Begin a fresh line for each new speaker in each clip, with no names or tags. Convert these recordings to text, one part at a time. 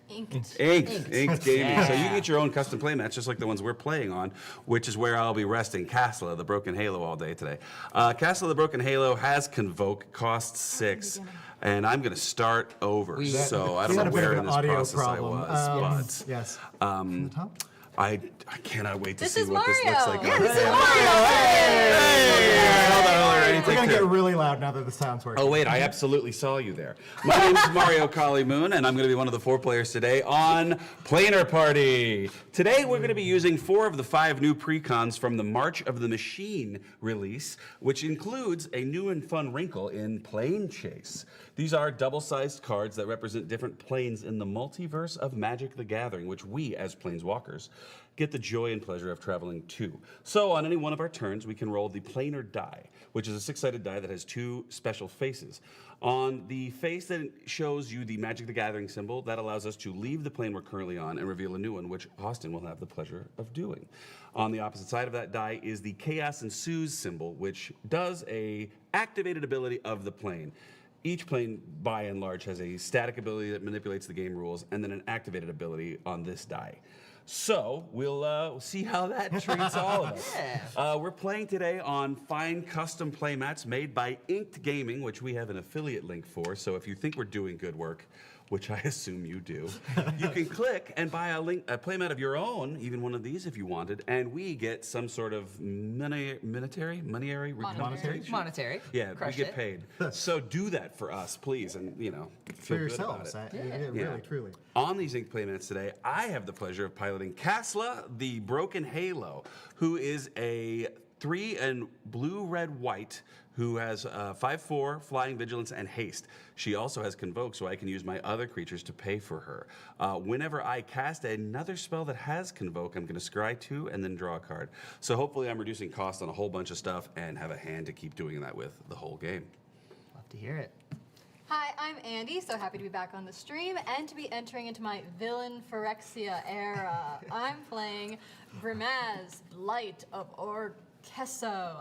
Inked
Gaming.
Yeah.
So you can get your own custom playmats, just like the ones we're playing on, which is where I'll be resting KASLA, the Broken Halo, all day today. KASLA, the Broken Halo, has Convoke, costs 6, and I'm going to start over. So I don't know where in this process I was, but
yes. From the top?
I cannot wait to
This
see
is
what this
Mario.
looks like.
Yeah, this is
We're going to get really loud now that the sound's working.
Oh, wait, I absolutely saw you there. My name is Mario Colli-Moon, and I'm going to be one of the 4 players today on Planar Party. Today, we're going to be using 4 of the 5 new precons from the March of the Machine release, which includes a new and fun wrinkle in Plane Chase. These are double-sized cards that represent different planes in the multiverse of Magic the Gathering, which we, as Planeswalkers, get the joy and pleasure of traveling to. So on any one of our turns, we can roll the planar die, which is a 6-sided die that has 2 special faces. On the face that shows you the Magic the Gathering symbol, that allows us to leave the plane we're currently on and reveal a new one, which Austin will have the pleasure of doing. On the opposite side of that die is the Chaos Ensues symbol, which does a activated ability of the plane. Each plane, by and large, has a static ability that manipulates the game rules, and then an activated ability on this die. So we'll see how that treats all of us. We're playing today on fine custom playmats made by Inked Gaming, which we have an affiliate link for. So if you think we're doing good work, which I assume you do, you can click and buy a playmat of your own, even one of these if you wanted, and we get some sort of monetary. Yeah,
Crush
we get
it.
paid. So do that for us, please, and
For
feel good
yourselves.
about it.
Really, truly.
On these Ink playmats today, I have the pleasure of piloting KASLA, the Broken Halo, who is a 3 and blue, red, white, who has 5/4, flying, vigilance, and haste. She also has Convoke, so I can use my other creatures to pay for her. Whenever I cast another spell that has Convoke, I'm going to scry 2 and then draw a card. So hopefully I'm reducing cost on a whole bunch of stuff and have a hand to keep doing that with the whole game.
Love to hear it.
Hi, I'm Andy, so happy to be back on the stream and to be entering into my villain phyrexia era. I'm playing BRIMAZ, Blight of Orezkos.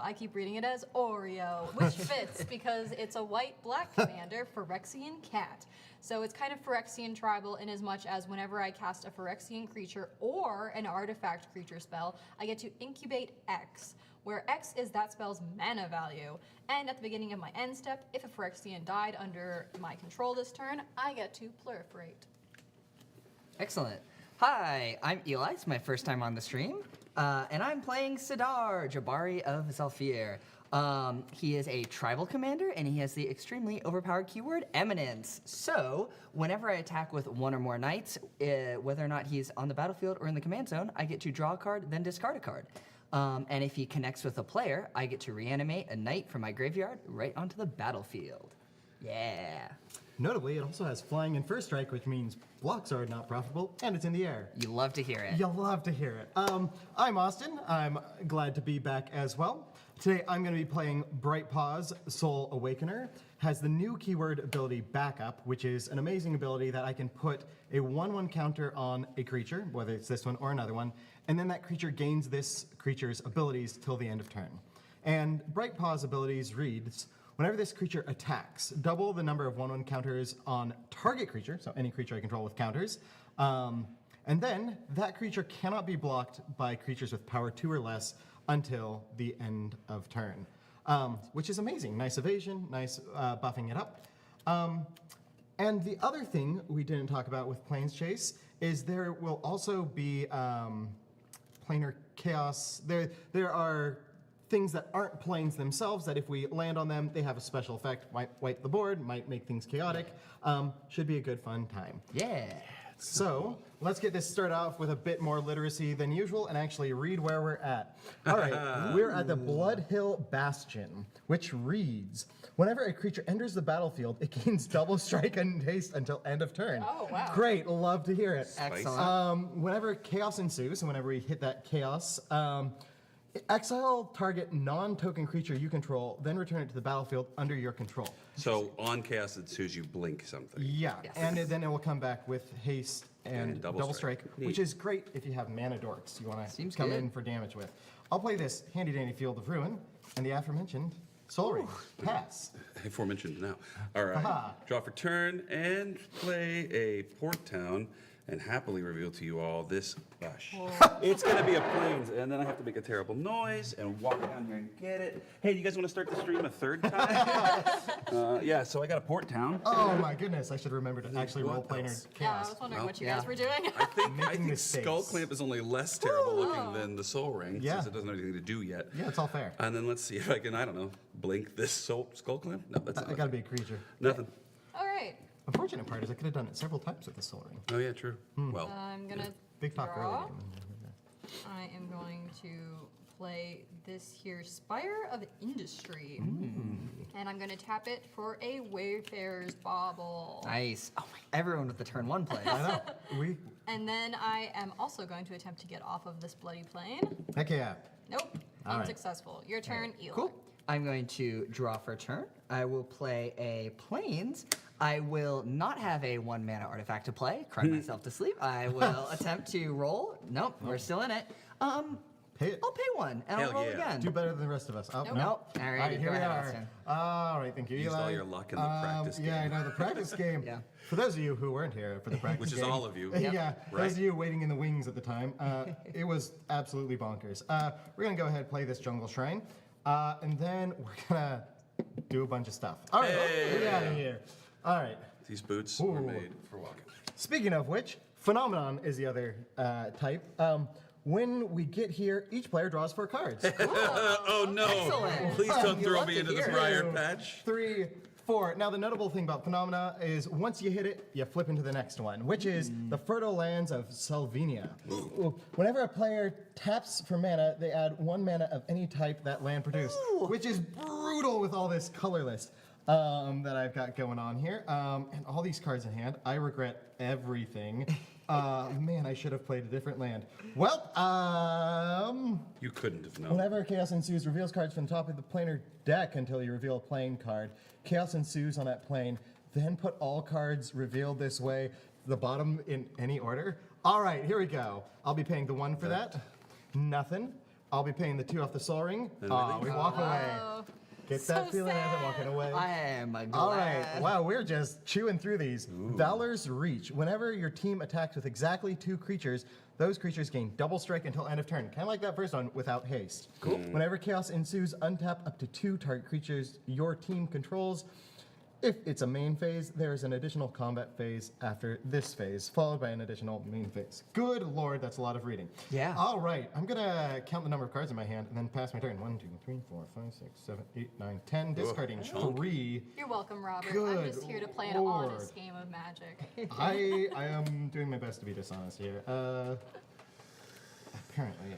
I keep reading it as Oreo, which fits because it's a white-black commander, Phyrexian cat. So it's kind of Phyrexian tribal in as much as whenever I cast a Phyrexian creature or an artifact creature spell, I get to incubate X, where X is that spell's mana value. And at the beginning of my end step, if a Phyrexian died under my control this turn, I get to proliferate.
Excellent. Hi, I'm Eli. It's my first time on the stream. And I'm playing SIDAR JABARI of ZHALFIR. He is a tribal commander, and he has the extremely overpowered keyword Eminence. So, whenever I attack with 1 or more knights, whether or not he's on the battlefield or in the command zone, I get to draw a card, then discard a card. And if he connects with a player, I get to reanimate a knight from my graveyard right onto the battlefield. Yeah.
Notably, it also has flying and first strike, which means blocks are not profitable, and it's in the air.
You love to hear it.
You'll love to hear it. I'm Austin. I'm glad to be back as well. Today, I'm going to be playing Bright Paws, Soul Awakener. Has the new keyword ability Backup, which is an amazing ability that I can put a 1/1 counter on a creature, whether it's this one or another one, and then that creature gains this creature's abilities till the end of turn. And Bright Paws abilities reads, whenever this creature attacks, double the number of 1/1 counters on target creature, so any creature I control with counters, and then that creature cannot be blocked by creatures with power 2 or less until the end of turn, which is amazing. Nice evasion, nice buffing it up. And the other thing we didn't talk about with Planes Chase is there will also be planar chaos. There are things that aren't planes themselves that if we land on them, they have a special effect, might wipe the board, might make things chaotic. Should be a good fun time.
Yeah.
So let's get this started off with a bit more literacy than usual and actually read where we're at. All right, we're at the Blood Hill Bastion, which reads, whenever a creature enters the battlefield, it gains double strike and haste until end of turn.
Oh, wow.
Great, love to hear it.
Excellent.
Whenever chaos ensues, and whenever we hit that chaos, exile target non-token creature you control, then return it to the battlefield under your control.
So on Chaos Ensues, you blink something.
Yeah,
Yes.
and then it will come back with haste and double strike,
Neat.
which is great if you have mana dorks you want to
Seems
come
good.
in for damage with. I'll play this handy dandy Field of Ruin and the aforementioned Soul Ring. Pass.
Aforementioned now. All right.
Haha.
Draw for turn and play a Port Town and happily reveal to you all this. Gosh, it's gonna be a planes, and then I have to make a terrible noise and walk down here and get it. Hey, do you guys want to start the stream a third time? Yeah, so I got a port town.
Oh my goodness, I should remember to actually role planar
Yeah, I
chaos.
was wondering
Well,
what you guys were doing.
I think
mistakes.
Skull Clamp is only less terrible looking than the Soul Ring,
Yeah.
since it doesn't have anything to do yet.
Yeah, it's all fair.
And then let's see if I can, I don't know, blink this Skull Clamp? No, that's not
I gotta be a creature.
nothing.
All right.
Unfortunate part is I could have done it several times with the soul ring.
Oh yeah, true. Well,
I'm gonna
Big talk
draw.
early.
I am going to play this here Spire of Industry. And I'm going to tap it for a Wayfarer's Bauble.
Nice. Oh my, everyone with the turn 1 play.
I know.
And then I am also going to attempt to get off of this bloody plane.
Heck yeah.
Nope,
All right.
unsuccessful. Your turn, Eli.
Cool. I'm going to draw for a turn. I will play a plains. I will not have a 1 mana artifact to play. Cry myself to sleep. I will attempt to roll. Nope, we're still in it.
Pay it.
I'll pay 1 and
Hell
I'll roll
yeah.
again.
Do better than the rest of us. Oh,
Nope.
no.
Nope. All
All
right,
right, here
go
we
ahead,
are.
Austin.
All right, thank you,
Used
Eli.
all your luck in the practice
Yeah, I
game.
know, the practice game.
Yeah.
For those of you who weren't here for the practice
Which is
game,
all of you.
Yep.
Yeah,
Right.
those of you waiting in the wings at the time, it was absolutely bonkers. We're going to go ahead and play this Jungle Shrine, and then we're going to do a bunch of stuff. All right,
Hey.
get out of here. All right.
These boots were
Ooh.
made for walking.
Speaking of which, Phenomenon is the other type. When we get here, each player draws 4 cards.
Oh no!
Excellent.
Please don't
You
throw
love
me
to
into this
hear.
briar patch.
3, 4. Now, the notable thing about Phenomena is once you hit it, you flip into the next one, which is the fertile lands of Salvinia. Whenever a player taps for mana, they add 1 mana of any type that land produced, which is brutal with all this color list that I've got going on here. And all these cards in hand. I regret everything. Man, I should have played a different land. Well,
You couldn't have known.
whenever Chaos Ensues reveals cards from the top of the planar deck until you reveal a plane card, Chaos Ensues on that plane, then put all cards revealed this way, the bottom in any order. All right, here we go. I'll be paying the 1 for that. Nothing. I'll be paying the 2 off the Soul Ring.
And
Oh,
really?
we walk away.
Oh,
Get
so
that feeling as I'm
sad.
walking away.
I am glad.
All right. Wow, we're just chewing through these. Valor's Reach. Whenever your team attacks with exactly 2 creatures, those creatures gain double strike until end of turn. Kind of like that first one without haste. Cool. Whenever Chaos Ensues, untap up to 2 target creatures your team controls. If it's a main phase, there is an additional combat phase after this phase, followed by an additional main phase. Good lord, that's a lot of reading.
Yeah.
All right, I'm gonna count the number of cards in my hand and then pass my turn. 1, 2, 3, 4, 5, 6, 7, 8, 9, 10. Discarding
chunky.
3.
You're welcome, Robert. I'm
Good
just here to play an
Lord.
honest game of Magic.
I am doing my best to be dishonest here. Apparently.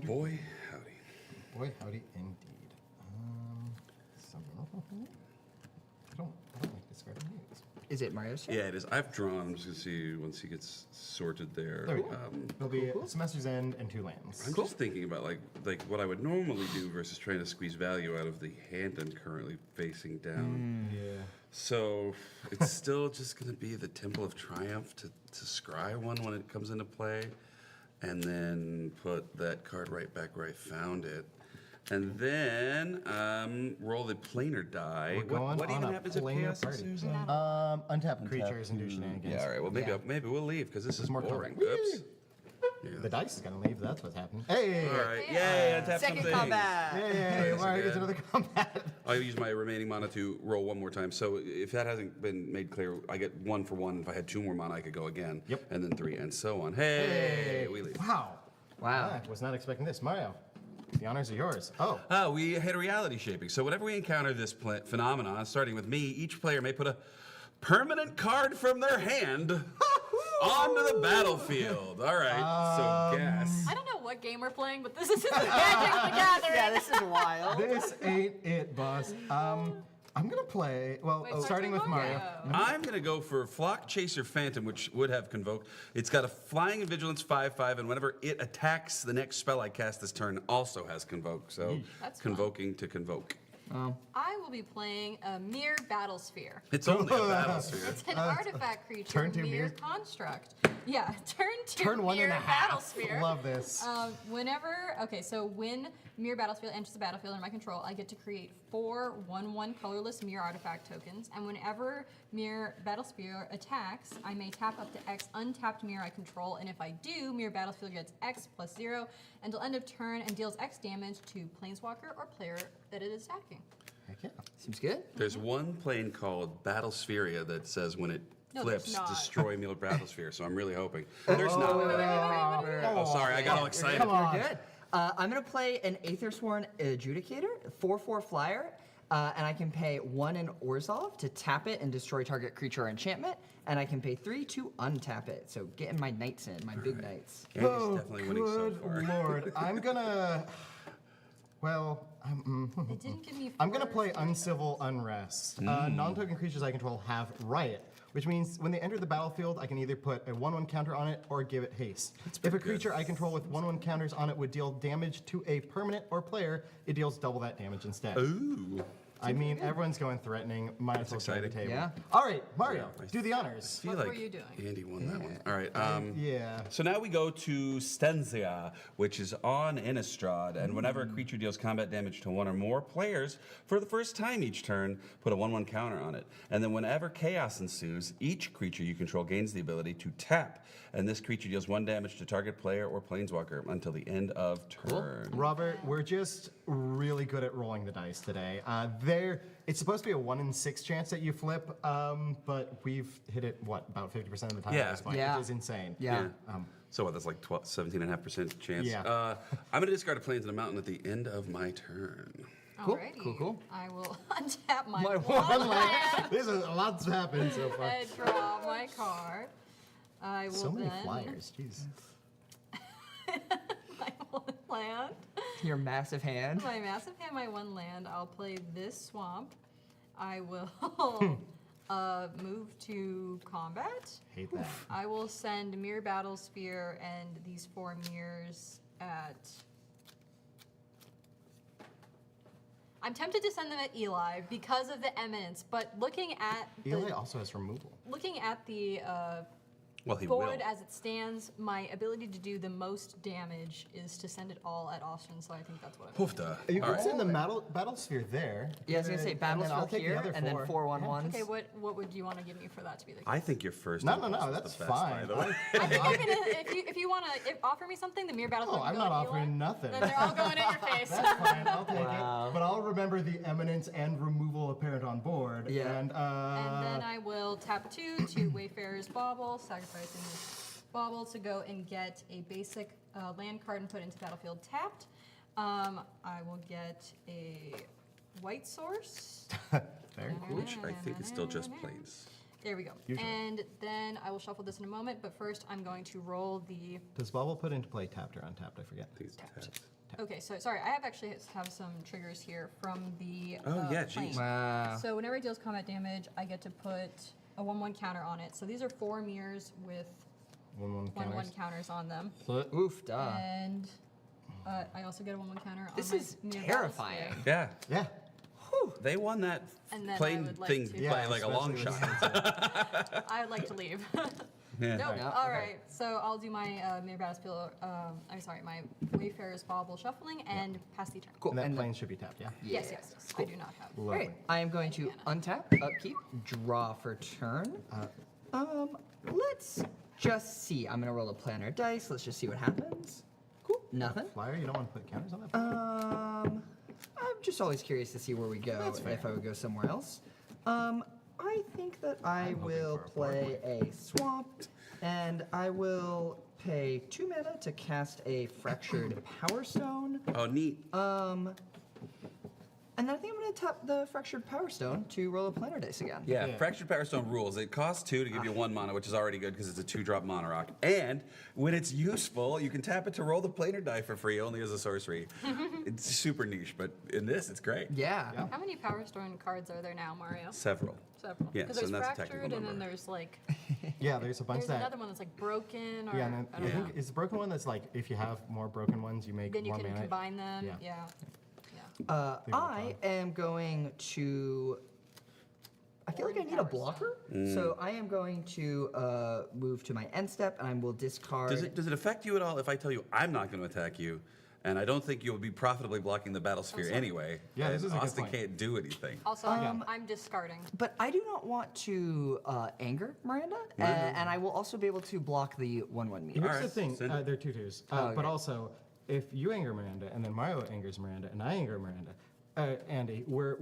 Boy, howdy.
Boy, howdy indeed. I don't like discarding these.
Is it Mario's turn?
Yeah, it is. I've drawn. I'm just gonna see once he gets sorted there.
There we go. There'll be Semester's End and 2 lands.
I'm just thinking about like what I would normally do versus trying to squeeze value out of the hand I'm currently facing down.
Yeah.
So it's still just gonna be the Temple of Triumph to scry one when it comes into play, and then put that card right back where I found it. And then roll the planar die.
We're going
what
on
even
a
happens if
planar
Chaos
party.
ensues?
Untap creatures and do shenanigans.
Yeah, all right. Well, maybe
Yeah.
maybe we'll leave because this is
more
boring.
combat.
Oops. Yeah.
The dice is gonna leave. That's what's happening. Hey!
All right. Yay! Untap
Second
something.
combat.
Hey!
Once
Mario
again.
gets another combat.
I'll use my remaining mana to roll one more time. So if that hasn't been made clear, I get 1 for 1. If I had 2 more mana, I could go again.
Yep.
And then 3, and so on. Hey! We leave.
Wow.
Wow.
I was not expecting this. Mario, the honors are yours. Oh.
We hit reality shaping. So whenever we encounter this phenomenon, starting with me, each player may put a permanent card from their hand onto the battlefield. All right. So guess.
I don't know what game we're playing, but this is the Magic the Gathering.
Yeah, this is wild.
This ain't it, boss. I'm gonna play. Well,
Wait,
starting with Mario.
I'm going to go for Flock Chaser Phantom, which would have Convoke. It's got a Flying and Vigilance 5/5, and whenever it attacks, the next spell I cast this turn also has Convoke. So
That's fun.
Convoking to Convoke.
I will be playing a Mere Battlesphere.
It's only a Battlesphere.
It's an artifact creature,
turn 2
Mere
Mere.
Construct. Yeah, turn 2
Turn 1 and
Mere
a half.
Battlesphere.
Love this.
So when Mere Battlefield enters the battlefield under my control, I get to create 4 1/1 colorless mirror artifact tokens, and whenever Mirror Battlesphere attacks, I may tap up to X untapped mirror I control, and if I do, Mirror Battlefield gets X plus 0 until end of turn and deals X damage to Planeswalker or player that it is attacking.
Heck yeah.
Seems good.
There's one plane called Battlespheria that says when it
No, there's
flips,
not.
destroy Mirror Battlesphere. So I'm really hoping. There's not. Oh, sorry, I got all excited.
Come on.
You're good. I'm going to play an Aethersworn Adjudicator, 4/4 flyer, and I can pay 1 in Orzhov to tap it and destroy target creature or enchantment, and I can pay 3 to untap it. So getting my knights in, my big knights.
Andy's
Oh,
definitely winning so
good
far.
lord. I'm gonna. Well,
It didn't give me.
I'm gonna
4
play Uncivil Unrest. Non-token creatures I control have Riot, which means when they enter the battlefield, I can either put a 1/1 counter on it or give it haste. If a creature I control with 1/1 counters on it would deal damage to a permanent or player, it deals double that damage instead.
Ooh.
I mean, everyone's going threatening. Might as well clear the
exciting.
table.
Yeah.
All right, Mario,
Yeah.
do the honors.
I feel
What
like
were you doing?
Andy won that one. All right.
Yeah.
So now we go to Stenzia, which is on Innistrad, and whenever a creature deals combat damage to one or more players, for the first time each turn, put a 1/1 counter on it. And then whenever chaos ensues, each creature you control gains the ability to tap, and this creature deals 1 damage to target player or planeswalker until the end of turn.
Robert, we're just really good at rolling the dice today. It's supposed to be a 1 in 6 chance that you flip, but we've hit it, what, about 50% of the time
Yeah.
at this point,
Yeah.
which is insane.
Yeah.
So what, that's like 17.5% chance.
Yeah.
I'm going to discard a Plains and a Mountain at the end of my turn.
Cool,
Alrighty.
cool.
I will untap my
My
one land
There's a lot's happened so far.
and draw my card. I will
So many
then
flyers, jeez.
my one land.
Your massive hand.
My massive hand, my 1 land. I'll play this swamp. I will move to combat.
Hate that.
I will send Mirror Battlesphere and these 4 mirrors at. I'm tempted to send them at Eli because of the eminence, but looking at
Eli also has removal.
the
Well, he
board
will.
as it stands, my ability to do the most damage is to send it all at Austin, so I think that's what I'm going to do.
Hoofda.
You
All
can
right.
send the Battlesphere there.
Yeah, I was going to say
and then I'll
Battlefield
take the
here,
other
and then
4.
4 1/1s.
Okay, what would you want to give me for that to be the case?
I think your first.
No,
impulse was
that's
the best,
fine.
By the way.
I think I'm gonna, if you want to offer me something, the Mirror Battlefield
Oh,
can
I'm
go
not
at Eli,
offering nothing.
Then they're all going at your face.
That's fine, I'll take
Wow.
it. But I'll remember the eminence and removal apparent on board.
Yeah.
And,
And then I will tap 2 to Wayfarer's Bauble, sacrificing this bauble to go and get a basic land card and put it into battlefield tapped. I will get a white source.
Very cool.
Which I think is still just Plains.
There we go.
Usually.
And then I will shuffle this in a moment, but first I'm going to roll the.
Does Bubble put into play tapped or untapped? I forget.
Please tap.
Okay, so sorry, I have some triggers here from the.
Oh, yeah,
plane.
geez.
Wow.
So whenever it deals combat damage, I get to put a 1/1 counter on it. So these are 4 mirrors with
1/1
1/1
counters.
counters on them.
Oof, duh.
And I also get a 1/1 counter on
This
my
is
Mirror
terrifying.
Battlesphere.
Yeah.
Yeah.
They won that
And then I
plane
would like
thing
to-
by
Yeah,
like a long
especially
shot.
I would like to leave.
Yeah.
Nope.
Yeah,
All
okay.
right. So I'll do my Mirror Battlefield. My Wayfarer's Bauble shuffling and pass the turn.
Cool.
And that
And
plane should be tapped, yeah?
Yes, yes, yes. I do not have.
All right, I am going to untap, upkeep, draw for turn. Let's just see. I'm gonna roll a planar dice. Let's just see what happens. Cool. Nothing.
Flyer, you don't want to put counters on that?
I'm just always curious to see where we go
That's fair.
if I would go somewhere else. I think that I will
for a
play a swamp, and I will pay 2 mana to cast a Fractured Power Stone.
Oh, neat.
And then I think I'm going to tap the Fractured Power Stone to roll a planar dice again.
Yeah,
Yeah.
Fractured Power Stone rules. It costs 2 to give you 1 mana, which is already good because it's a 2-drop mono rock. And when it's useful, you can tap it to roll the planar die for free, only as a sorcery. It's super niche, but in this, it's great.
Yeah.
Yeah.
How many Power Stone cards are there now, Mario?
Several.
Several.
Yes,
Because there's
and that's a
fractured,
technical
and then
number.
there's like
Yeah, there's a bunch
there's
that.
another one that's like broken. Or,
Yeah, and then
I
I
don't know.
think is the broken one that's like if you have more broken ones, you make
Then you
one
can
mana.
combine them.
Yeah.
Yeah.
I am going to. I feel like I need a blocker, so I am going to move to my end step, and I will discard.
Does it affect you at all if I tell you I'm not going to attack you, And I don't think you'll be profitably blocking the battle sphere anyway.
Yeah, this
and
is a good
Austin
point.
can't do anything.
Also, I'm discarding.
But I do not want to anger Miranda, and I will also be able to block the 1/1 meter.
Here's
Alright,
the thing,
send it.
they're 2/2s.
okay.
But also, if you anger Miranda, and then Mario angers Miranda, and I anger Miranda, Andy, we're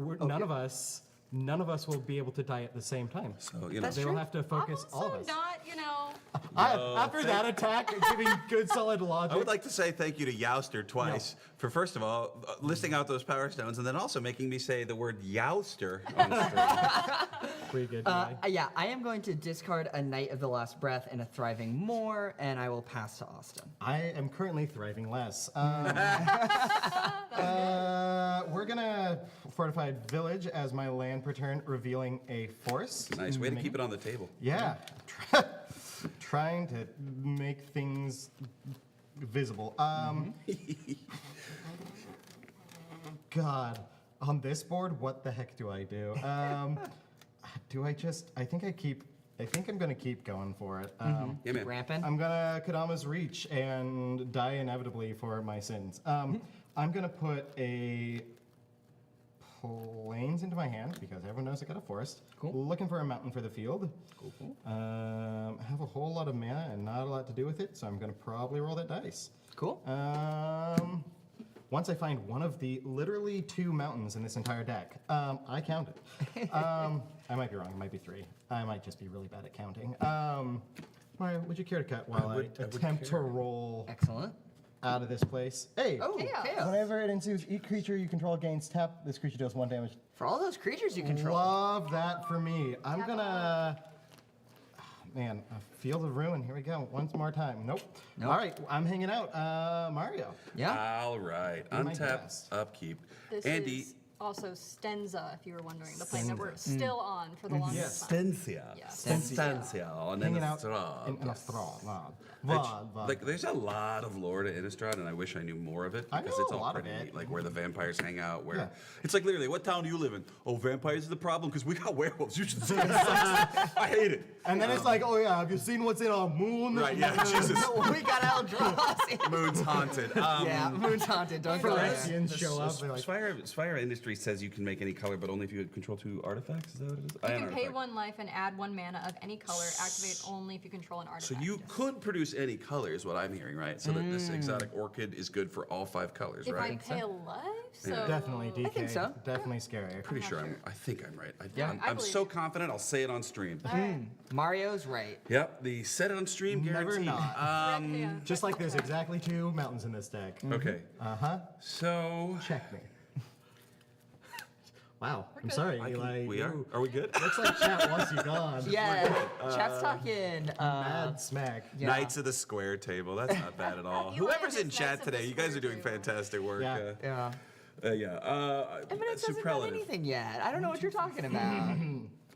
none of us will be able to die at the same time.
So, you know.
That's
They will
true.
have to focus
I'm
all
also
of us.
not, you know.
After that attack, giving good solid logic.
I would like to say thank you to Youster twice for, first of all, listing out those power stones and then also making me say the word Youster on stream.
Pretty good, guy.
Yeah, I am going to discard a Knight of the Last Breath and a Thriving Moor, and I will pass to Austin.
I am currently thriving less. We're gonna Fortified Village as my land per turn, revealing a force.
Nice way to keep it on the table.
Yeah. Trying to make things visible. God, on this board, what the heck do I do? Do I just? I think I'm gonna keep going for it.
Yeah, man.
Rampant.
I'm gonna Kadama's Reach and die inevitably for my sins. I'm gonna put a plains into my hand because everyone knows I got a forest.
Cool.
Looking for a mountain for the field.
Cool.
Have a whole lot of mana and not a lot to do with it, so I'm gonna probably roll that dice.
Cool.
Once I find one of the literally 2 mountains in this entire deck, I count it. I might be wrong. It might be 3. I might just be really bad at counting. Mario, would you care to cut while I
would
attempt to
care.
roll
Excellent.
out of this place? Hey!
Oh,
Chaos.
chaos.
Whenever it ensues, each creature you control gains tap. This creature deals 1 damage.
For all those creatures you control.
Love that for me. I'm gonna. Man, a Field of Ruin. Here we go. Once more time. Nope.
Nope.
All right, I'm hanging out. Mario.
Yeah.
All right.
my
Untap,
best.
upkeep.
This
Andy.
is also Stenza, if you were wondering, the plane that we're still on for the longest time.
Stencia.
Yeah.
Stencia. On
Hanging out
Innistrad.
in Innistrad.
Like, there's a lot of lore to Innistrad, and I wish I knew more of it
I
because
know
it's
a
all
lot of
pretty
it.
neat. Like where the vampires hang out. Where
Yeah.
it's like literally, what town do you live in? Oh, vampires are the problem because we got werewolves. You should see it. I hate it.
And then it's like, oh yeah, have you seen what's in our moon?
Right? Yeah. Jesus.
We got Eldrazi.
Moon's haunted.
Yeah, Moon's haunted. Don't go there.
Phyrexians show up. They're like,
Spire Industry says you can make any color, but only if you control 2 artifacts. Is that what it is?
You can pay 1 life and add 1 mana of any color. Activate only if you control an
So
artifact.
you could produce any color, is what I'm hearing, right? So that this exotic orchid is good for all 5 colors,
If I
right?
pay a life, so
definitely DK.
think so.
Definitely scary.
Pretty sure I think I'm right.
Yeah.
I'm
I believe
so
you.
confident. I'll say it on stream.
Mario's right.
Yep, the set it on stream
Never
guarantee.
not.
Yeah.
Just like there's exactly 2 mountains in this deck.
Okay.
Uh-huh.
So
Check me. Wow. I'm sorry, Eli.
we are.
Ooh.
Are we good?
Looks like chat wants you gone.
Yeah, chat's talking.
Mad smack.
Yeah.
Knights of the Square Table. That's not bad at all.
Eli
Whoever's
is
in
Knights
chat
of the
today, you guys are
Square
doing
Table.
fantastic work.
Yeah.
Yeah.
Yeah.
Eminence hasn't done
superlative.
anything yet. I don't know what you're talking about.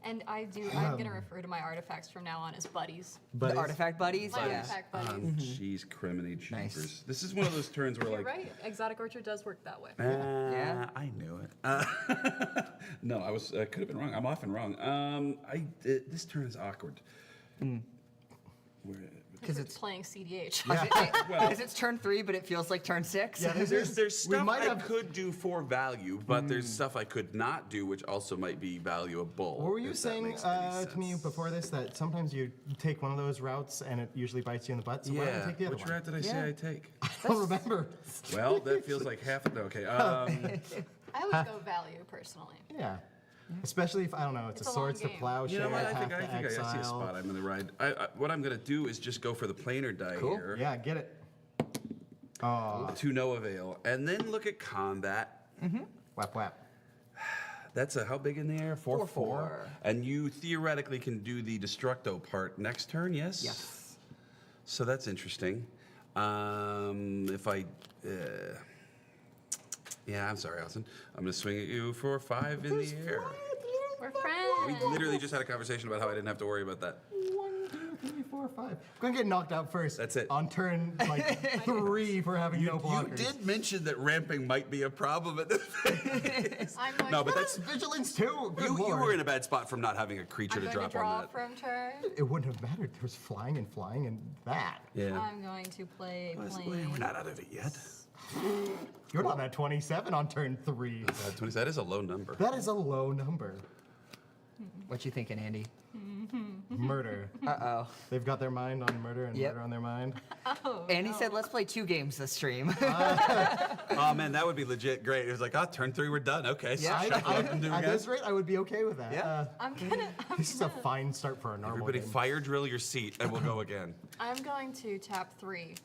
And I'm going to refer to my artifacts from now on as buddies.
But
The artifact buddies?
My
Yeah.
artifact buddies.
Jeez, criminy jeepers.
Nice.
This is one of those turns where
You're
like.
right. Exotic Orchard does work that way.
Yeah.
I knew it. No, I was could have been wrong. I'm often wrong. This turn is awkward.
Because it's
playing CDH.
because it's turn 3, but it feels like turn 6.
Yeah,
There's
we
stuff
might
I
have.
could do for value, but there's stuff I could not do, which also might be valuable.
What were you
if that
saying
makes any
to me
sense.
before this? That sometimes you take one of those routes and it usually bites you in the butt. So why don't you
Yeah.
take the other
Which
one?
route did I say I take?
I don't remember.
Well, that feels like half. Okay.
I always go value personally.
Yeah. Especially if I don't know, it's
It's
a
a long
swords to
game.
plowshare.
You know what? I
half
think
to
I see a
exile.
spot I'm gonna ride. What I'm gonna do is just go for the planar die
Cool.
here.
Yeah, get it. Oh,
To no avail, and then look at combat.
whap whap.
That's a how big in the air? 4/4.
4/4.
And you theoretically can do the destructo part next turn. Yes.
Yes.
So that's interesting. If I. Yeah, I'm sorry, Allison. I'm gonna swing at you for 5 in the air.
We're
We
friends.
literally just had a conversation about how I didn't have to worry about that.
1, 2, 3, 4, 5. Gonna get knocked out first.
That's it.
On turn like 3 for having no
You
blockers.
did mention that ramping might be a problem at this phase.
I'm going
No,
to,
but that's
Vigilance too. Good
you
lord.
were in a bad spot from not having a creature
I'm
to
going to
drop
draw
on that.
from turn.
It wouldn't have mattered. There was flying and that.
Yeah.
I'm going to play
We're
plain.
not out of it yet.
You're not at 27 on turn 3.
That is a low number.
That is a low number.
What you thinking, Andy?
Murder.
Uh-oh.
They've got their mind on murder and
Yep.
murder on their mind.
Andy said, let's play 2 games this stream.
Oh man, that would be legit great. It was like, turn 3, we're done. Okay, so
Yeah.
shuffle up and do
At
again.
this rate, I would be okay with that.
Yeah.
This is a fine start for a normal
Everybody
game.
fire drill your seat and we'll go again.
I'm going to tap 3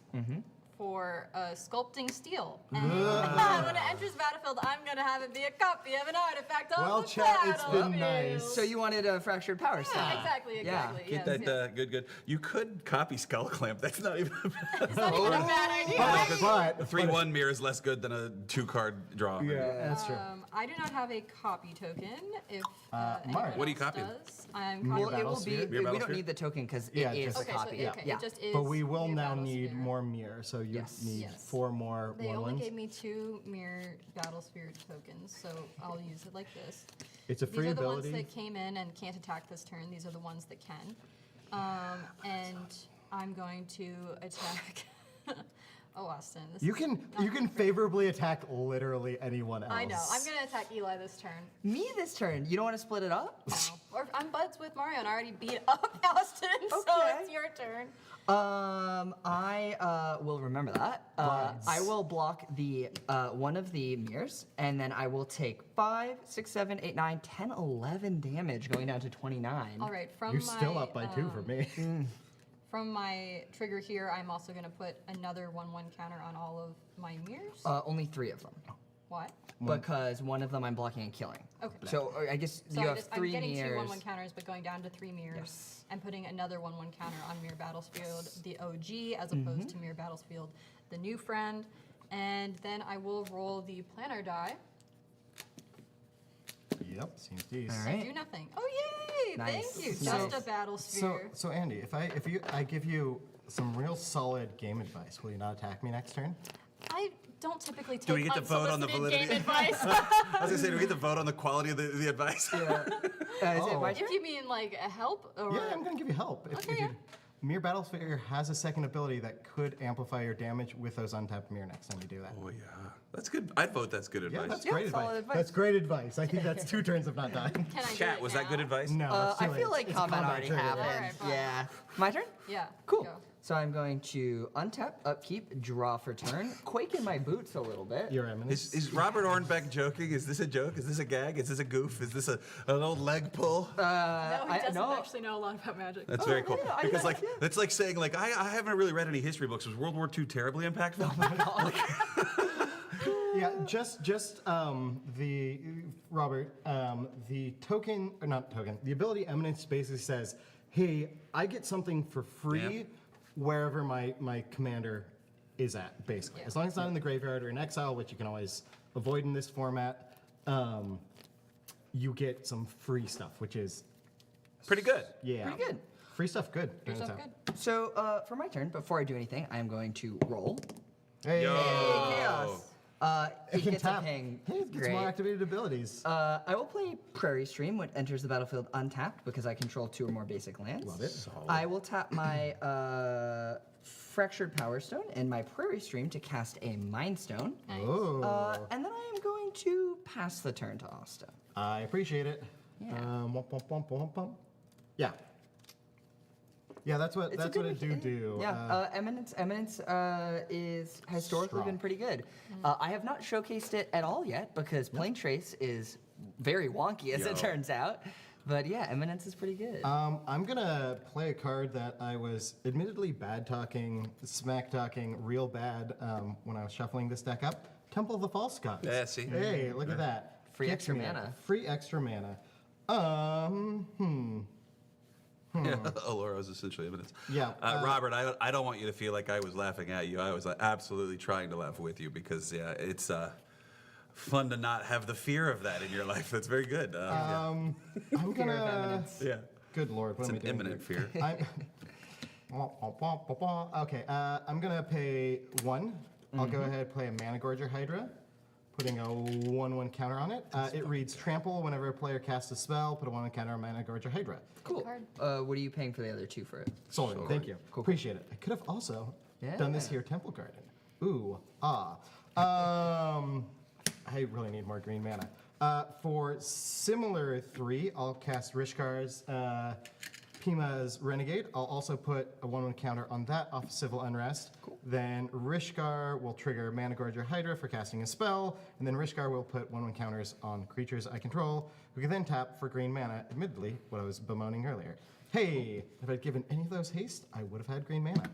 for sculpting steel. And when it enters the battlefield, I'm going to have it be a copy of an artifact on
Well,
the
chat, it's been
battlefield.
nice.
So you wanted a fractured power stone.
Exactly.
Yeah.
Yes,
Get that
yes.
good. You could copy Skull Clamp. That's not even a bad.
It's not even a bad idea.
But,
A 3-1 mirror is less good than a 2-card draw.
yeah, that's true.
I do not have a copy token. If
Mark.
anyone
What are you
else
copying?
does, I'm
Well,
copying.
it will be.
Battlesphere?
Mirror
We don't
Battlesphere?
need the token because
Yeah,
it is
just-
a
Okay, so
copy.
okay,
Yeah.
it just is.
But we will
Mirror
now need
Battlesphere.
more mirror, so you
Yes.
need
Yes.
4 more
They only
ones.
gave me 2 mirror Battlesphere tokens, so I'll use it like this.
It's a
These
free
are the
ability.
ones that came in and can't attack this turn. These are the ones that can. And I'm going to attack. Oh, Austin. This
You
is
can
not-
favorably attack literally anyone else.
I know. I'm going to attack Eli this turn.
Me this turn. You don't want to split it up?
No. Or I'm buds with Mario and I already beat up Austin, so
Okay.
it's your turn.
I will remember that.
Buds.
I will block the one of the mirrors, and then I will take 5, 6, 7, 8, 9, 10, 11 damage, going down to 29.
All right. From
You're
my,
still up by 2 for me.
From my trigger here, I'm also going to put another 1/1 counter on all of my mirrors.
Only 3 of them,
Why?
because one of them I'm blocking and killing.
Okay.
So I guess
So
you
I
have
just,
3
I'm getting
mirrors.
2 1/1 counters, but going down to 3 mirrors,
Yes.
and putting another 1/1 counter on Mirror Battlefield, the OG, as opposed to Mirror Battlefield, the new friend. And then I will roll the planar die.
Yep, seems decent.
All right.
Do nothing. Oh yay!
Nice.
Thank you.
So-
Just a battle sphere.
So Andy, if I give you some real solid game advice, will you not attack me next turn?
I don't typically take
Do we get to vote on the
unsolicited game
validity?
advice.
I was gonna say, do we get to vote on the quality of the advice?
Is it my turn?
If you mean like a help or
Yeah, I'm gonna give you help. If
Okay,
you, Mirror Battlesphere has a second ability that could amplify your damage with those untapped mirror next time you do that.
Oh yeah, that's good. I'd vote that's good
Yeah,
advice.
that's
Yeah,
great
solid advice.
That's great advice. I think that's 2 turns of not dying.
can I do
Chat,
it
was that good
now?
advice?
No, it's too
I
late.
feel like
It's
combat already
trigger.
happened.
Alright, fine.
Yeah. My turn?
Yeah.
Cool.
go.
So I'm going to untap, upkeep, draw for turn, quake in my boots a little bit.
Your eminence.
Is Robert Ornbeck joking? Is this a joke? Is this a gag? Is this a goof? Is this an old leg pull?
No, he doesn't
no.
actually know a lot about magic.
That's very cool.
yeah, I
Because
know,
like
yeah.
that's like saying like I haven't really read any history books. Was World War II terribly impactful?
Yeah, just the Robert, the token or not token, the ability eminence basically says, hey, I get something for free
Yeah.
wherever my commander is at, basically.
Yeah.
As long as it's not in the graveyard or in exile, which you can always avoid in this format, you get some free stuff, which is
Pretty good.
yeah,
Pretty good.
Free stuff, good.
Yours
turns
up
out.
good.
So for my turn, before I do anything, I am going to roll.
Hey,
Yo.
Chaos.
it
It
can
gets a
tap.
ping.
Hey, it gets
Great.
more activated abilities.
I will play Prairie Stream when it enters the battlefield untapped because I control 2 or more basic lands.
Love it.
I will tap my Fractured Power Stone and my Prairie Stream to cast a Mind Stone.
Nice.
Oh,
And then I am going to pass the turn to Asta.
I appreciate it.
Yeah.
Womp, womp, womp, womp, womp. Yeah. Yeah, that's what
It's a
that's what
good
it do.
Yeah, Eminence has historically
Strong.
been pretty good. I have not showcased it at all yet because Plane Trace is very wonky as it
Yo.
turns out. But yeah, Eminence is pretty good.
I'm gonna play a card that I was admittedly bad talking, smack talking, real bad when I was shuffling this deck up. Temple of the False Gods.
Yeah, see?
Hey, look at that.
Free
Kicks
extra
me out.
mana.
Free extra mana.
Yeah, Allura is essentially evidence.
Yeah,
Robert, I don't want you to feel like I was laughing at you. I was absolutely trying to laugh with you because yeah, it's fun to not have the fear of that in your life. That's very good. Yeah.
I'm
Fear of
gonna.
Eminence.
Yeah.
Good lord, what
It's
am I
an
doing?
imminent
here?
fear.
Okay, I'm gonna pay 1. I'll go ahead and play a Mana Gorger Hydra, putting a 1/1 counter on it. It reads Trample whenever a player casts a spell, put a 1/1 counter on Mana Gorger Hydra.
Cool.
card.
What are you paying for the other 2 for it?
Sold. Thank you.
Cool.
Appreciate it. I could have also done this
Yeah.
here Temple Garden. Ooh, ah. I really need more green mana. For similar 3, I'll cast Rishkar's Pima's Renegade. I'll also put a 1/1 counter on that off Civil Unrest. Cool. Then Rishkar will trigger Mana Gorger Hydra for casting a spell, and then Rishkar will put 1/1 counters on creatures I control, who can then tap for green mana, admittedly, what I was bemoaning earlier. Hey, if I'd given any of those haste, I would have had green mana.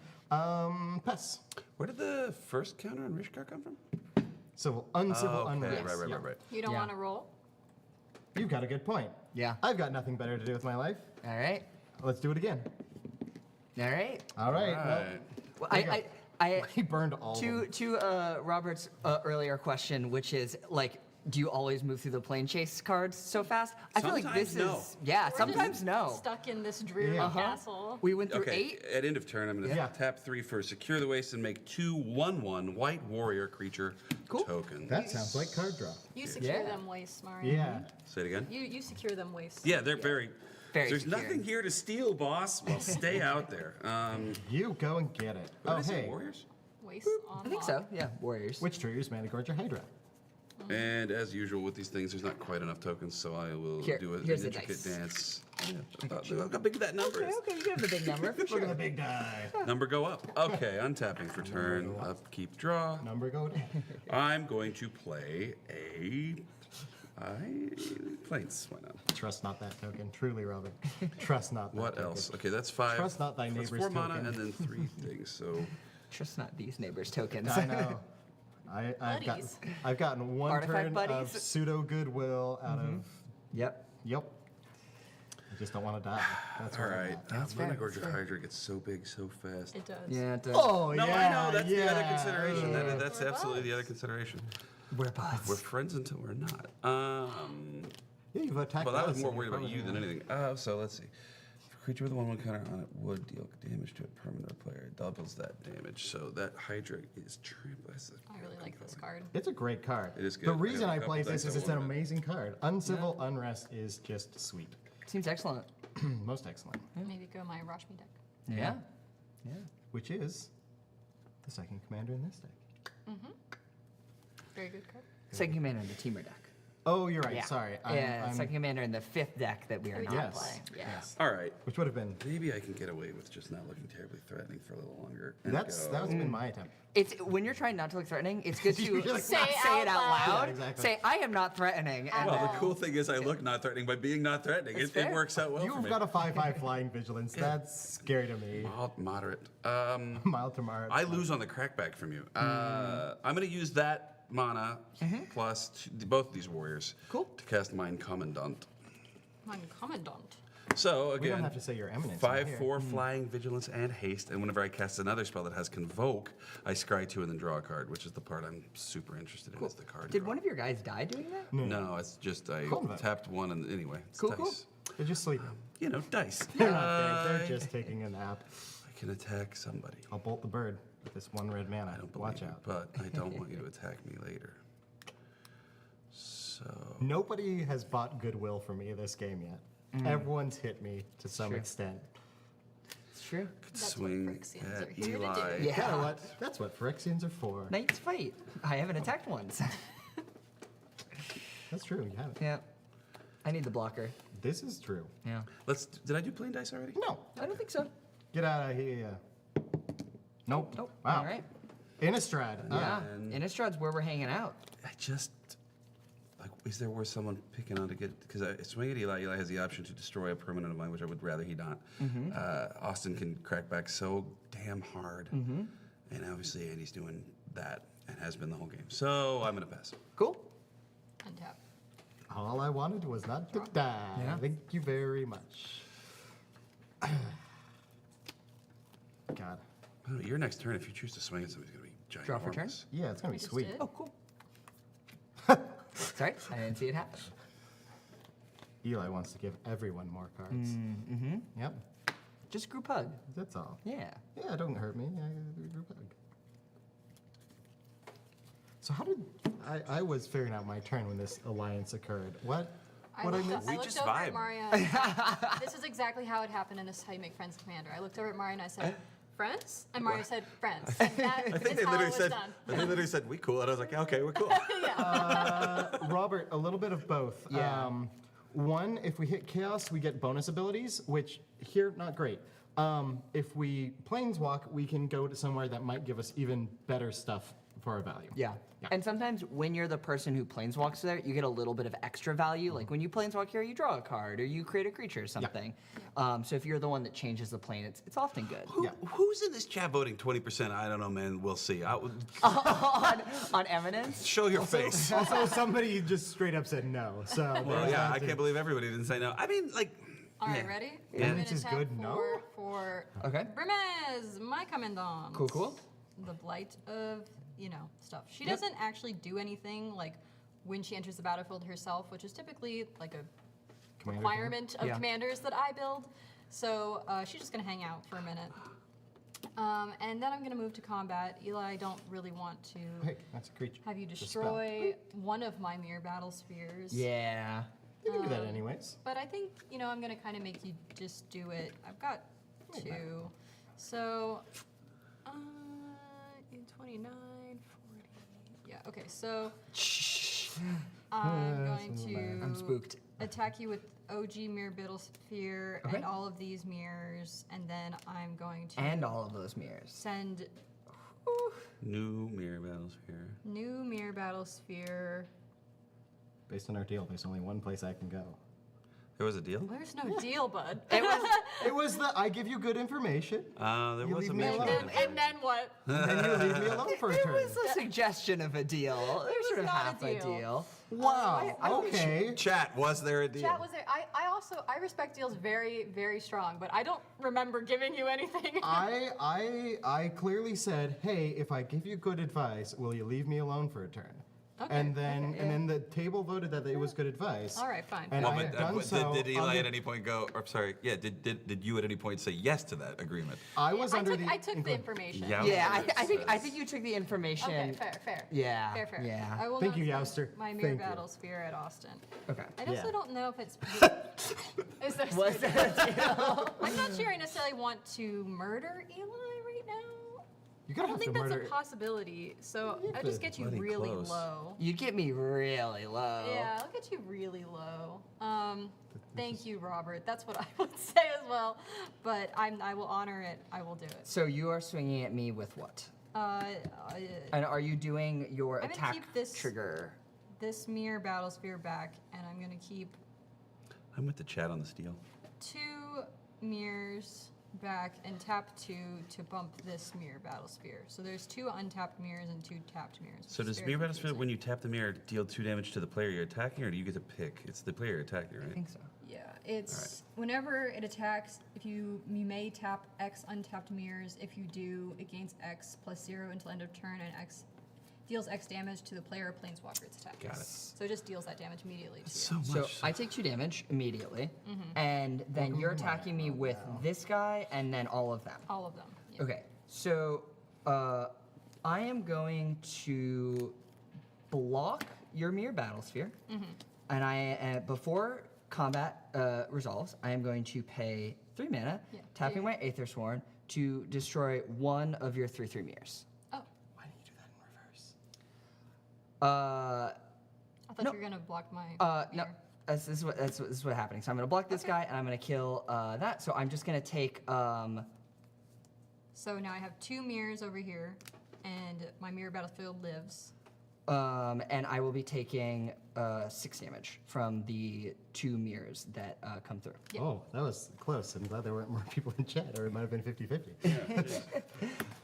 Pass.
Where did the first counter on Rishkar come from?
Civil, uncivil unrest.
Right.
Yeah.
You don't
Yeah.
want to roll?
You've got a good point.
Yeah.
I've got nothing better to do with my life.
All right.
Let's do it again.
All right.
All right.
Right.
Well,
There you
I
He burned all of them.
to Robert's earlier question, which is like, do you always move through the plane chase cards so fast? I feel like this
Sometimes no.
is yeah.
We're
Sometimes
just
no.
Stuck in this dreary
Yeah.
castle.
We went through
Okay,
8.
at end of turn, I'm going to
Yeah.
tap 3 for Secure the Waste and make 2 1/1 white warrior creature
Cool.
tokens.
That sounds like card draw.
You secure
Yeah.
them wastes, Mario.
Yeah.
Say it again.
You secure them wastes.
Yeah, they're very.
Very
There's
secure.
nothing here to steal, boss. Well, stay out there.
You go and get it.
What
Oh,
is it,
hey.
warriors?
Wastes on
I think so. Yeah, Warriors.
Which triggers Mana Gorger Hydra.
And as usual with these things, there's not quite enough tokens, so I will
Here-
do an
here's the
intricate
dice.
dance. Yeah, look how big that number is.
Okay, you can have the big number for
Look at the
sure.
big die.
Number go up. Okay, untapping for turn. Upkeep draw.
Number go down.
I'm going to play a. Planes. Why not?
Trust not that token. Truly, Robin. Trust not that
What
token.
else? Okay, that's 5.
Trust not thy
That's
neighbor's
4 mana
token.
and then 3 things. So
Trust not these neighbors' tokens.
I know.
Buddies.
I've gotten one
Artifact
turn
buddies.
of pseudo goodwill out of.
Yep.
Yep. I just don't want to die. That's
all
where I'm
right.
at.
That's Mana
fair, that's
Gorger Hydra gets so big so fast.
It does.
Yeah. It does.
Oh
No,
yeah.
I know. That's the other
yeah.
consideration. That's
We're
absolutely the
buds.
other consideration.
We're bots.
We're friends until we're not.
Yeah, you've attacked.
Well, I was
us
more
and
worried
you're
about you than
probably-
anything. So let's see. If a creature with a 1/1 counter on it would deal damage to a permanent player, it doubles that damage. So that Hydra is trampled.
I really like this card.
It's a great card.
It is good.
The
I
reason
have a
I
couple
play this
decks
is
I
it's an
wanted.
amazing card. Uncivil Unrest is just sweet.
Seems excellent.
Most excellent.
Maybe go my Rashmi deck.
Yeah. Yeah.
Which is the second commander in this deck.
Very good card.
Second commander in the teamer deck.
Oh, you're right.
Yeah.
Sorry.
Yeah. Second commander in the 5th deck that we are not
Yes.
playing. Yeah.
Yes.
All right.
Which would have been.
Maybe I can get away with just not looking terribly threatening for a little longer. And
That's
go.
that was been my attempt.
It's when you're trying not to look threatening. It's good to
You're like,
Say
not
it
say it
out
out
loud.
loud.
Yeah, exactly.
Say I am not threatening. And
Well, the
then-
cool thing is I look not threatening by being not threatening.
That's
It
fair.
works out well for
You've
me.
got a 5/5 flying vigilance. That's scary to me.
Mild, moderate.
Mild to moderate.
I lose on the crackback from you. I'm going to use that mana plus both of these warriors
Cool.
to cast Mind Commandant.
Mein Commandant.
So
We
again,
don't have to say your eminence. in
5/4
here.
flying, vigilance, and haste. And whenever I cast another spell that has Convoke, I scry 2 and then draw a card, which is the part I'm super interested in. Is the card.
Did
draw.
one of your guys die doing that?
No, it's just I
Convoke.
tapped 1 and anyway, it's
Cool,
dice.
cool.
They're just sleeping.
You know, dice.
They're not dead. They're just taking a nap.
I can attack somebody.
I'll bolt the bird with this 1 red mana.
I don't
Watch
believe you,
out.
but I don't want you to attack me later. So
Nobody has bought goodwill from me this game yet. Everyone's hit me to some
True.
extent.
It's true.
That's
swing
what Phyrexians are
at
here to do.
Eli.
Yeah.
You know what? That's what Phyrexians are for.
Knights fight. I haven't attacked once.
That's true. You haven't.
yeah. I need the blocker.
This is true.
Yeah.
Did I do plain dice already?
No.
I don't think so.
Get out of here. Nope.
Nope.
Wow.
All right.
Innistrad.
Yeah.
And-
Innistrad's where we're hanging out.
I just like. Is there worth someone picking on to get? Because I swing at Eli. Eli has the option to destroy a permanent of mine, which I would rather he not. Austin can crack back so damn hard, and obviously Andy's doing that and has been the whole game. So I'm gonna pass.
Cool.
Untap.
All I wanted was not to die.
Yeah.
Thank you very much. God.
I don't know, your next turn, if you choose to swing at somebody's gonna be giant.
Draw for turn?
Yeah, it's gonna be
just
sweet.
did.
Oh, cool. Sorry, I didn't see it happen.
Eli wants to give everyone more cards. Yep.
Just group hug.
That's all.
Yeah.
Yeah, it don't hurt me. I do a group hug. So how did I was figuring out my turn when this alliance occurred? What I
looked,
missed?
We
I looked
just
over at
vibe.
Mario. This is exactly how it happened in this How You Make Friends Commander. I looked over at Mario and I said, friends? And Mario said, friends. And that
I think
is
they
how it
literally
was
said.
done.
I think they literally said we cool, and I was like, yeah, okay, we're cool.
Yeah.
Robert, a little bit of both.
Yeah.
One, if we hit chaos, we get bonus abilities, which here, not great. If we planeswalk, we can go to somewhere that might give us even better stuff for our value.
Yeah. And sometimes when you're the person who planeswalks there, you get a little bit of extra value. Like when you planeswalk here, you draw a card or you create a creature or something. So if you're the one that changes the plane, it's often good.
Who's in this chat voting 20%? I don't know, man. We'll see.
on Eminence?
Show your face.
Also, somebody just straight up said no. So
Well, yeah, I can't believe everybody didn't say no. I mean, like,
All right, ready?
Yeah.
I'm gonna
Which is
tap
good, no?
For
Okay.
BRIMAZ, my commandant.
Cool.
The blight of, stuff. She doesn't actually do anything like when she enters the battlefield herself, which is typically like a
Commander
requirement of
Yeah.
commanders that I build. So she's just gonna hang out for a minute. And then I'm gonna move to combat. Eli, I don't really want to
Hey, that's a creature.
have you
It's a spell.
destroy one of my mirror battle spheres.
Yeah.
You can do that anyways.
But I think, I'm going to kind of make you just do it. I've got 2. So, 29, 40. Yeah, okay, so I'm going to
I'm spooked.
attack you with OG Mirror Battle Sphere
Okay.
and all of these mirrors, and then I'm going to
And all of those mirrors.
send
new mirror battles here.
new Mirror Battle Sphere.
Based on our deal, there's only one place I can go.
There was a deal?
There's no deal, bud.
It was the I give you good information,
There
You
was
leave
a
me
mention
alone.
of it.
And then what?
and you leave me alone for a
It
turn.
was a suggestion of a deal. There's sort of
not a
half a
deal.
deal.
Wow.
I think
Okay.
Chat, was there a deal?
Chat was there. I respect deals very, very strong, but I don't remember giving you anything.
I clearly said, hey, if I give you good advice, will you leave me alone for a turn?
Okay,
And then the table voted that it was good advice.
All right, fine.
And
Well,
I
but,
have done
but
so.
did
on
Eli
the-
at any point go, or sorry, yeah, did you at any point say yes to that agreement?
I was under
I
the.
took the information.
Yeah.
Yeah,
It
I
says-
think you took the information.
Okay, fair.
Yeah,
Fair.
yeah.
I will
Thank
not
you,
send
Youster.
my mirror
Thank you.
battle sphere at Austin.
Okay.
I also
Yeah.
don't know if it's. Is there
Was there a deal?
I'm not sure I necessarily want to murder Eli right now.
You're
I
gonna
don't
have to
think that's
murder.
a possibility. So I just get you
bloody
really
close.
low.
You get me really low.
Yeah, I'll get you really low. Thank you, Robert. That's what I would say as well. But I will honor it. I will do it.
So you are swinging at me with what? And are you doing your
I'm gonna
attack
keep this-
trigger?
This mirror battle sphere back, and I'm gonna keep
I'm with the chat on this deal.
2 mirrors back and tap 2 to bump this mirror battle sphere. So there's 2 untapped mirrors and 2 tapped mirrors.
So
which is
does
very
mirror battle sphere,
confusing.
when you tap the mirror, deal 2 damage to the player you're attacking, or do you get to pick? It's the player you're attacking, right?
I think so.
Yeah, it's whenever it attacks, if you may tap X untapped mirrors. If you do, it gains X plus 0 until end of turn, and X deals X damage to the player or planeswalker it's attacking.
Got it.
So it just deals that damage immediately to you.
So much.
So I take 2 damage immediately, and then you're attacking me with this guy, and then all of them.
All of them. Yeah.
Okay, so I am going to block your mirror battle sphere, and I before combat resolves, I am going to pay 3 mana,
Yeah.
tapping my Aether Sworn to destroy one of your 3/3 mirrors.
Oh,
Why didn't you do that in reverse?
I thought
No.
you were gonna block my.
No,
mirror.
this is what's happening. So I'm gonna block this guy, and I'm gonna kill that. So I'm just gonna take.
So now I have 2 mirrors over here, and my mirror battlefield lives.
And I will be taking 6 damage from the 2 mirrors that come through.
Yeah.
Oh, that was close. I'm glad there weren't more people in chat, or it might have been 50-50.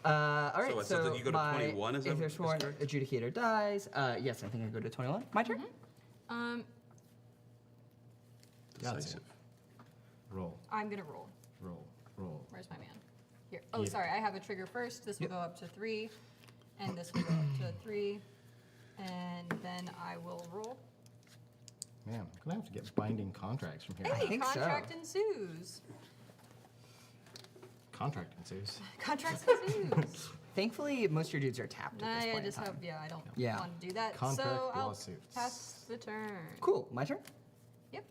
All right,
what,
so
so you go to
my
21, is that
Aether
is
Sworn
correct?
Adjudicator dies. Yes, I think I go to 21. My turn?
Decisive.
Roll,
I'm gonna roll.
roll.
Where's my man? Here. Oh,
Yeah.
sorry. I have a trigger first. This will go up to 3, and this will go up to 3, and then I will roll.
Man, I'm gonna have to get binding contracts from here.
I think so.
Contract ensues.
Contract ensues.
Contracts ensues.
Thankfully, most of your dudes are tapped at this
I
point
just
in time.
have. I don't
Yeah.
want to do that.
Contract
so I'll
lawsuits.
pass the turn.
Cool, my turn?
Yep.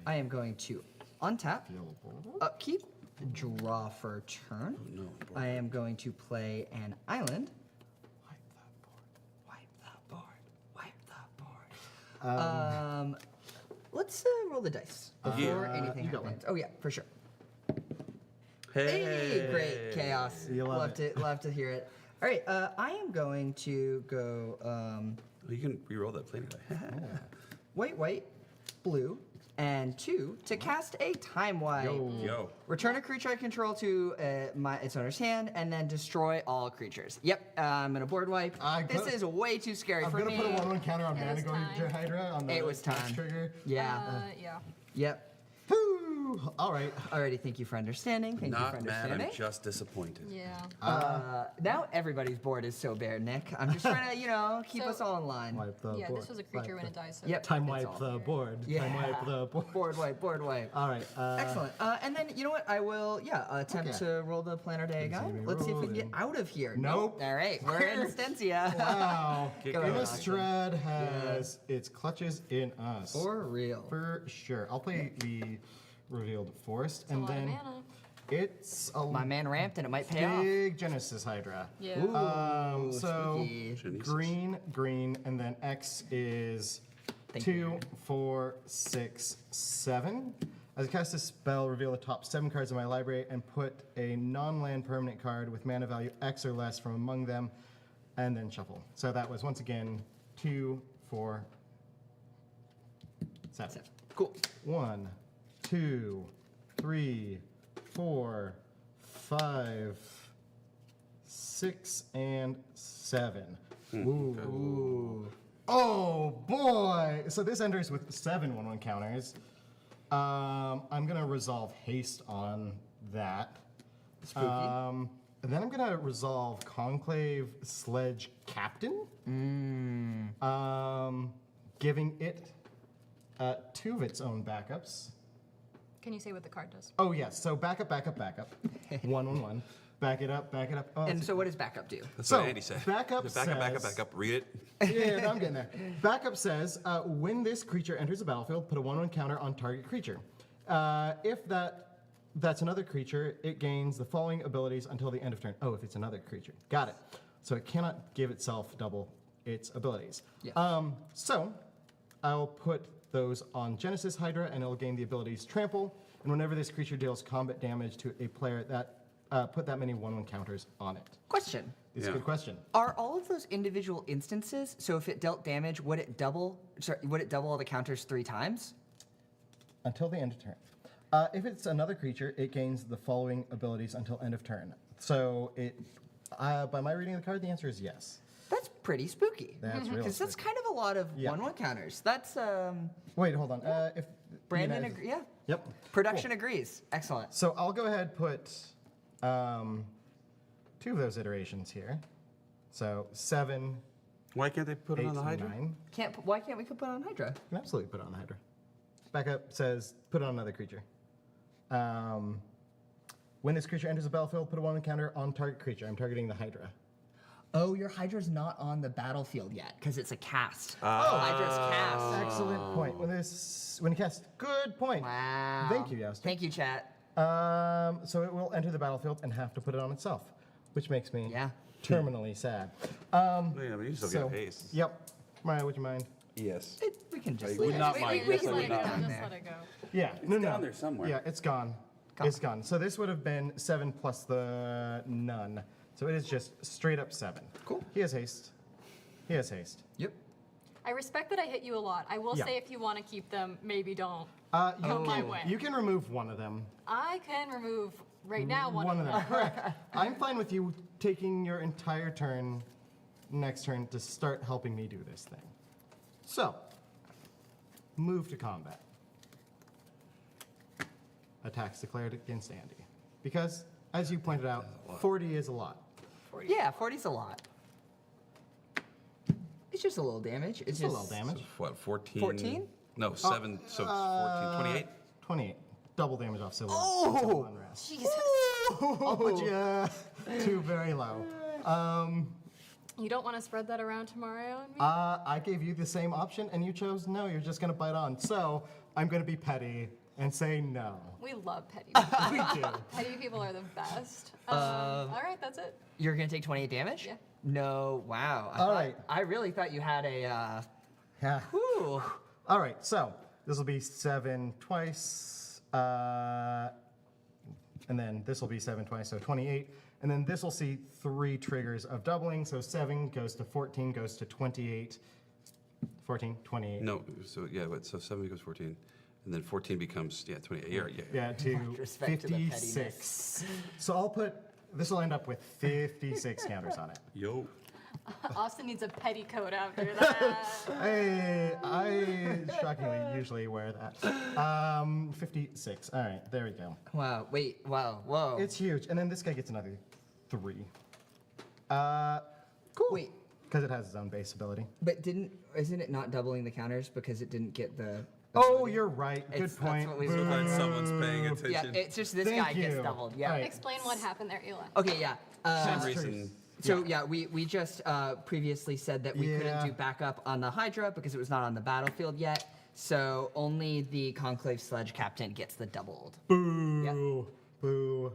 I am going to untap,
Feel bored.
upkeep, draw for turn.
Oh, no.
I am going to play an island. Wipe the board. Wipe the board. Let's roll the dice before anything
you got
happens. Oh yeah, for sure.
Hey.
Hey, great chaos.
You love
Love to hear it. All right, I am going to go
You can re-roll that planar die.
white, blue, and 2 to cast a time wipe.
Yo.
Return a creature I control to its owner's hand, and then destroy all creatures. Yep, I'm gonna board wipe. This is way too scary
I'm
for
gonna
me.
put a 1/1 counter on
It
mana
was
going
time.
to Hydra on the
It was
tax
time.
trigger.
Yeah.
Yeah.
Yep.
Whew. All right.
Alrighty, thank you for understanding. Thank you for
Not mad,
understanding.
I'm just disappointed.
Yeah.
Now everybody's board is so bare, Nick. I'm just trying to, keep
So-
us all in line.
Wipe the
Yeah,
board.
this was a creature when it dies. So
Yep.
Time
it's
wipe
all
the
here.
board.
Yeah.
Time wipe the board.
Board wipe.
All right.
Excellent. And then you know what? I will, attempt
Okay.
to roll the planar day
Let's see
guy.
me
Let's see if we can get
rolling.
out of here.
Nope.
All right, we're in Stencia.
Wow.
Get
Go ahead,
going.
Innistrad has its clutches in us.
For real.
For sure. I'll play the revealed forest,
a
and
lot of
then
mana.
it's a
My man ramped and it might pay off.
big Genesis Hydra.
Yeah.
Ooh,
So
spooky.
Genesis.
green, and then X is
Thank
2,
you.
4, 6, 7. As I cast this spell, reveal the top 7 cards of my library and put a non-land permanent card with mana value X or less from among them, and then shuffle. So that was once again 2, 4, 7.
Cool.
1, 2, 3, 4, 5, 6, and 7. Ooh. Oh boy! So this enters with 7 1/1 counters. I'm gonna resolve haste on that.
Spooky.
And then I'm gonna resolve Conclave Sledge Captain. Giving it 2 of its own backups.
Can you say what the card does?
Oh yes, so backup. 1/1. Back it up. Oh,
And so what does backup do?
That's
So,
what Andy said.
backup
Back up,
says-
read it.
yeah, I'm getting there. Backup says, when this creature enters the battlefield, put a 1/1 counter on target creature. If that's another creature, it gains the following abilities until the end of turn. Oh, if it's another creature. Got it. So it cannot give itself double its abilities.
Yeah.
So I'll put those on Genesis Hydra, and it'll gain the abilities Trample. And whenever this creature deals combat damage to a player, that put that many 1/1 counters on it.
Question.
It's a
Yeah.
good question.
Are all of those individual instances, so if it dealt damage, would it double all the counters 3 times?
Until the end of turn. If it's another creature, it gains the following abilities until end of turn. So by my reading of the card, the answer is yes.
That's pretty spooky.
That's real
Because that's
spooky.
kind of a lot of
Yeah.
1/1 counters. That's
Wait, hold on. If
Brandon,
you know,
yeah.
Yep.
Production
Cool.
agrees. Excellent.
So I'll go ahead and put 2 of those iterations here. So 7,
Why can't they put
8,
it on the Hydra?
9.
Why can't we put on Hydra?
You can absolutely put it on the Hydra. Backup says put it on another creature. When this creature enters the battlefield, put a 1/1 counter on target creature. I'm targeting the Hydra.
Oh, your Hydra's not on the battlefield yet because it's a cast. Hydra's cast.
Excellent point. When you cast, good point.
Wow.
Thank you, Yost.
Thank you, chat.
So it will enter the battlefield and have to put it on itself, which makes me
Yeah.
terminally sad.
Yeah, but you still
So,
get haste.
yep. Mariah, would you mind?
Yes.
We can just
would
leave
not
it.
mind.
We
Yes,
can
I
leave
would
it
not
down
mind.
Just
there.
let it go.
Yeah,
down there somewhere.
Yeah, it's gone. It's gone. So this would have been 7 plus the none. So it is just straight up 7.
Cool.
He has haste.
Yep.
I respect that I hit you a lot. I will
Yeah.
say if you want to keep them, maybe don't.
You
my
can,
way.
you can remove one of them.
I can remove right now one of them.
Correct. I'm fine with you taking your entire turn next turn to start helping me do this thing. So, move to combat. Attacks declared against Andy. Because, as you pointed out, 40 is a lot.
Yeah, 40's a lot. It's just a little damage. It's
a
just
little damage.
What, 14?
14?
No, 7, so it's 14. 28?
28. Double damage off Civil,
Oh!
Civil Unrest.
Jesus.
I'll put you to very low.
You don't want to spread that around to Mario and me?
I gave you the same option, and you chose no, you're just going to bite on. So, I'm going to be petty and say no.
We love petty people.
We do.
Petty people are the best. All right, that's it.
You're gonna take 28 damage?
Yeah.
No, wow.
All right.
I really thought you had a,
Yeah.
whew.
All right, so this will be 7 twice, and then this will be 7 twice, so 28. And then this will see 3 triggers of doubling, so 7 goes to 14, goes to 28. 14, 28.
No, so yeah, so 7 becomes 14, and then 14 becomes 28. Yeah.
Yeah, to
respect to the
56. So I'll put, this will end up with 56 counters on it.
Yo.
Austin needs a petticoat after that.
I shockingly usually wear that. 56. All right, there we go.
Wow, wait, wow, whoa.
It's huge. And then this guy gets another 3. Cool.
Wait.
Because it has its own base ability.
But isn't it not doubling the counters because it didn't get the...
Oh, you're right. Good
It's- that's
point.
what we
Boo.
were
Glad someone's paying
Yeah,
attention.
it's just this
Thank
guy gets
you.
doubled, yeah.
All right.
Explain what happened there, Eli.
Okay, yeah.
Same reason.
So yeah, we just previously said that we couldn't
Yeah.
do backup on the Hydra because it was not on the battlefield yet. So only the Conclave Sledge Captain gets the doubled.
Boo. Boo.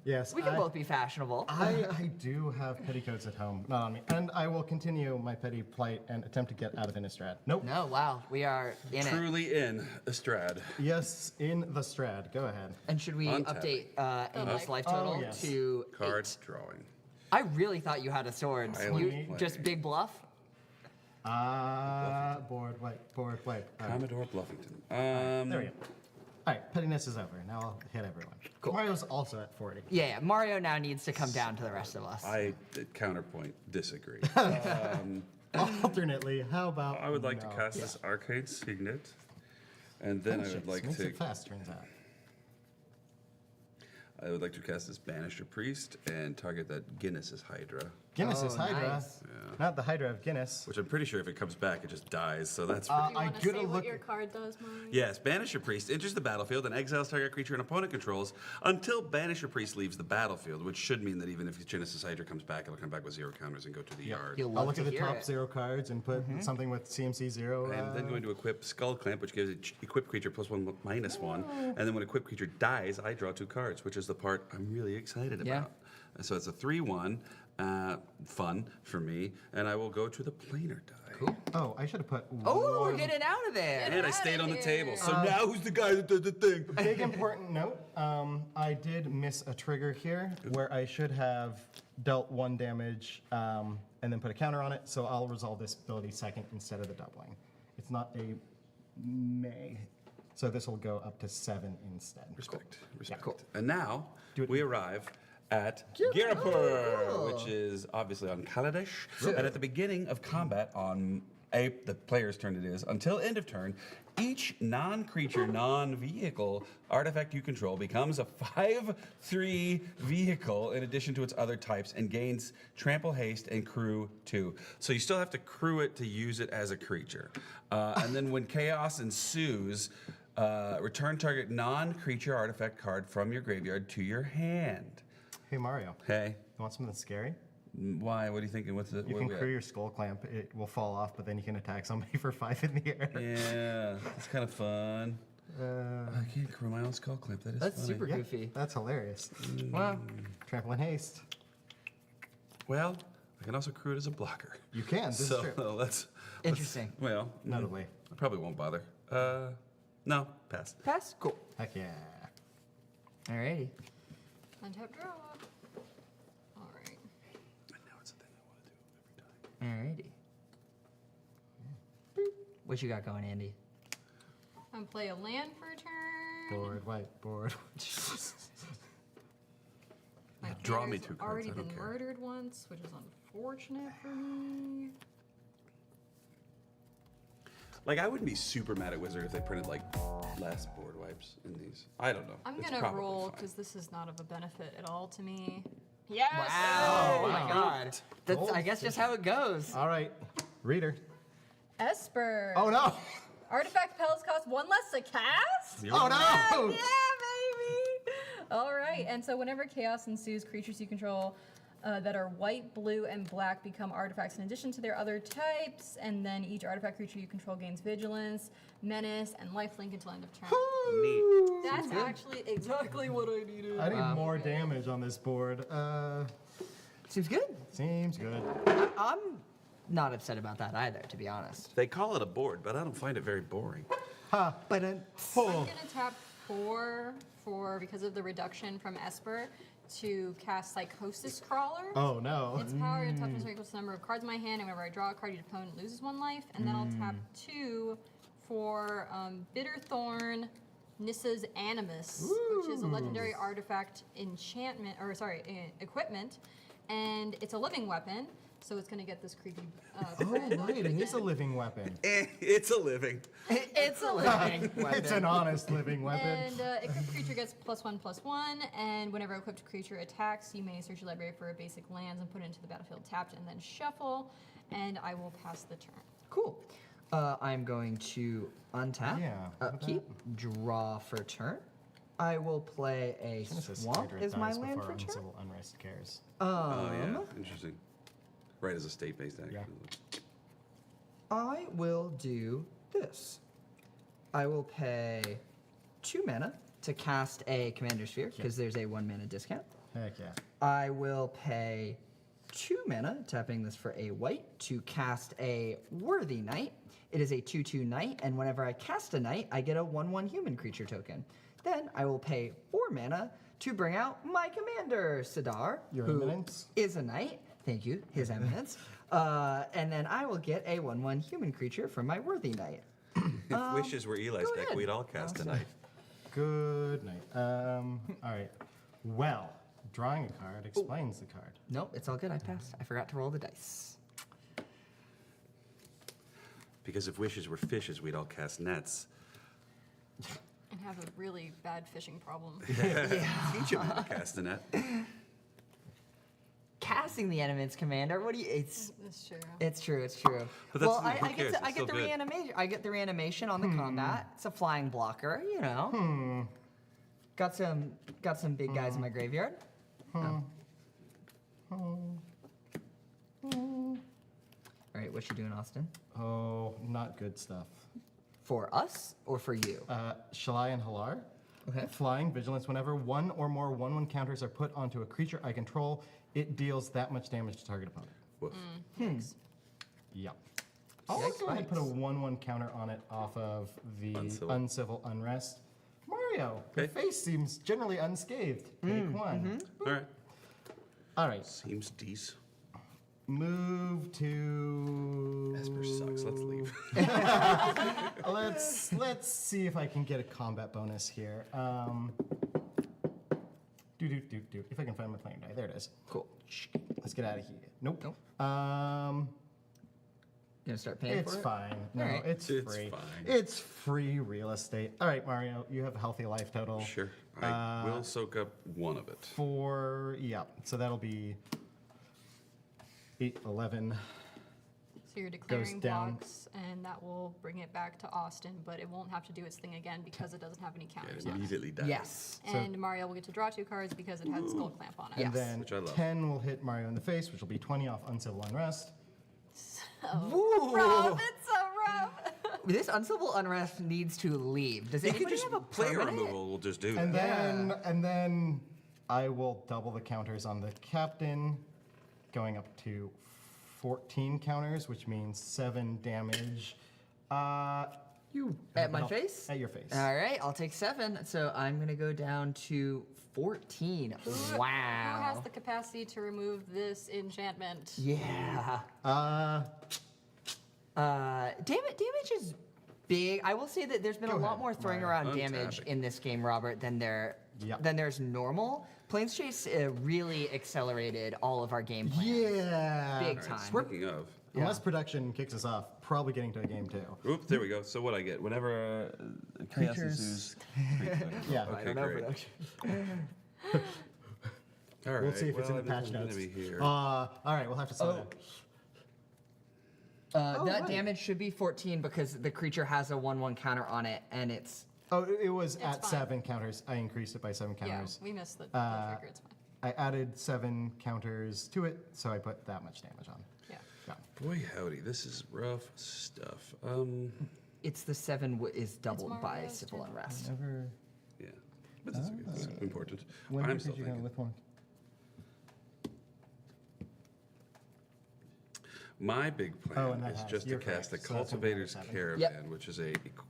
Yes.
We can both be fashionable.
I do have petticoats at home, not on me. And I will continue my petty plight and attempt to get out of Innistrad. Nope.
No, wow, we are in it.
Truly in Estrad.
Yes, in the Strad. Go ahead.
And should we
Untap.
update Andy's life
Oh,
total
yes.
to
Card
8?
drawing.
I really thought you had a sword.
Island
You
play.
just big bluff?
Board wipe, board wipe. All right.
Commodore Bluffington.
There we go. All right, pettiness is over. Now I'll hit everyone.
Cool.
Mario's also at 40.
Yeah, Mario now needs to come down to the rest of us.
I counterpoint disagree.
Alternately, how about
I would like to
no?
cast this Arcade Signet, and then I would
Shit,
like
makes
to
it fast, turns out.
cast this Banisher Priest and target that Guinness's Hydra,
Guinness's
Oh,
Hydra.
nice.
Not the Hydra of Guinness.
which I'm pretty sure if it comes back, it just dies. So that's
Do you
I
want to
gotta
say what
look-
your card does, Mario?
Yes, Banisher Priest enters the battlefield and exiles target creature an opponent controls until Banisher Priest leaves the battlefield, which should mean that even if Genesis Hydra comes back, it'll come back with 0 counters and go to the yard.
You'll
I'll
love
look
to
at the
hear
top
it.
0 cards and put something with CMC 0.
I'm then going to equip Skull Clamp, which gives it equipped creature +1 -1. And then when equipped creature dies, I draw 2 cards, which is the part I'm really excited about.
Yeah.
So it's a 3/1, fun for me, and I will go to the planar die.
Cool.
Oh, I should have put
Oh, we're
one
getting out of there.
And I
Get
stayed
outta
on the
here.
table. So now who's the guy that does the thing?
big important note. I did miss a trigger here where I should have dealt 1 damage and then put a counter on it. So I'll resolve this ability second instead of the doubling. It's not a may. So this will go up to 7 instead.
Respect.
cool.
And now
Do it.
we arrive at Girapur, which is obviously on Kaladesh. And at the beginning of combat on the player's turn it is, until end of turn, each non-creature, non-vehicle artifact you control becomes a 5/3 vehicle in addition to its other types and gains trample, haste, and crew 2. So you still have to crew it to use it as a creature. And then when chaos ensues, return target non-creature artifact card from your graveyard to your hand.
Hey, Mario.
Hey,
You want something scary?
why? What are you thinking? What's the?
You can crew your skull clamp. It will fall off, but then you can attack somebody for 5 in the air.
Yeah, it's kind of fun. I can't crew my own skull clamp. That is
That's
funny.
super
Yeah,
goofy.
that's hilarious.
Wow.
Trample and haste.
Well, I can also crew it as a blocker.
You can. This
So
is true.
let's.
Interesting.
Well,
Notably.
I probably won't bother. No, pass.
Pass? Cool.
Heck yeah.
Alrighty.
Untap draw. All right.
And now it's the thing I want to do every time.
Alrighty. What you got going, Andy?
I'm gonna play a land for a turn.
Board, white, board.
My
Draw me
player's
2 cards,
already
I don't
been
care.
murdered once, which is unfortunate for me.
Like, I wouldn't be super mad at Wizard if they printed like less board wipes in these. I don't know.
I'm
It's
gonna
probably
roll
fine.
because this is not of a benefit at all to me. Yes.
Wow. Oh my god. That's,
Gold
I guess, just how it goes.
All right. Reader.
Esper.
Oh no!
Artifact spells cost 1 less to cast?
Oh no!
Yeah, baby! All right, and so whenever chaos ensues, creatures you control that are white, blue, and black become artifacts in addition to their other types, and then each artifact creature you control gains vigilance, menace, and lifelink until end of turn.
Neat.
That's actually exactly what I needed.
I need more damage on this board.
Seems good.
Seems good.
I'm not upset about that either, to be honest.
They call it a board, but I don't find it very boring.
Ha!
But
I'm gonna tap 4 because of the reduction from Esper to cast Psychosis Crawler.
Oh no.
Its power and toughness are equal to the number of cards in my hand, and whenever I draw a card, your opponent loses 1 life. And then I'll tap 2 for Bitter Thorn, Nissa's Animus, which is a legendary artifact enchantment, or sorry, equipment, and it's a living weapon, so it's gonna get this creepy.
Oh right, it is a living weapon.
It's a living.
it's a living
It's an honest living weapon.
And equipped creature gets +1/+1, and whenever equipped creature attacks, you may search your library for basic lands and put it into the battlefield tapped, and then shuffle. And I will pass the turn.
Cool. I'm going to untap,
Yeah,
upkeep, draw for turn. I will play a
Genesis
swamp
Hydra
as my
dies
land
before
for turn.
Uncivil Unrest cares.
Oh, yeah. Interesting. Right as a state-based action.
Yeah.
I will do this. I will pay 2 mana to cast a Commander Sphere, because there's a 1 mana discount.
Heck yeah.
I will pay 2 mana, tapping this for a white, to cast a Worthy Knight. It is a 2/2 knight, and whenever I cast a knight, I get a 1/1 human creature token. Then I will pay 4 mana to bring out my commander, SIDAR,
Your
who
Eminence.
is a knight. Thank you, His Eminence. And then I will get a 1/1 human creature from my Worthy Knight.
If wishes were Eli's
go
deck,
ahead.
we'd all cast tonight.
Good night. All right. Well, drawing a card explains the card.
Nope, it's all good. I passed. I forgot to roll the dice.
Because if wishes were fishes, we'd all cast nets.
And have a really bad fishing problem.
Teach him how to cast a net.
Casting the Enemy's Commander. What do you? It's
That's true.
It's true. It's true.
But that's-
Well,
who
I
cares?
get
It's still
the
good.
reanimation. I get the reanimation on the combat. It's a flying blocker. You know. Got some big guys in my graveyard. All right, what you doing, Austin?
Oh, not good stuff.
For us or for you?
Shalai and Halar.
Okay.
Flying, vigilance. Whenever 1 or more 1/1 counters are put onto a creature I control, it deals that much damage to target opponent.
Woof.
Yeah. I'll
Yikes,
go ahead and put a
yikes.
1/1 counter on it off of the
Uncivil.
Uncivil Unrest. Mario, your
Okay.
face seems generally unscathed. Take 1.
All right.
All right.
Seems decent.
Move to.
Esper sucks. Let's leave.
Let's see if I can get a combat bonus here. If I can find my playing die, there it is.
Cool.
Let's get out of here. Nope.
Nope. You gonna start paying
It's
for it?
fine. No,
Alright.
it's
It's
free.
fine.
It's free real estate. All right, Mario, you have a healthy life total.
Sure. I will soak up one of it.
So that'll be 8, 11.
So you're declaring
down.
blocks, and that will bring it back to Austin, but it won't have to do its thing again because it doesn't have any
Yeah,
counters
it
on it.
immediately dies.
Yes.
And Mario will get to draw 2 cards because it has Skull Clamp on it.
Yeah.
And then
Which I love.
10 will hit Mario in the face, which will be 20 off Uncivil Unrest.
Ooh.
Rough, it's so rough.
This Uncivil Unrest needs to leave. Does
You could
anybody
just
have a
player
permanent?
removal. We'll just do
And
that.
then I will double the counters on the captain, going up to 14 counters, which means 7 damage. You
At my face?
At your face.
All right, I'll take 7. So I'm gonna go down to 14.
Who
Wow.
has the capacity to remove this enchantment?
Yeah.
Uh,
Damage is big. I will say that there's been
Go
a lot
ahead,
more throwing
Mario.
around damage
Untapping.
in this game, Robert, than
Yep.
there's normal. Planes Chase really accelerated all of our game plans.
yeah.
Big
All right,
time.
speaking of.
Unless production kicks us off, probably getting to a game 2.
Oops, there we go. So what I get? Whenever Chaos ensues.
Yeah.
Okay, great. All right.
We'll see if it's in the
well,
patch
this one's
notes.
gonna be here.
All right, we'll have to sign it.
That
right.
damage should be 14 because the creature has a 1/1 counter on it, and it's
Oh, it was at
fine.
7 counters. I increased it by 7
Yeah,
counters.
we missed the trigger, it's fine.
I added 7 counters to it, so I put that much damage on.
Yeah.
Yeah.
Boy, howdy, this is rough stuff.
It's the 7 is doubled by
Mario's
civil
turn.
unrest.
Never.
Yeah, but that's okay. That's important.
When
I'm
did
still
you go
thinking.
with one?
My big plan
and that
is
has-
just to
you're
cast the
correct. So that's gonna be
Cultivator's
another 7.
Caravan,
Yep.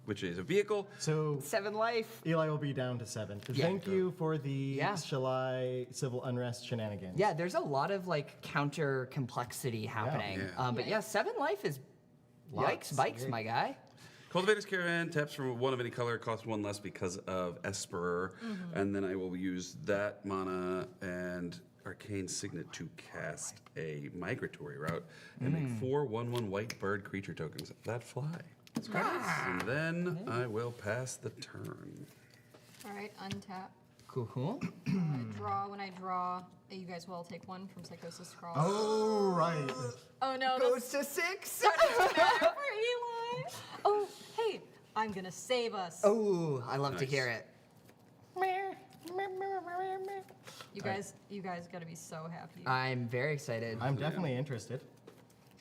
which is a vehicle.
So
7 life.
Eli will be down to 7.
Yeah.
Thank you for the
Yeah.
Shalai civil unrest shenanigans.
Yeah, there's a lot of like counter complexity happening.
Yeah.
But yeah, 7 life is
Lots.
yikes bikes,
Yeah.
my guy.
Cultivator's Caravan taps from 1 of any color, costs 1 less because of Esper, and then I will use that mana and Arcane Signet to cast a migratory route and make 4 1/1 white bird creature tokens that fly. And then I will pass the turn.
All right, untap.
Cool.
Draw. When I draw, you guys will take 1 from Psychosis Scrawl.
Oh, right.
Oh no,
Goes to 6.
that's for Eli. Oh, hey, I'm gonna save us.
Oh, I love to
Nice.
hear it.
You guys gotta be so happy.
I'm very excited.
I'm definitely interested.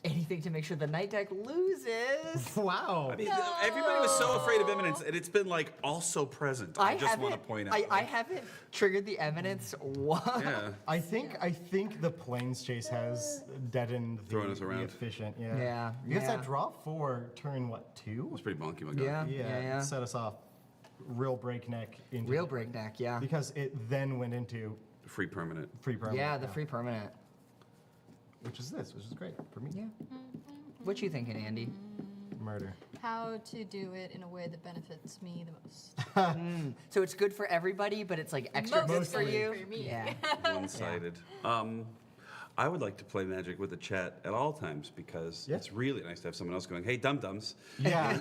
Anything to make sure the night deck loses.
Wow.
I mean, everybody was so afraid of Eminence, and it's been like also present. I just want to point out.
I haven't triggered the eminence once.
Yeah.
I think the Plains Chase has deadened the,
Throwing us
the
around.
efficient.
Yeah,
You guys
yeah.
had draw 4 turn what 2?
It's pretty bonky, my God.
Yeah.
Yeah. Set us off real breakneck into
Real breakneck, yeah.
because it then went into
Free permanent.
free permanent.
Yeah, the free permanent.
which is great for me.
Yeah. What you thinking, Andy?
Murder.
How to do it in a way that benefits me the most.
So it's good for everybody, but it's like extra good for
Mostly.
you.
for me.
Yeah.
One-sided. I would like to play Magic with the chat at all times because
Yeah.
it's really nice to have someone else going, "Hey, dum-dums."
Yeah.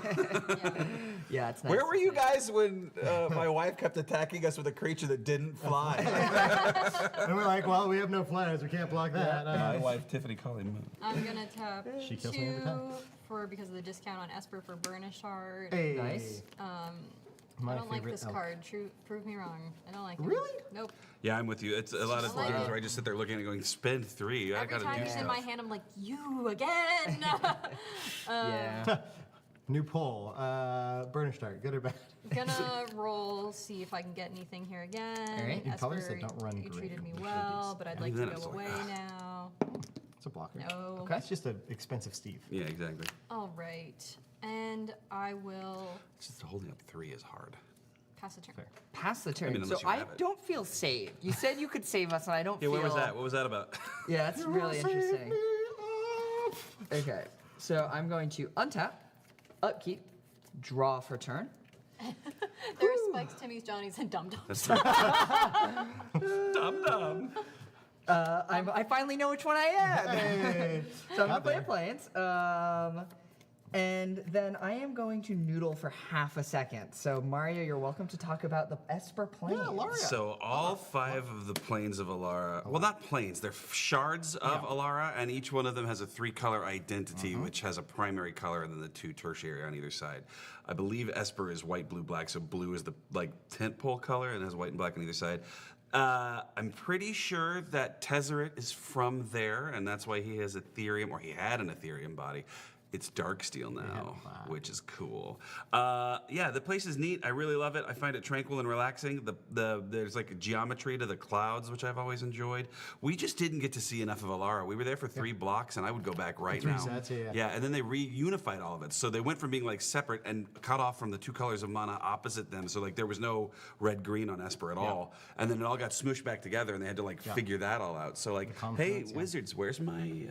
Yeah, it's nice.
Where were you guys when my wife kept attacking us with a creature that didn't fly?
And we're like, well, we have no flyers. We can't block that.
My wife, Tiffany Colli-Moon.
I'm gonna tap
She kills me every time.
2 because of the discount on Esper for Burnish Heart.
Hey.
Nice.
My
I don't like
favorite
this
elk.
card. Prove me wrong. I don't like it.
Really?
Nope.
Yeah, I'm with you. It's a lot of
I like
games
it.
where I just sit there looking and going, "Spend 3. I
Every
gotta
time
do
he's in
stuff."
my hand, I'm like, you again.
Yeah.
New poll. Burnish Dart, good or bad?
Gonna roll, see if I can get anything here again.
All right.
In colors
Esper,
that don't run
you
green,
treated me
which
well,
is-
but I'd
And
like
then
to
it's
go
like,
away
ah.
now.
It's a blocker.
No.
Okay.
It's just an expensive Steve.
Yeah, exactly.
All right. And I will
Just holding up 3 is hard.
pass the turn.
Fair.
Pass the turn.
I mean,
so
unless you
I
have it.
don't feel saved. You said you could save us, and I don't
Yeah,
feel.
what was that? What was that about?
Yeah, that's really interesting. Okay, so I'm going to untap, upkeep, draw for turn.
There are Spikes, Timmy's, Johnny's, and Dum Dums.
Dum-dum.
I finally know which one I am.
Hey.
So I'm
Got
gonna play a planes. And then I am going to noodle for half a second. So Mario, you're welcome to talk about the Esper planes.
Yeah, Laura.
So all 5 of the planes of Alara, well, not planes, they're shards of Alara, and each one of them has a 3-color identity, which has a primary color and then the 2 tertiary on either side. I believe Esper is white, blue, black, so blue is the tentpole color and has white and black on either side. I'm pretty sure that Tezzeret is from there, and that's why he has Ethereum, or he had an Ethereum body. It's Darksteel now, which is cool. Yeah, the place is neat. I really love it. I find it tranquil and relaxing. There's like a geometry to the clouds, which I've always enjoyed. We just didn't get to see enough of Alara. We were there for 3 blocks, and I would go back right
3
now.
sets, yeah.
Yeah, and then they reunified all of it. So they went from being like separate and cut off from the 2 colors of mana opposite them. So like there was no red-green on Esper at all. And then it all got smooshed back together, and they had to like figure that all out. So like, hey,
confluence, yeah.
Wizards, where's my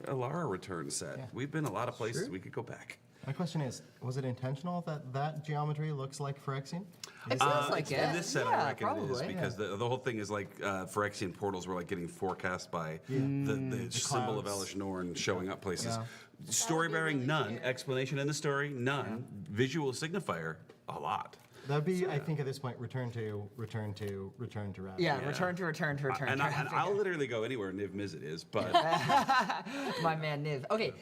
Alara return set? We've been a lot of places. We could go back.
My question is, was it intentional that geometry looks like Phyrexian?
It feels like
In
it.
this set,
yeah,
I reckon it is
probably.
because the whole thing is like Phyrexian portals were like getting forecast by the symbol of
clouds.
Elish Norn showing up places.
Yeah.
Story
be
bearing,
really
none.
cute.
Explanation in the story, none. Visual signifier, a lot.
That'd be, I think, at this point, return to Ravnica.
Yeah, return to return to return.
And
to
I'll literally go anywhere Niv Mizzet is, but
My man Niv. Okay,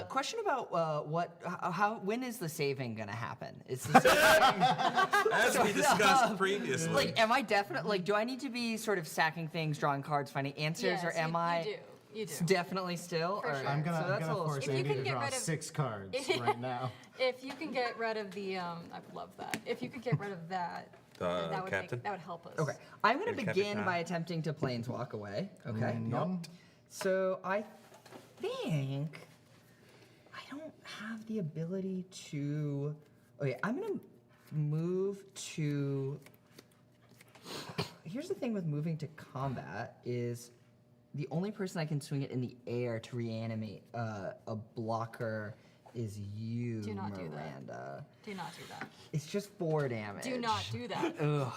question about when is the saving gonna happen? Is the saving,
as we discussed previously.
like, am I definitely, like, do I need to be sort of stacking things, drawing cards, finding answers, or am I
You do.
definitely still?
For
All
sure.
right,
I'm
so
gonna
that's a little
force
If you
Andy
can
to
get
draw
rid of-
6 cards right now.
If you can get rid of the, I love that. If you could get rid of that,
The
that would
captain?
that would help us.
Okay, I'm gonna
Your
begin
Capitan.
by attempting to planeswalk away. Okay.
Yum.
So I think I don't have the ability to. Okay, I'm gonna move to. Here's the thing with moving to combat is the only person I can swing it in the air to reanimate a blocker is you,
Do not do that.
Miranda.
Do not do that.
It's just 4 damage.
Do not do that.
Ugh.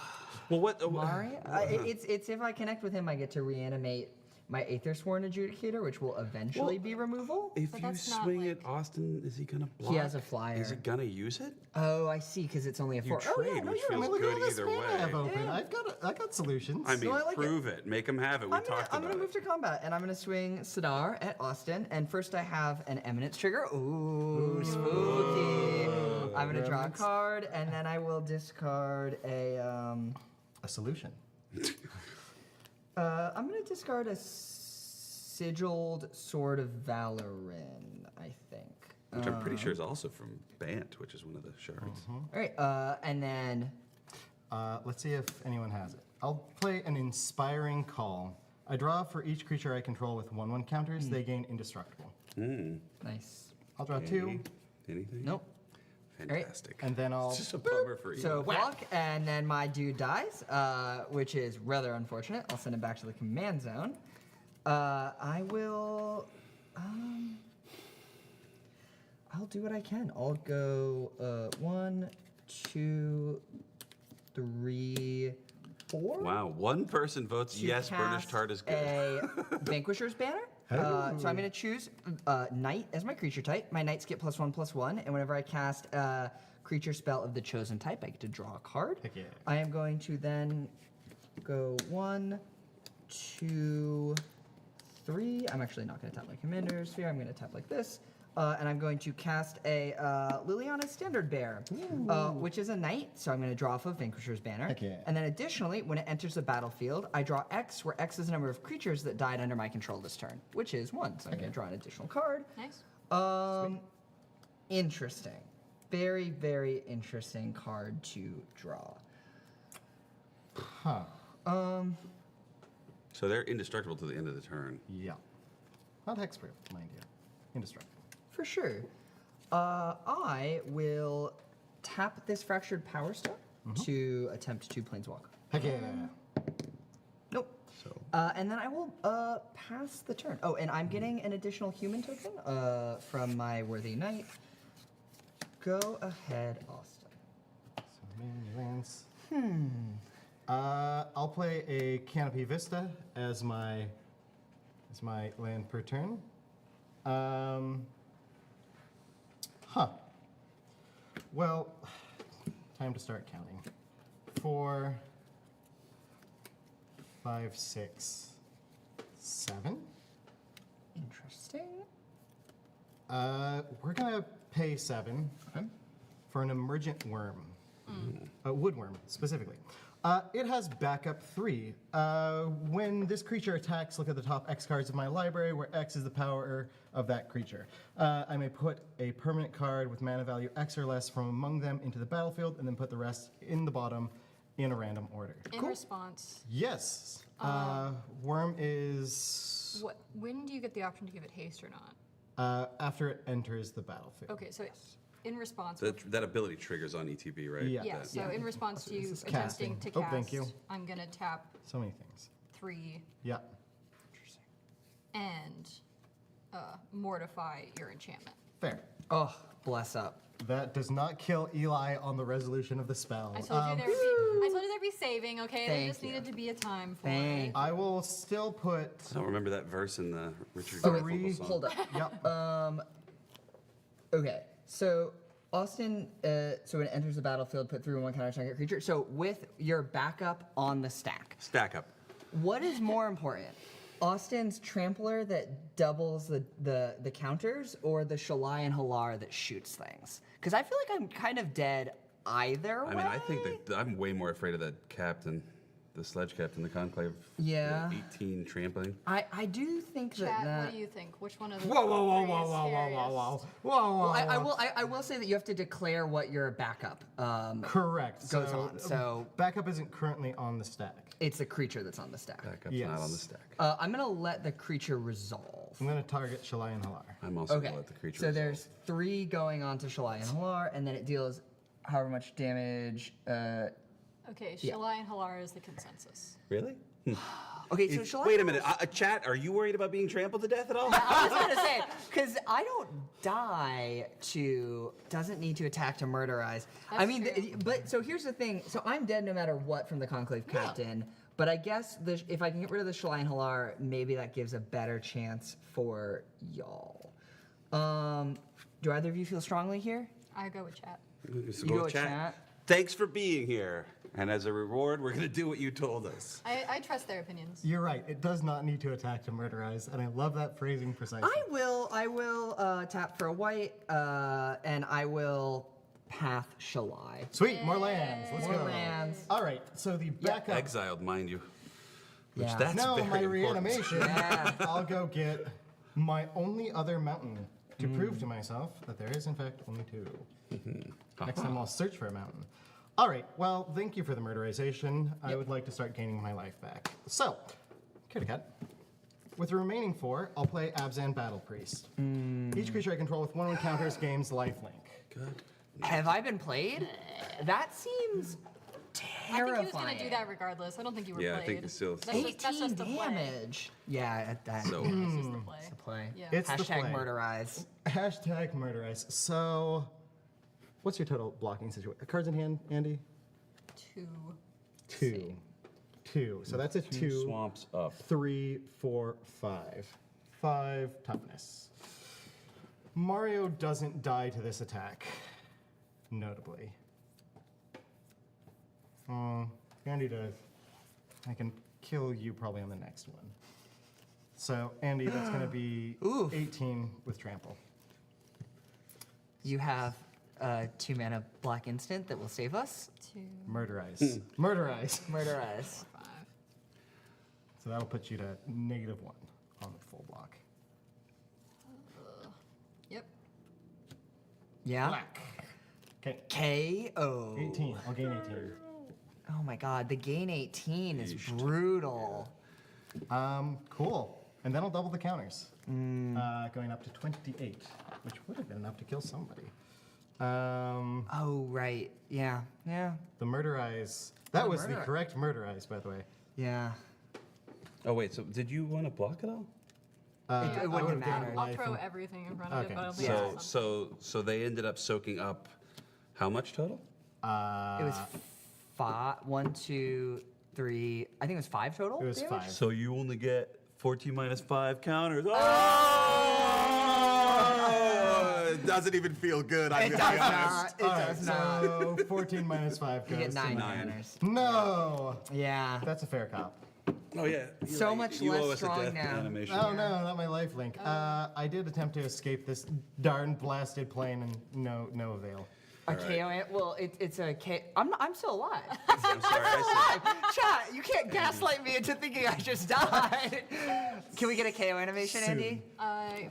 Well, what?
Mari? It's if I connect with him, I get to reanimate my Aethersworn Adjudicator, which will eventually be removal.
If
But
you
that's not,
swing
like-
it, Austin, is he gonna block?
He has a flyer.
Is he gonna use it?
Oh, I see, because it's only a 4.
You
Oh, yeah,
trade,
no,
which
you're
feels
right.
Look at
good
all this
either
mana I have
way.
open.
Yeah.
I got solutions.
I mean,
I like
prove it. Make him have it. We talked
I'm
about
gonna move
it.
to combat, and I'm gonna swing Sidar at Austin. And first, I have an Eminence trigger. Ooh, spooky! I'm gonna draw a
Gremlins.
card, and then I will discard a.
A solution.
I'm gonna discard a Sigiled Sword of Valorin, I think.
Which I'm pretty sure is also from Bant, which is one of the shards.
All right, and then
Let's see if anyone has it. I'll play an Inspiring Call. I draw for each creature I control with 1/1 counters. They gain Indestructible.
nice.
I'll draw 2,
Anything?
Nope.
Fantastic.
and then I'll.
It's just a bummer for you.
So block, and then my dude dies, which is rather unfortunate. I'll send him back to the command zone. I will. I'll do what I can. I'll go 1, 2, 3, 4.
Wow, one person votes
to
yes, Burnished
cast
Heart is good.
A Vanquisher's Banner. So I'm going to choose Knight as my creature type. My Knights get +1/+1, and whenever I cast a creature spell of the chosen type, I get to draw a card.
Heck yeah.
I am going to then go 1, 2, 3. I'm actually not going to tap my Commander Sphere. I'm going to tap like this. And I'm going to cast a Liliana Standard Bearer, which is a knight, so I'm going to draw off of Vanquisher's Banner.
Heck yeah.
And then additionally, when it enters the battlefield, I draw X, where X is the number of creatures that died under my control this turn, which is 1. So I'm going to draw an additional card.
Nice.
Interesting. Very, very interesting card to draw.
Huh.
So they're indestructible to the end of the turn.
Yeah. Not hexproof, mind you. Indestructible.
For sure. I will tap this Fractured Power Stone to attempt to planeswalk.
Heck yeah.
Nope. And then I will pass the turn. Oh, and I'm getting an additional human token from my worthy knight. Go ahead, Austin.
So many lands. I'll play a Canopy Vista as my land per turn. Well, time to start counting. 4, 5, 6, 7.
Interesting.
We're gonna pay 7 for an emergent worm, a woodworm specifically. It has backup 3. When this creature attacks, look at the top X cards of my library, where X is the power of that creature. I may put a permanent card with mana value X or less from among them into the battlefield, and then put the rest in the bottom in a random order.
In response,
Yes. Worm is
when do you get the option to give it haste or not?
after it enters the battlefield.
Okay, so in response,
That ability triggers on ETB, right?
Yeah.
yeah. So in response to you
This is
attempting
casting.
to
Oh,
cast,
thank you.
I'm gonna tap
So many things.
3
Yeah.
and mortify your enchantment.
Fair.
Oh, bless up.
That does not kill Eli on the resolution of the spell.
I told you there'd be saving. Okay, there
Thank
just
you.
needed to be a time for
Thank
it.
I will still put.
I don't remember that verse in the Richard
Okay,
Garfunkel song.
hold up.
Yep.
Okay, so Austin, so when it enters the battlefield, put 3/1 counter target creature. So with your backup on the stack,
Stack up.
what is more important? Austin's Trampler that doubles the counters, or the Shalai and Halar that shoots things? Because I feel like I'm kind of dead either way.
I mean, I think that I'm way more afraid of that captain, the sledge captain, the Conclave.
Yeah.
18 trampling.
I do think
Chat,
that.
what do you think? Which one of the
Whoa, whoa, whoa,
three
whoa,
is
whoa, whoa, whoa,
scariest?
whoa, whoa, whoa.
Well, I will say that you have to declare what your backup
Correct.
goes on. So
backup isn't currently on the stack.
it's a creature that's on the stack.
Backup's
Yes.
not on the stack.
I'm gonna let the creature resolve.
I'm going to target Shalai and Halar.
I'm also
Okay.
gonna let the creature.
So
resolve.
there's 3 going on to Shalai and Halar, and then it deals however much damage.
Okay,
Yeah.
Shalai and Halar is the consensus.
Really?
Okay, so Shalai.
Wait a minute. Chat, are you worried about being trampled to death at all?
I was gonna say, because I don't die to doesn't need to attack to murderize. I
That's
mean,
true.
but so here's the thing. So I'm dead no matter what from the Conclave Captain. But I guess if I can get rid of the Shalai and Halar, maybe that gives a better chance for y'all. Do either of you feel strongly here?
I go with chat.
So
You go with chat.
Thanks for being here. And as a reward, we're gonna do what you told us.
I trust their opinions.
You're right. It does not need to attack to murderize, and I love that phrasing precisely.
I will tap for a white, and I will path Shalai.
Sweet, more lands. Let's
More
go.
lands.
All right, so the backup.
Exiled, mind you. Which
Yeah.
that's
No,
very
my
important.
reanimation.
Yeah.
I'll go get my only other mountain to prove to myself that there is, in fact, only 2. Next time I'll search for a mountain. All right, well, thank you for the murderization. I would like to start gaining my life back. So, Kitty Cat. With the remaining 4, I'll play Abzan Battle Priest. Each creature I control with 1 counters gains lifelink.
Good.
Have I been played? That seems
I
terrifying.
think he was going to do that regardless. I don't think you were
Yeah, I
played.
think it's still-
That's just
18
the play.
damage. Yeah, that's
So
That's just the play.
the play.
Yeah.
It's the
Hashtag
play.
murderize.
Hashtag murderize. So, what's your total blocking situation? Cards in hand, Andy?
2.
2. 2. So that's a 2.
Swamps up.
3, 4, 5. 5 toughness. Mario doesn't die to this attack, notably. Andy does. I can kill you probably on the next one. So, Andy, that's going to be
Oof.
18 with trample.
You have 2 mana black instant that will save us.
2,
Murderize. Murderize.
Murderize.
5.
So that'll put you to -1 on the full block.
Yep.
Yeah.
Black. Okay.
KO.
18. I'll gain 18.
Oh my god, the gain 18 is brutal.
Cool. And then I'll double the counters. Going up to 28, which would have been enough to kill somebody.
Oh, right. Yeah. Yeah.
The murderize. That
The
was the
murder-
correct murderize, by the way.
Yeah.
Oh wait, so did you want to block at all?
It
I
wouldn't
would've
have
gained
mattered.
I'll
life
throw
and-
everything in front of
Okay.
it, but I don't think
Yeah.
it's awesome.
So they ended up soaking up how much total?
It was 1, 2, 3. I think it was 5 total.
It was
damage?
5.
So you only get 14 minus 5 counters. Oh! It doesn't even feel good. I'm
It
gonna be
does
honest.
not. It
All right,
does not.
so 14 minus 5
You
goes
get
to
9
9.
counters.
No!
Yeah.
That's a fair cop.
Oh yeah.
So
Eli,
much
you
less
owe us
strong
a death
now.
animation.
Oh no, not my lifelink. I did attempt to escape this darn blasted plane and no avail.
A KO. Well, it's a K. I'm still alive.
I'm sorry. I
alive. Chat, you can't gaslight me into thinking I just died. Can we get a KO animation,
Soon.
Andy?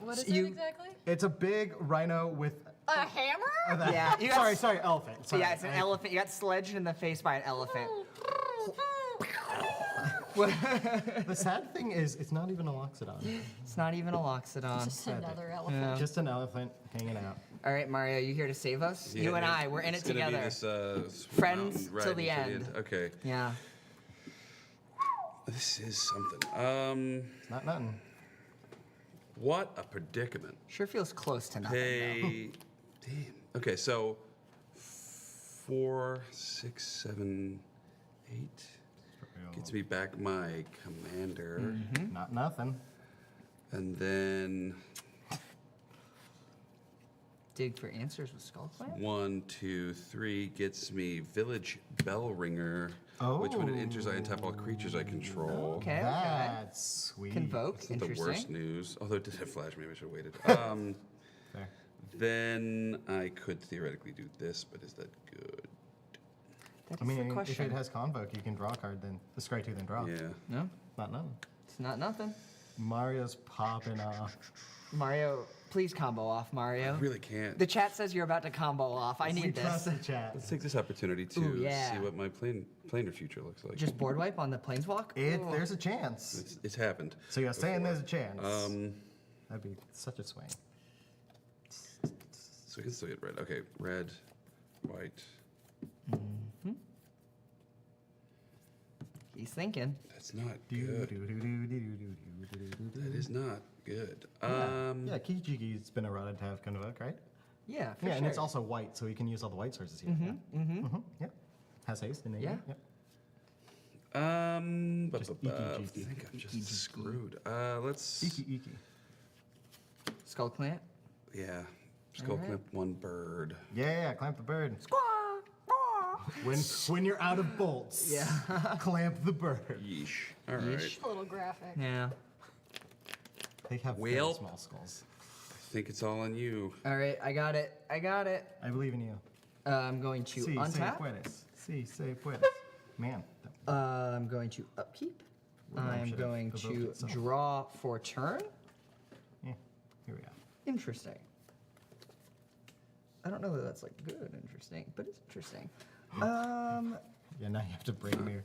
What is
You-
it exactly?
It's a big rhino with.
A hammer?
Yeah, you got-
sorry, elephant. Sorry.
Yeah, it's an elephant. You got sledged in the face by an elephant.
The sad thing is, it's not even a loxodon.
It's not even a loxodon.
Just another elephant.
Just an elephant hanging out.
All right, Mario, you here to save us?
Yeah,
you and I, we're in it
it's gonna be
together.
this,
Friends
mountain
till the
riding
end.
Okay.
Yeah.
This is something.
It's not nothing.
What a predicament.
Sure feels close to nothing.
Hey, damn. Okay, so 4, 6, 7, 8 gets me back my commander,
Not nothing.
and then
dig for answers with Skull Clan.
1, 2, 3 gets me Village Bell Ringer. Which when it enters, I untap all creatures I control.
Okay,
That's sweet.
Convoke,
That's not the
interesting.
worst news. Although it did have flash, maybe I should have waited.
Fair.
Then I could theoretically do this, but is that good?
That
I
is
mean,
the
if
question.
it has Convoke, you can draw a card, then scry 2, then draw.
Yeah.
No,
Not none.
it's not nothing.
Mario's popping off.
Mario, please combo off, Mario.
I really can't.
The chat says you're about to combo off. I
We
need
trust
this.
the chat.
Let's take this opportunity to
Ooh, yeah.
see what my planar future looks like.
Just board wipe on the planeswalk? Ooh.
There's a chance.
It's happened.
So you're saying there's a chance.
Um,
That'd be such a swing.
so we can still get red. Okay, red, white.
He's thinking.
That's not
Do,
good.
do, do, do, do, do, do, do, do,
That
do.
is not good.
Yeah, Kijigi's been eroded to have Convoke, right?
Yeah, for
Yeah,
sure.
and it's also white, so he can use all the white sources here. Yep. Has haste in it.
Yeah.
Yep.
But
Just
I
eeky,
think I'm just
eeky.
screwed. Let's.
Iki.
Skull Clamp.
Yeah. Skull
Alright.
clip one bird.
Yeah, clamp the bird.
Squaw!
When you're out of bolts,
Yeah.
clamp the bird.
Yeesh. All right.
Yeesh.
A little graphic.
Yeah.
They have very
Well.
small skulls.
I think it's all on you.
All right, I got it. I got it.
I believe in you.
I'm going to
Si, se
untap.
puedes. Si, se puedes. Man.
I'm going to upkeep. I'm
should have
going
evoked
to
itself.
draw for turn.
Yeah, here we go.
Interesting. I don't know that that's like good interesting, but it's interesting.
Yeah, now you have to bring me.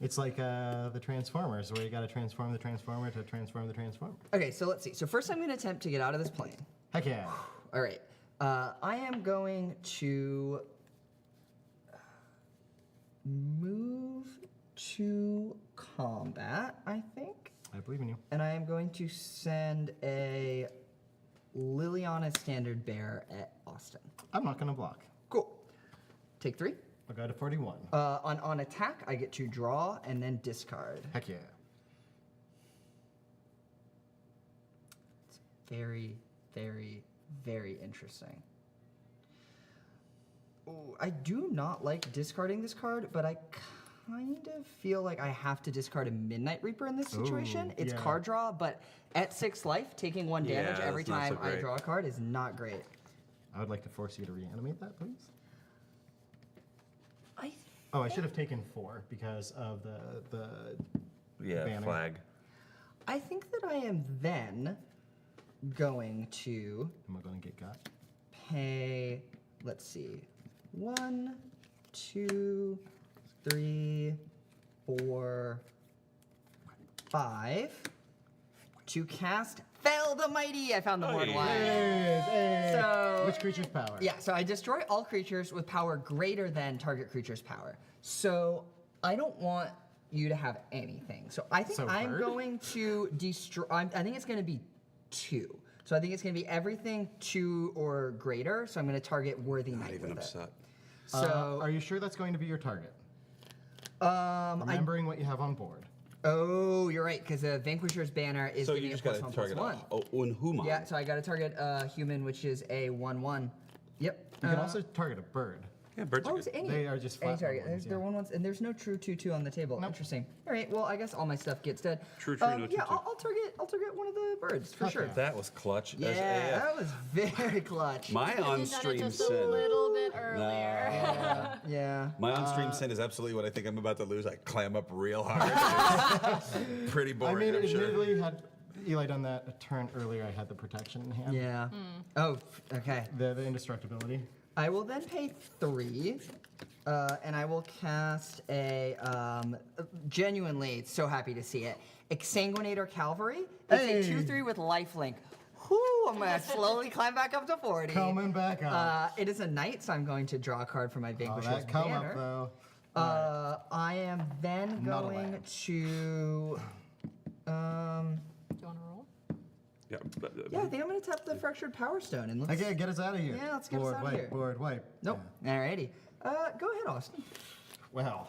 It's like the Transformers, where you got to transform the Transformer to transform the Transformer.
Okay, so let's see. So first I'm going to attempt to get out of this plane.
Heck yeah.
All right. I am going to move to combat, I think.
I believe in you.
And I am going to send a Liliana Standard Bear at Austin.
I'm not going to block.
Cool. Take 3.
I'll go to 41.
On attack, I get to draw and then discard.
Heck yeah.
It's very, very, very interesting. Ooh, I do not like discarding this card, but I kind of feel like I have to discard a Midnight Reaper in this situation.
Ooh,
It's
yeah.
card draw, but at 6 life, taking 1 damage
Yeah,
every
that's not so
time I
great.
draw a card is not great.
I would like to force you to reanimate that, please.
I
Oh, I should have taken 4 because of the
Yeah,
Banner.
flag.
I think that I am then going to
Am I going to get got?
pay, let's see, 1, 2, 3, 4, 5 to cast Fell the Mighty. I found the board line. So-
Which creature's power?
Yeah, so I destroy all creatures with power greater than target creature's power. So I don't want you to have anything. So I think
So
I'm
bird?
going to destroy. I think it's going to be 2. So I think it's going to be everything 2 or greater. So I'm going to target Worthy
Not
Knight
even
with
upset.
it. So
Are you sure that's going to be your target?
I
Remembering what you have on board.
Oh, you're right, because the Vanquisher's banner is
So
giving
you
a
just got to target
+1/+1.
Unhuman.
Yeah, so I got to target a human, which is a 1/1. Yep.
You can also target a bird.
Yeah, birds
Oh,
are
it's
good.
any.
They are just
any
flat
target.
ones,
They're
yeah.
1/1s, and there's no true 2/2 on the table.
Nope.
Interesting. All right. Well, I guess all my stuff gets dead.
True, no
Yeah,
2/2.
I'll target one of the birds for sure.
Okay.
That was clutch.
Yeah,
as
that was very clutch.
My
Could've done it
on-stream
just a
sin.
little bit earlier.
Yeah.
My on-stream sin is absolutely what I think I'm about to lose. I clam up real hard. Pretty
I
boring,
mean,
I'm sure.
admittedly, had Eli done that a turn earlier, I had the protection in hand.
Yeah. Oh, okay.
The indestructibility.
I will then pay 3, and I will cast a, genuinely so happy to see it, Exsanguinator Cavalry. It's
Hey.
a 2/3 with lifelink. Whew, I'm gonna slowly climb back up to 40.
Coming back up.
It is a knight, so I'm going to draw a card from my
Oh,
Vanquisher's
that come
banner.
up, though.
I am then
Not
going
allowed.
to,
Do you want to roll?
Yeah,
yeah, I think I'm gonna tap the Fractured Power Stone and let's.
Okay, get us out of here.
Yeah, let's get us
board
outta
wipe,
here.
Board wipe.
Nope. Alrighty. Go ahead, Austin.
Well,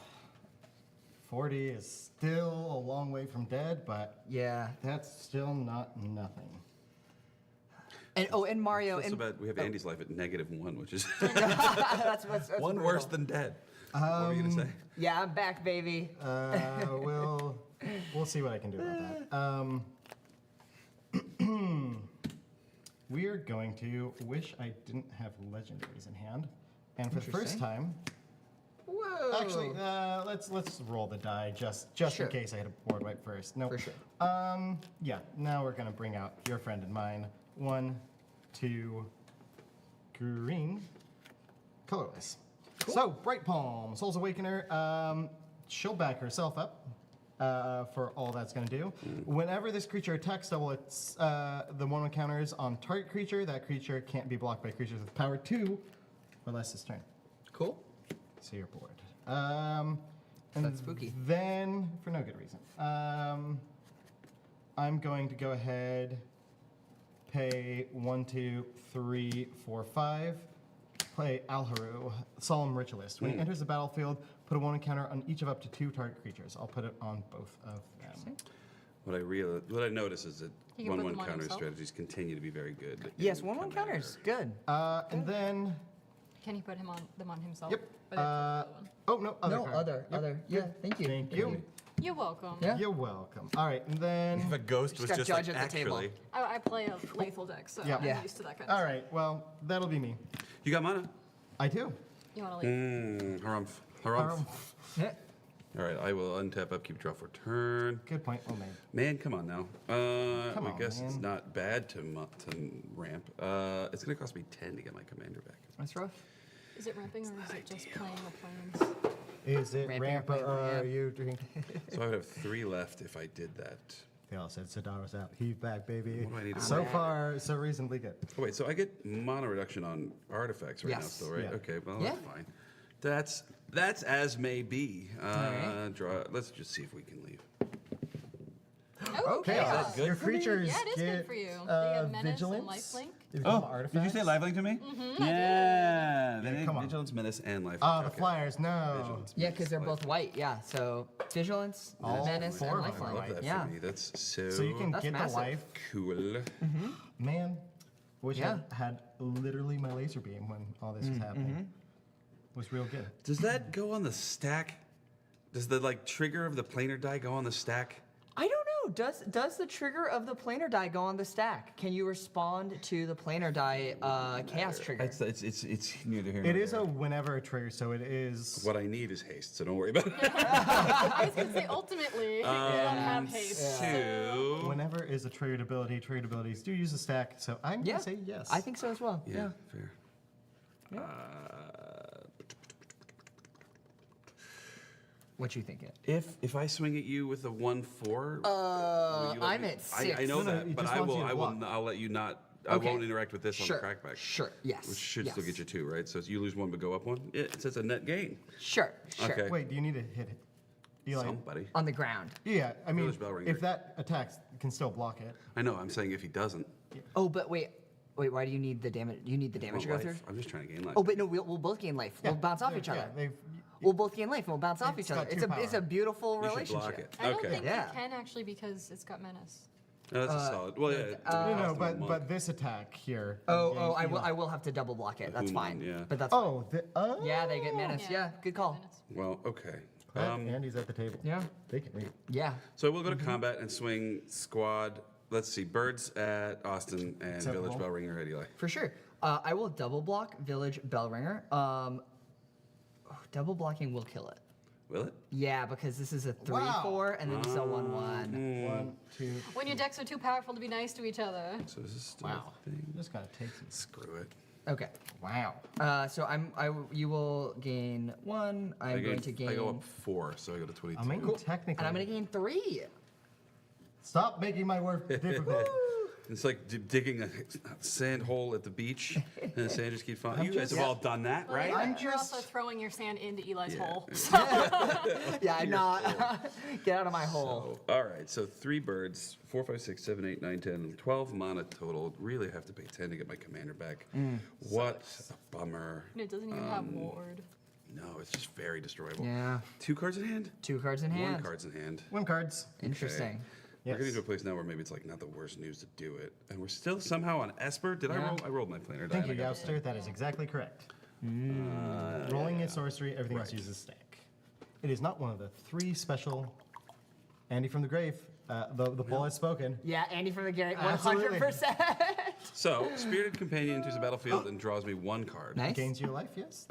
40 is still a long way from dead, but
Yeah.
that's still not nothing.
And Mario,
That's
and
about, we have Andy's life at -1, which is
that's
One
brutal.
worse than dead. What were you gonna say?
Yeah, I'm back, baby.
We'll see what I can do about that. We're going to wish I didn't have legendaries in hand, and for the first
Interesting.
time,
Whoa.
actually, let's roll the die just
Sure.
in case I hit a board wipe first. No,
For sure.
Yeah. Now we're gonna bring out your friend and mine. 1, 2, green, colorless. So Bright Palm, Soul's Awakener. She'll back herself up. For all that's going to do. Whenever this creature attacks double, it's the 1/1 counters on target creature. That creature can't be blocked by creatures with power 2 or less this turn.
Cool.
So you're bored. And
That's spooky.
Then, for no good reason, I'm going to go ahead, pay 1, 2, 3, 4, 5. Play Alharu, Solemn Ritualist. When he enters the battlefield, put a 1 counter on each of up to 2 target creatures. I'll put it on both of them.
what I notice is that
He can put
1/1
them on
counter
himself?
strategies continue to be very good.
Yes,
in
1/1
Commander.
counters. Good.
And then,
Can he put them on himself?
yep.
But it's the other one.
Oh, no, other
No,
card.
other. Yeah, thank you.
Thank you.
You're welcome.
Yeah.
You're welcome. All right, and then,
If a ghost was
got
just
judge
like,
at the table.
actually,
I play a lethal deck, so
Yeah.
I'm
Yeah.
used to that kind of
all right, well, that'll be me.
You got mana?
I do.
stuff. You want to leave?
Harumph. Harumph.
Yeah.
All right, I will untap upkeep, draw for turn.
Good point, well made.
Man, come on now.
Come
I
on,
guess it's
man.
not bad to ramp. It's going to cost me 10 to get my commander back.
That's rough.
Is it ramping or is it just playing the planes?
Is it
Ramping
ramp
up,
or are
ramp.
you drinking?
So I would have 3 left if I did that.
They all said Sidar was out. He's back, baby.
What do I need to
So
do?
far, so reasonably good.
Oh, wait, so I get mana reduction on artifacts right now
Yes.
still, right?
Yeah.
Okay, well,
Yeah.
that's fine. That's as may be.
right.
Draw. Let's just see if we can leave.
Oh,
Okay,
chaos.
your creatures
Yeah, it is
get
good for you. They have menace and
vigilance.
lifelink.
They become artifacts.
liveling to me?
Mm-hmm,
Yeah. They need
come on.
vigilance, menace, and life.
Ah, the Flyers, no.
Vigilance,
Yeah,
menace,
because they're both
lifelink.
white. Yeah. So vigilance,
All
menace,
four
and
of them are
I love
lifeline.
that
Yeah.
for me. That's so,
So you can
That's
get
massive.
the life.
cool.
Man, wish
Yeah.
I had literally my laser beam when all this was happening. Was real good.
Does that go on the stack? Does the trigger of the planar die go on the stack?
I don't know. Does the trigger of the planar die go on the stack? Can you respond to the planar die chaos trigger?
It's neither here nor
It is
there.
a whenever trigger, so it is.
What I need is haste, so don't worry about it.
I was going to say, ultimately, you don't have haste.
Two.
Whenever is a triggered ability. Triggered abilities do use a stack, so I'm
Yeah.
gonna say yes.
I think so as well.
Yeah, fair.
What you thinking?
If I swing at you with a 1/4,
I'm at 6.
I know
No,
that,
it
but
just
I
wants
will.
you to
I will.
block.
I'll let you not. I
Okay.
won't interact with this
Sure.
on the crackback.
Sure. Yes.
Which should still
yes.
get you 2, right? So you lose 1 but go up 1. It says a net gain.
Sure. Sure.
Okay.
Wait, do you need to hit it? Eli?
Somebody.
On the ground.
Yeah, I mean,
Village Bell Ringer.
if that attacks, you can still block it.
I know. I'm saying if he doesn't.
Oh, but wait. Why do you need the damage? You need the damage to go
Well,
through?
life. I'm just trying to gain life.
Oh, but no, we'll both gain life. We'll bounce off each other.
Yeah, they've,
We'll both gain life and we'll bounce off
It's
each other.
got
It's
two
a
power.
beautiful
You should
relationship.
block it.
I don't
Okay.
think
Yeah.
you can actually because it's got menace.
No, that's a solid. Well, yeah.
no,
cost him a monk.
but this attack here.
Oh, I
gains
will.
Eli.
I will have to double block it. That's
Human,
fine.
yeah.
But that's
Oh,
yeah. They get menace. Yeah. Good call.
Menace.
Well, okay.
Andy's at the table.
Yeah.
They can leave.
Yeah.
So we'll go to combat and swing squad. Let's see, birds at Austin and
Acceptable.
Village Bell Ringer at Eli.
For sure. I will double block Village Bellringer. Double blocking will kill it.
Will it?
Yeah, because this is a 3/4
Wow.
and then this is a 1/1.
1, 2.
When your decks are too powerful to be nice to each other.
So is this still
Wow.
a thing?
Just gotta take some.
Screw it.
Okay.
Wow.
So you will gain 1. I'm going to gain.
I go up 4, so I go to 22.
I mean, technically.
And I'm going to gain 3.
Stop making my work difficult.
It's like digging a sand hole at the beach, and the sand just keeps falling. You guys have
just-
all done that, right?
I'm
You're also
just-
throwing your sand into Eli's hole.
Yeah, I'm not. Get out of my hole.
So, all right, so 3 birds, 4, 5, 6, 7, 8, 9, 10, 12 mana total. Really have to pay 10 to get my commander back. What a bummer.
And it doesn't even have ward.
No, it's just very destroyable.
Yeah.
2 cards in hand?
2 cards in hand.
1 card's in hand.
Win cards.
Interesting.
We're getting
Yes.
to a place now where maybe it's like not the worst news to do it, and we're still somehow on Esper. Did I
Yeah.
roll? I rolled my planar die.
Thank you,
and I got-
Youster. That is exactly correct. Rolling a sorcery, everything else
Right.
uses stack. It is not one of the 3 special. Andy from the grave. The bull has spoken.
Yeah, Andy from the Garrett,
Absolutely.
100%.
So, Spirited Companion enters the battlefield and draws me 1 card.
Nice.
Gains you life, yes?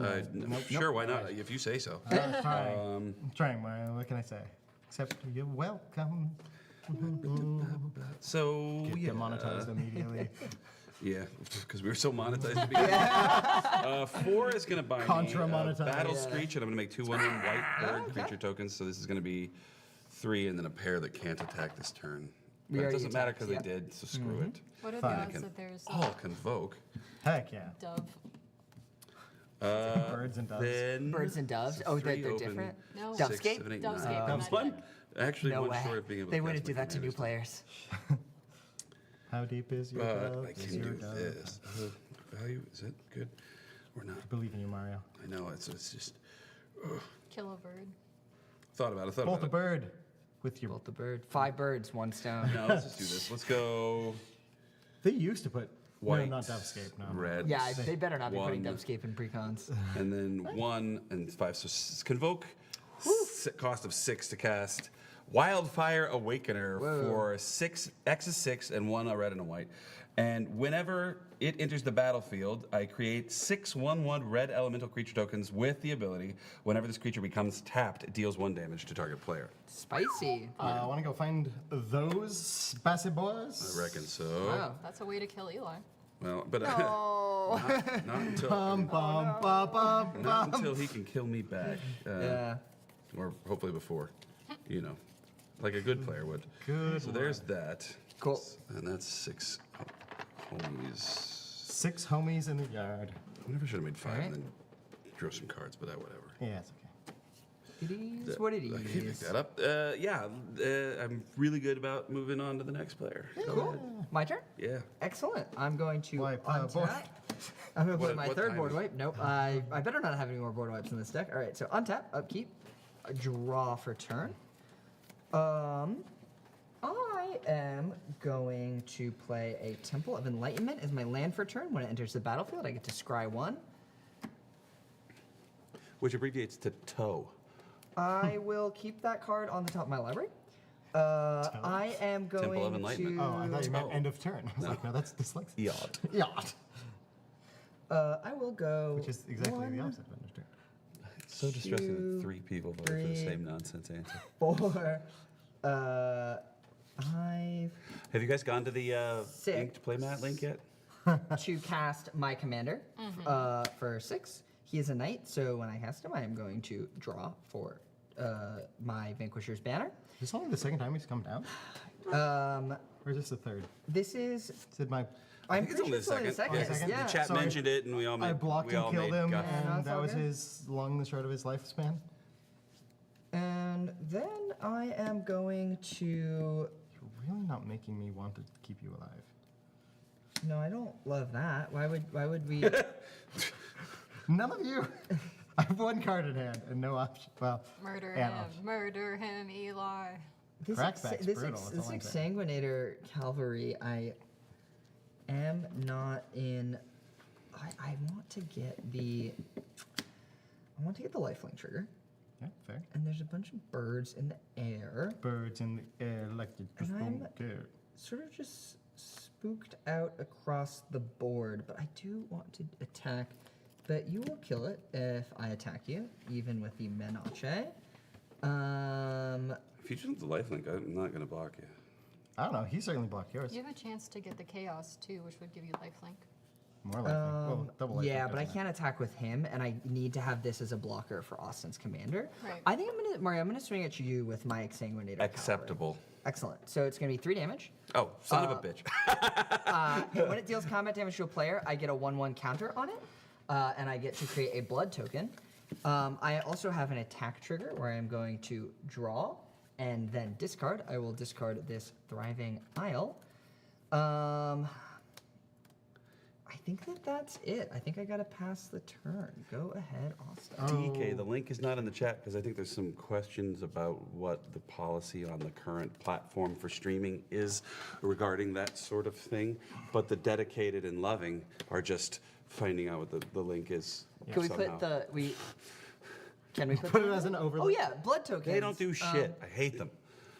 Sure, why not? If you say so.
I'm trying, Mario. What can I say? Except you're welcome.
So,
Get
yeah.
demonetized immediately.
Yeah, because we were so monetized to begin. 4 is going to buy me
Contra-monetized.
Battle
Yeah.
Screech, and I'm going to make 2 1/1 white bird creature tokens. So this is going to be 3 and then a pair that can't attack this turn.
We
But it
already
doesn't matter
attacked,
because
yeah.
they did, so screw it.
What are the
Fine.
odds that there's
I'll convoke.
Heck yeah.
dove?
Birds and doves.
Then
Birds and doves. Oh,
three
they're
open,
different?
No.
6,
Dovescape?
7, 8,
Dovescape,
9.
but not
One.
dead.
Actually,
No
one
way.
short of being able to
They
cast
wouldn't
my
do that to new
commanders.
players.
How deep is your
But
dove?
I
Is
can
your
do
dove?
this. Value, is it good or not?
I believe in you, Mario.
I know, it's just,
Kill a bird.
thought about it,
Bolt a bird with your.
Bolt the bird. 5 birds, 1 stone.
No, let's just do this. Let's go
They used to put.
white,
No, not Dovescape. No.
red.
Yeah, they better not be putting
One.
Dubscape in precons.
And then 1 and 5. So convoke, cost of 6 to cast. Wildfire Awakener for 6, X is 6, and 1 a red and a white. And whenever it enters the battlefield, I create 6 1/1 red elemental creature tokens with the ability, whenever this creature becomes tapped, it deals 1 damage to target player.
Spicy.
I want to go find those spicy boys.
I reckon so.
Wow.
That's a way to kill Eli.
Well, but
Oh.
not until
Bum, bum, bum, bum,
not
bum.
until he can kill me back.
Yeah.
Or hopefully before, you know, like a good player would.
Good
So there's that.
Cool.
And that's 6 homies.
6 homies in the yard.
I never should have made 5
Alright.
and then drew some cards, but whatever.
Yeah, it's okay.
It is what it
I can pick
is.
that up. I'm really good about moving on to the next player.
Cool. My turn?
Yeah.
Excellent. I'm going to
Wipe,
untap.
boy.
I'm going to
What-
play my
what
3rd
time
board
is it?
wipe. Nope. I better not have any more board wipes in this deck. All right, so untap, upkeep, draw for turn. I am going to play a Temple of Enlightenment as my land for turn. When it enters the battlefield, I get to scry 1.
Which abbreviates to toe.
I will keep that card on the top of my library. I am going
Temple of Enlightenment.
to.
Oh, I thought you meant
Oh.
end of turn. I was like, no, that's dyslexia.
Yacht.
Yacht.
I will go.
Which is exactly the
1,
opposite of end of turn.
It's so distressing
2,
that 3 people voted for the
3.
same nonsense answer.
4, 5
Have you guys gone to the
Six.
inked playmat link yet?
to cast my commander for 6. He is a knight, so when I cast him, I am going to draw for my Vanquisher's Banner.
Is this only the second time he's come down? Or is this the third?
This is.
Said my.
I'm
I think
pretty sure it's only the second.
Yeah,
second?
Yeah.
The chat
Sorry.
mentioned it, and we all made.
I blocked
we
and
all
killed
made
him,
guff.
Yeah,
and
that's
that
all
was
good.
his long and short of his lifespan.
And then I am going to.
You're really not making me want to keep you alive.
No, I don't love that. Why would we?
None of you. I have 1 card in hand and no option. Well,
Murder
and
him.
option.
Murder him, Eli.
This
Crackback's brutal, that's
this
all I'm saying.
Exsanguinator Cavalry, I am not in. I want to get the. I want to get the lifelink trigger,
Yeah, fair.
and there's a bunch of birds in the air.
Birds in the air like you just
And
don't
I'm-
care.
Sort of just spooked out across the board, but I do want to attack. But you will kill it if I attack you, even with the Menace.
If you choose the lifelink, I'm not going to block you.
I don't know. He certainly blocked yours.
You have a chance to get the chaos too, which would give you lifelink.
More likely. Well, double life
Yeah,
link
but I
doesn't
can't attack with him, and I need to have this as a blocker for Austin's commander.
Right.
I think Mario, I'm gonna swing at you with my Exsanguinator. Cavalry.
Acceptable.
Excellent. So it's gonna be 3 damage.
Oh, son of a bitch.
And when it deals combat damage to a player, I get a 1/1 counter on it, and I get to create a blood token. I also have an attack trigger where I'm going to draw and then discard. I will discard this Thriving Isle. I I think that's it. I think I gotta pass the turn. Go ahead, Austin.
DK, the link is not in the chat because I think there's some questions about what the policy on the current platform for streaming is regarding that sort of thing. But the dedicated and loving are just finding out what the link is.
Can we
somehow.
put Can we
Put it
the-
as an overlay.
Oh yeah, blood tokens.
They don't do shit. I hate them.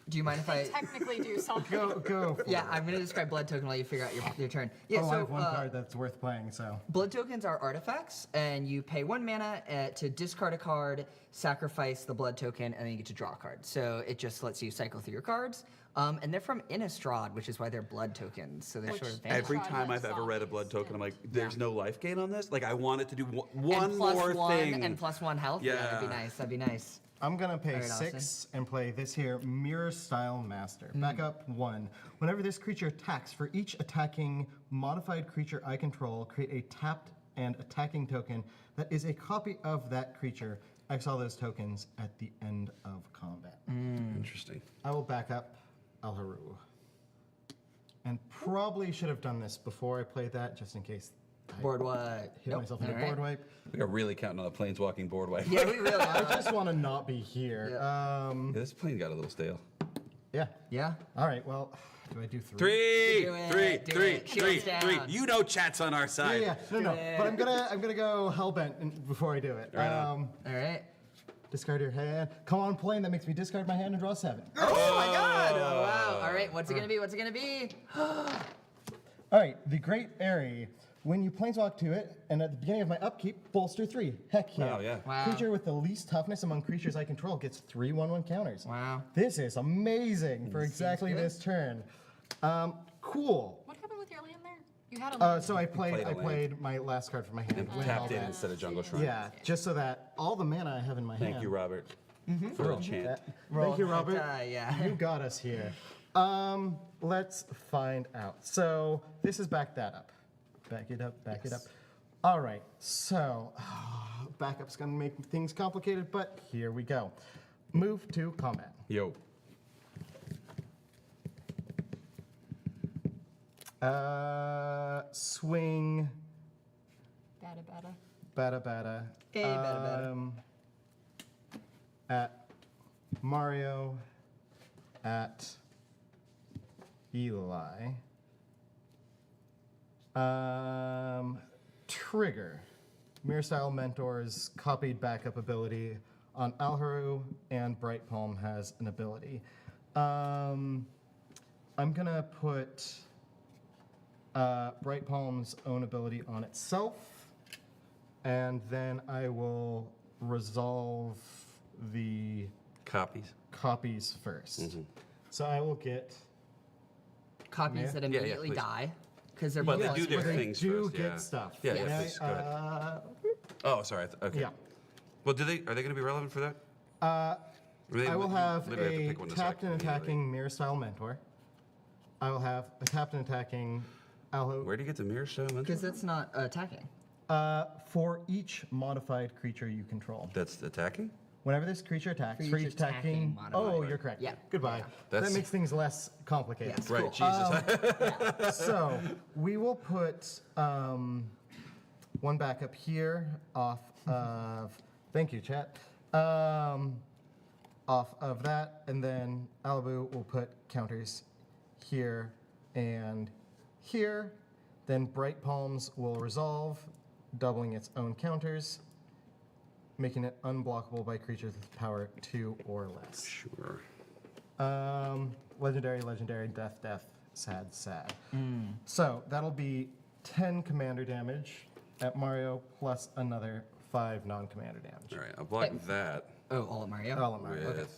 Do you mind if I?
Technically do something.
Go. For
Yeah,
it.
I'm gonna describe blood token while you figure out your turn. Yeah,
I
so
have one card that's worth playing. So
blood tokens are artifacts, and you pay 1 mana to discard a card, sacrifice the blood token, and then you get to draw a card. So it just lets you cycle through your cards. And they're from Innistrad, which is why they're blood tokens. So they're
Which-
sort of
Every
Innistrad
time
has
I've ever read a blood
zombies,
token, I'm like, there's no life gain on this? Like, I want it to do one
and plus
more
one,
thing.
and plus 1 health. Yeah, that'd be
Yeah.
nice. That'd be nice.
I'm gonna pay
All right,
6 and play this here Mirror Style Master. Back up 1. Whenever this creature attacks, for each attacking modified creature I control, create a tapped and attacking token that is a copy of that creature. Exile those tokens at the end of combat.
Interesting.
I will back up Alharu. And probably should have done this before I played that, just in case I
Board wipe.
hit myself in a
All right.
board wipe.
We are really counting on the planeswalking board wipe.
Yeah, we really
I
are.
just want to not be here.
Yeah, this plane got a little stale.
Yeah.
Yeah.
All right. Well, do I do 3?
Three,
Do it,
three,
do
three,
it.
three,
Shields
three.
down.
You know chat's on our
Yeah,
side.
yeah. No. But I'm gonna go hellbent before I do it.
Right on.
All right.
Discard your hand. Come on, plane. That makes me discard my hand and draw 7.
Oh my God! Oh wow! All right, what's it gonna be? What's it gonna be?
All right. The Great Airy. When you planeswalk to it, and at the beginning of my upkeep, bolster 3. Heck yeah.
Wow, yeah.
Wow.
Creature with the least toughness among creatures I control gets 3 1/1 counters.
Wow.
This is amazing for exactly
good.
this turn. Cool.
What happened with your land there? You had a land.
So I
played a land.
played my last card from my hand.
And
win all
tapped in
that.
instead of Jungle Shrine.
Yeah, just so that all the mana I have in my hand.
Thank you, Robert, for the chant.
Thank you, Robert.
Yeah.
You got us here. Let's find out. So this is back that up. Back it up, back it up. All right, so backup's gonna make things complicated, but here we go. Move to combat.
Yo.
Swing,
Bada.
bada.
Hey, bada.
At Mario, at Eli. Trigger. Mirror Style Mentor's copied backup ability on Alharu, and Bright Palm has an ability. I'm gonna put Bright Palm's own ability on itself, and then I will resolve the
Copies.
first. So I will get.
Copies
Yeah.
that
Yeah,
immediately
please.
die because they're
But they
plus
do their
one.
They
things
do
first,
get
yeah.
stuff.
Yeah,
Yeah.
please, go ahead. Oh, sorry. Okay.
Yeah.
Well, are they going to be relevant for that?
I will have
literally
a
pick one to
tapped and
select immediately.
attacking Mirror Style Mentor. I will have a tapped and attacking Alho.
Where do you get the mirror show?
Because it's not attacking.
For each modified creature you control.
That's attacking?
Whenever this creature attacks,
For
for
each
each attacking.
attacking
Oh,
modifier.
you're correct.
Yeah.
Goodbye.
Yeah.
That
That's-
makes things less complicated.
Yes.
Right,
Cool.
Jesus.
So we will put one backup here off of. Thank you, chat. Off of that, and then Alibu will put counters here and here. Then Bright Palms will resolve, doubling its own counters, making it unblockable by creatures with power 2 or less.
Sure.
Legendary, legendary, death, death, sad, sad. So that'll be 10 commander damage at Mario plus another 5 non-commander damage.
All right, I'll block that
Oh, all at Mario.
All of Mario.
with
Okay.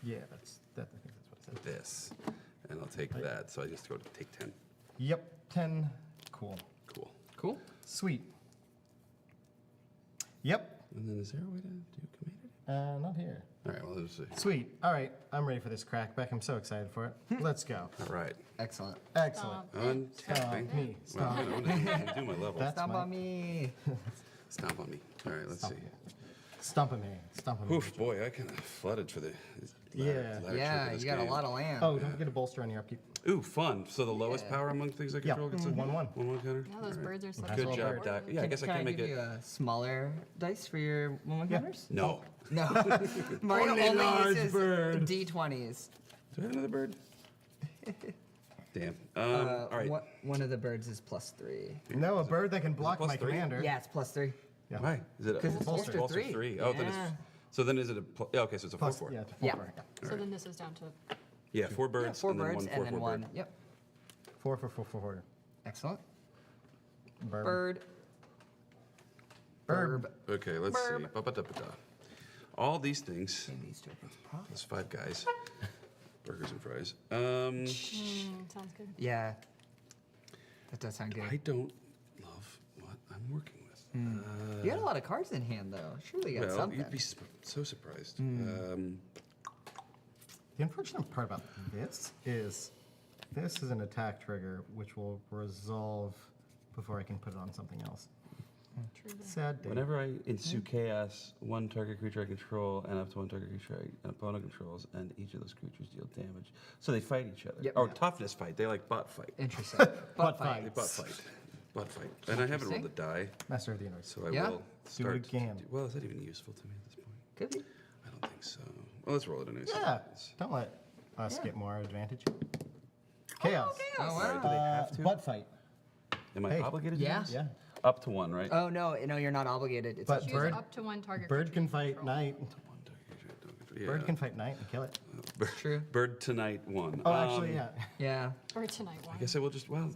Yeah, that's that. I think that's what I said.
this. And I'll take that, so I just go to take 10.
Yep, 10. Cool.
Cool.
Cool.
Sweet. Yep.
And then is there a way to do commander?
Not here.
All right, well, let's see.
Sweet. All right, I'm ready for this crackback. I'm so excited for it. Let's go.
All right.
Excellent.
Excellent.
Untapping.
me.
Well, I'm gonna do my level.
That's
Stomp
my-
on me.
Stomp on me. All right, let's see.
Stump him, hey. Stump him.
Oof, boy, I kind of flooded for the.
Yeah.
Yeah, you got a lot of land.
Oh, don't forget a bolster on your upkeep.
Ooh, fun. So the lowest power among things I
Yeah,
control gets a
1/1.
1/1 counter.
Yeah, those birds are so
Nice
Good
little
job,
bird.
Doc. Yeah, I guess I
can
can't make
give
it.
you a smaller dice for your 1/1 counters?
No.
No. Mario
Only
only
large
uses
bird.
D20s.
Do I have another bird? Damn. All right.
One of the birds is +3.
No, a bird that can block
plus
my
3?
commander.
Yeah, it's +3.
Yeah.
Why? Is it a
'Cause it's
bolster
bolster
3?
three.
Oh, then it's.
Yeah.
So then is it a. Yeah, okay, so it's a 4/4.
Plus, yeah, it's a
Yeah.
4/4. Yeah.
So then this is down to
Yeah, 4 birds.
Yeah, 4
and then
birds
one
and then
4/4
one.
bird.
Yep.
4/4/4/4.
Excellent.
Bird.
Bird.
Bird.
Okay, let's see.
Burb.
Ba-ba-da-ba-da. All these things.
And these tokens profit.
That's 5 guys. Burgers and fries.
sounds good.
Yeah. That does sound good.
I don't love what I'm working with.
You got a lot of cards in hand, though. Surely you got
Well,
something.
you'd be so surprised.
The unfortunate part about this is an attack trigger which will resolve before I can put it on something else.
True.
Sad day.
Whenever I ensue chaos, one target creature I control and up to one target creature an opponent controls, and each of those creatures deal damage. So they fight each other.
Yep.
Or toughness fight. They like butt fight.
Interesting.
Butt
They butt fight. Butt fight. And I haven't rolled a die,
Master of the Universe.
so I
Yeah?
will start.
again.
Well, is that even useful to me at this point?
Could be.
I don't think so. Well, let's roll it anyways.
Yeah. Don't let us get more advantage. Chaos.
Oh, wow.
Do they have to?
Butt fight.
Am I
Hey.
obligated to
Yeah.
do this?
Yeah.
Up to 1, right?
Oh, no, you're not obligated. It's
But
Choose
bird,
up to one target.
bird
creature
can
you
fight
control.
knight.
One target creature I don't control.
Bird
Yeah.
can fight knight and kill it.
true.
Bird tonight 1.
Oh, actually, yeah.
Yeah.
Or tonight one.
I guess I will just. Well,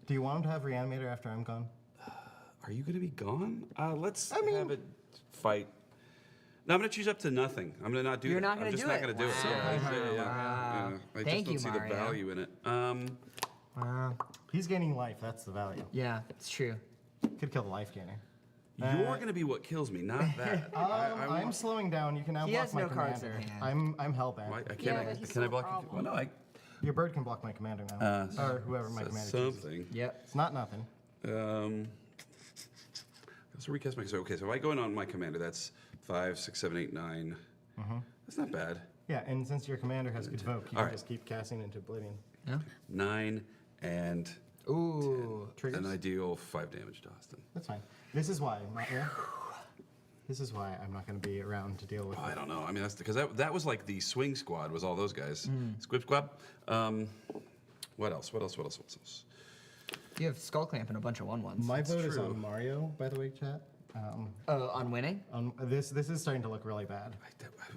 Do you want him to have Reanimator after I'm gone?
are you going to be gone? Let's have it fight. No, I'm going to choose up to nothing. I'm going to not do
You're
that.
not gonna
I'm just
do
not
it?
going to do it.
Wow.
Yeah. I
Thank
just
you,
don't see the
Mario.
value in it.
Wow.
He's gaining life. That's the value.
Yeah, it's true.
Could kill the life gainer.
You're going to be what kills me, not that.
I'm slowing down. You can now
He
block
has
my
no cards
commander.
in hand.
I'm hellbent.
Why, I can't.
Yeah, but he's
can I
still a
block?
problem.
Well, no, I.
Your bird can block my commander now, or whoever my commander chooses.
Something.
Yep.
It's not nothing.
Let's recast my. So okay, so if I go in on my commander, that's 5, 6, 7, 8, 9. That's not bad.
Yeah, and since your commander has Convoke, you
All
can
right.
just keep casting into Oblivion.
Yeah.
9 and
Ooh.
Triggers.
and I deal 5 damage to Austin.
That's fine. This is why I'm not here. This is why I'm not going to be around to deal with
Oh, I
it.
don't know. I mean, that's because that was like the swing squad was all those guys. Squib squad. What else? What else?
You have Skull Clamp and a bunch of 1/1s.
My vote is
true.
on Mario, by the way, chat.
On winning?
This is starting to look really bad.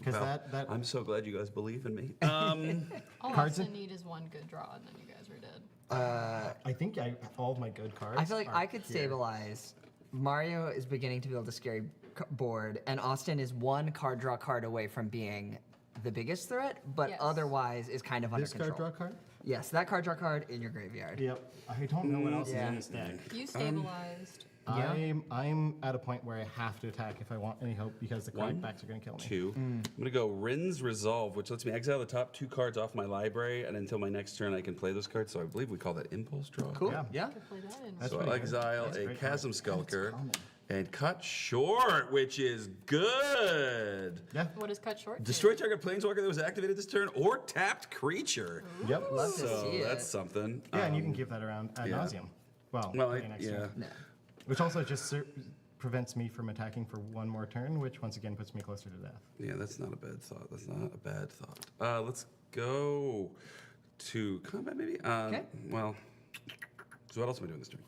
'Cause that-
I'm so glad you guys believe in me.
All
Cards
Austin
in-
need is one good draw, and then you guys are dead.
I think all of my good cards.
I feel like
are
I could
here.
stabilize. Mario is beginning to build a scary board, and Austin is one card draw card away from being the biggest threat, but
Yes.
otherwise is kind of under
This
control.
card draw card?
Yes, that card draw card in your graveyard.
Yep. I don't know what else
Yeah.
is in this deck.
You stabilized.
Yeah.
I'm at a point where I have to attack if I want any hope because the card backs are going to kill me.
2. I'm gonna go Rin's Resolve, which lets me exile the top 2 cards off my library, and until my next turn I can play those cards. So I believe we call that Impulse Draw.
Cool.
Yeah.
Yeah.
Could play that in.
That's
So
pretty
I'll
good.
exile
That's
a
great card.
Chasm Skulker
common.
and cut short, which is good.
Yeah.
What is cut short? to?
Destroy target planeswalker that was activated this turn or tapped creature.
Yep.
Love to
So
see
that's
it.
something.
Yeah, and you can give that around ad
yeah.
nauseum. Well,
Well,
play next turn.
No.
Which also just prevents me from attacking for one more turn, which once again puts me closer to death.
Yeah, that's not a bad thought. That's not a bad thought. Let's go to combat, maybe. Well, so what else am I doing this turn?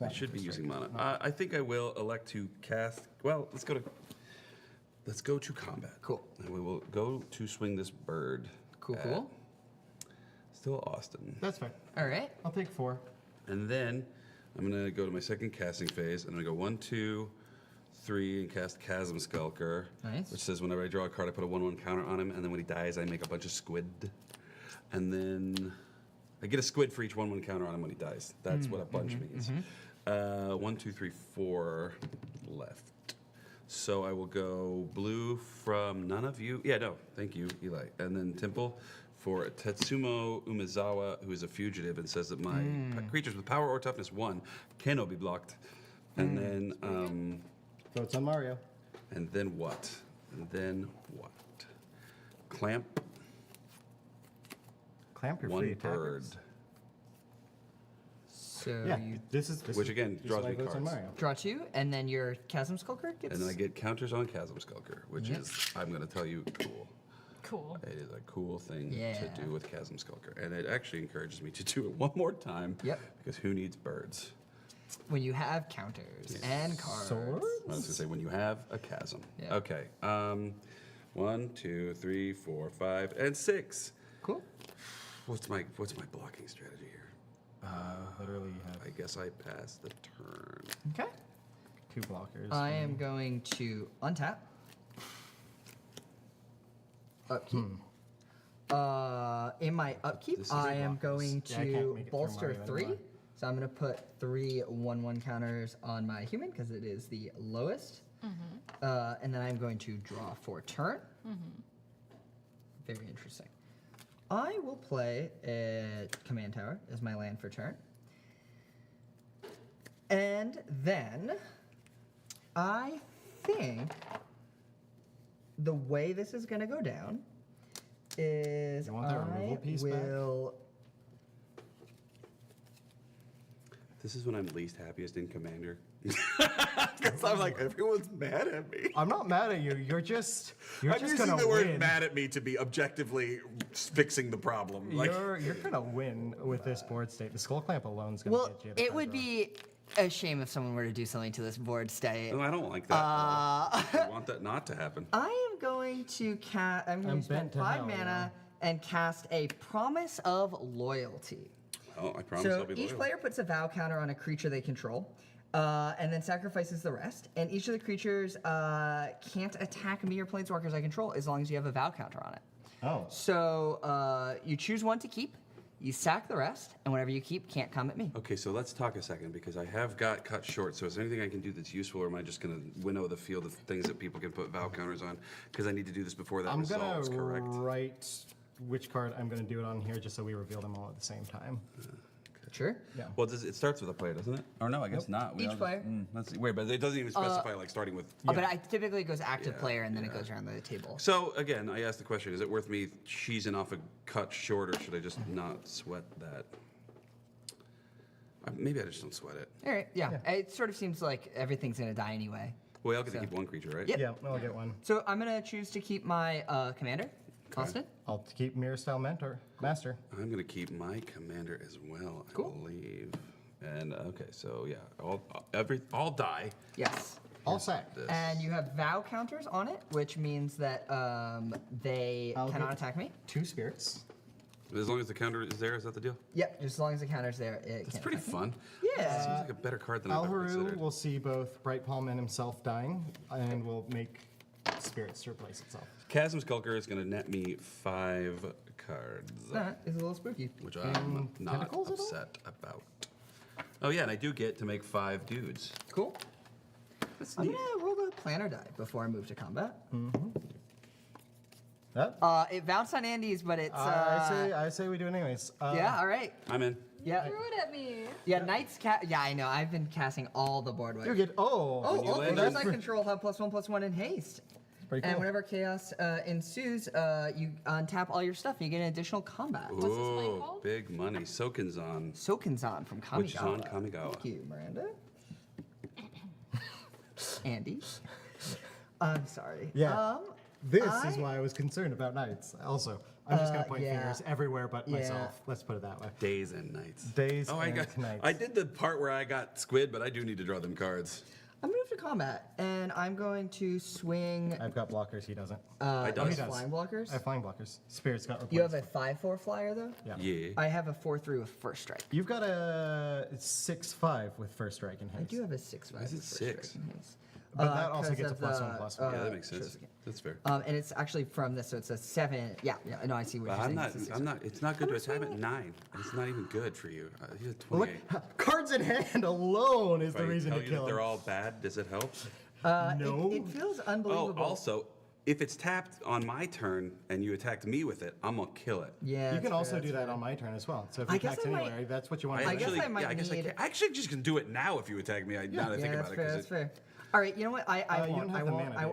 I should be using mana. I think I will elect to cast. Well, let's go to combat.
Cool.
And we will go to swing this bird.
Cool,
at
cool.
Still Austin.
That's fair.
All right.
I'll take 4.
And then I'm gonna go to my second casting phase. I'm gonna go 1, 2, 3, and cast Chasm Skulker.
Nice.
Which says whenever I draw a card, I put a 1/1 counter on him, and then when he dies, I make a bunch of squid. And then I get a squid for each 1/1 counter on him when he dies. That's what a bunch means. 1, 2, 3, 4 left. So I will go blue from none of you. Yeah, no, thank you, Eli. And then Temple for Tetsumo Umezawa, who is a fugitive and says that my creatures with power or toughness 1 cannot be blocked. And then
Votes on Mario.
And then what? And then what? Clamp
Clamp your
one
free
bird.
attackers.
So
Yeah,
you
this is
Which again,
this is
draws
why
me
votes on
cards.
Mario.
draw 2, and then your Chasm Skulker gets.
And then I get counters on Chasm Skulker, which
Yep.
is, I'm going to tell you, cool.
Cool.
It is a cool thing
Yeah.
to do with Chasm Skulker. And it actually encourages me to do it one more time.
Yep.
Because who needs birds?
when you have counters and cards.
Swords?
I was going to say, when you have a chasm.
Yeah.
Okay. 1, 2, 3, 4, 5, and 6.
Cool.
What's my blocking strategy here?
Literally, you have
I guess I pass the turn.
Okay.
2 blockers.
I am going to untap. Upkeep. In my upkeep,
This is
I am
blockers.
going
Yeah, I can't
to
make it through
bolster
Mario
3.
anymore.
So I'm going to put 3 1/1 counters on my human because it is the lowest. And then I'm going to draw for turn. Very interesting. I will play a command tower as my land for turn. And then I think the way this is going to go down is
You want that removal
I
piece back?
will.
This is when I'm least happiest in Commander. Because I'm like, everyone's mad at me.
I'm not mad at you. You're just
I'm
just
using
gonna
the word
win.
mad at me to be objectively fixing the problem. Like,
You're gonna win with this board state. The skull clamp alone's gonna
Well,
get you. the
it
card
would
draw.
be a shame if someone were to do something to this board state.
No, I don't like that. I want that not to happen.
I am going to cast. I'm going
I'm
to spend
bent to
5
hell,
mana and cast a Promise of Loyalty.
Well, I promise
So
I'll be
each
loyal.
player puts a vow counter on a creature they control, and then sacrifices the rest. And each of the creatures can't attack me or planeswalkers I control as long as you have a vow counter on it.
Oh.
So you choose one to keep, you sack the rest, and whatever you keep can't come at me.
Okay, so let's talk a second because I have got cut short. So is there anything I can do that's useful, or am I just going to winnow the field of things that people can put vow counters on? Because I need to do this before that
I'm gonna
resolves, correct?
write which card I'm gonna do it on here, just so we reveal them all at the same time.
Sure.
Yeah.
Well, it starts with a player, doesn't it? Or no, I guess not. We
Each
all just-
player.
Let's see. Wait, but it doesn't even specify like starting with.
Oh, but I typically it goes active
Yeah,
player and then it
yeah.
goes around the table.
So again, I asked the question: is it worth me cheesing off a cut short, or should I just not sweat that? Maybe I just don't sweat it.
All right, yeah. It sort of seems like everyth's gonna die anyway.
Well, I'll get to
So-
keep one creature, right?
Yep.
Yeah, I'll get one.
So I'm gonna choose to keep my commander, constant.
I'll keep Mirror Style Mentor Master.
I'm gonna keep my commander as well.
Cool.
I believe. And okay, so yeah, all die.
Yes.
All sack.
This.
And you have vow counters on it, which means that they
I'll
cannot
get-
attack me.
2 spirits.
As long as the counter is there, is that the deal?
Yep, just as long as the counter's there, it
It's
can't
pretty
attack me.
fun.
Yeah.
Seems like a better card than I've ever
Alharu
considered.
will see both Bright Palm and himself dying, and will make spirits to replace itself.
Chasm Skulker is gonna net me 5 cards,
That is a little spooky.
which I'm not
tentacles at all?
upset about. Oh yeah, and I do get to make 5 dudes.
Cool.
That's
I'm
neat.
gonna roll the planner die before I move to combat.
That?
It bounced on Andy's, but it's
I say we do it anyways.
yeah. All right.
I'm in.
Yeah.
Threw it at me.
Yeah. Knights Yeah, I know. I've been casting all the board waves.
You get
Oh,
you
all
land
creatures
on-
I control have +1/+1 in haste.
pretty
And
cool.
whenever chaos ensues, you untap all your stuff and you get an additional combat.
What's this plane
Ooh,
called?
big money. Soken's-on.
Soken's-on from Kamigawa.
Which is on Kamigawa.
Thank you, Miranda. Andy. I'm sorry.
Yeah. This is
I-
why I was concerned about knights. Also, I'm just gonna point
yeah.
fingers everywhere but
Yeah.
myself. Let's put it that way.
Days and nights.
Days
Oh, I
and
got.
nights.
I did the part where I got squid, but I do need to draw them cards.
I'm going to move to combat, and I'm going to swing.
I've got blockers. He doesn't.
I
Oh,
don't.
he's
does.
flying blockers.
I have flying blockers. Spirits got replaced.
You have a 5/4 flyer though.
Yeah.
Yeah.
I have a 4/3 with first strike.
You've got a 6/5 with first strike and haste.
I do have a 6/5.
Why is it
with first
6?
strike and haste.
But that also
'cause
gets a
of
+1/+1.
Yeah, that makes sense. That's fair.
And it's actually from this, so it's a 7. Yeah, no, I see what
But
you're
I'm
saying.
not.
It's a 6.
I'm not. It's not good to attack at 9. It's not even good for you. He's at
Look,
28.
cards in hand alone is
If
the
I
reason
tell
to
you that
kill
they're
him.
all bad, does it help?
No.
It feels
Oh,
unbelievable.
also, if it's tapped on my turn and you attacked me with it, I'm gonna kill it.
Yeah.
You
that's
can also
fair,
do
that's
that
fair.
on my turn as well. So if
I
you
guess
attack
I might-
anywhere, that's what you want
I
to
guess
do.
I might
I guess I
need-
can. Actually, just can do it now if you attack me. Now that I think
Yeah,
about
that's
it,
fair.
'cause
That's fair. All right, you know what? I
you
won't.
don't
I
have the
won't.
mana, do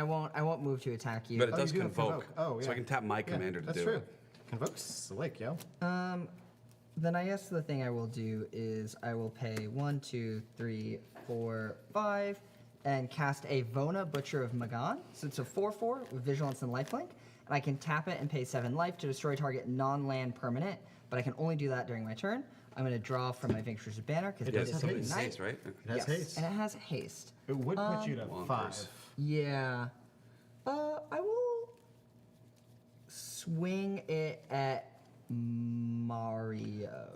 you?
I won't move to attack you.
But it
Oh,
does
you do have
convoke.
Oh, yeah.
So I can tap my commander to
that's
do
true.
it.
Convoke Slick, yo.
Then I guess the thing I will do is I will pay 1, 2, 3, 4, 5, and cast a Vona, Butcher of Magan. So it's a 4/4 with Vigilance and Lifelink. And I can tap it and pay 7 life to destroy target non-land permanent, but I can only do that during my turn. I'm going to draw from my Victor's Banner because
It
it
does
is
have
a
haste.
knight.
Nice, right?
It has
Yes,
haste.
and it has haste.
It would put you to
Bonkers.
5.
Yeah. I will swing it at Mario.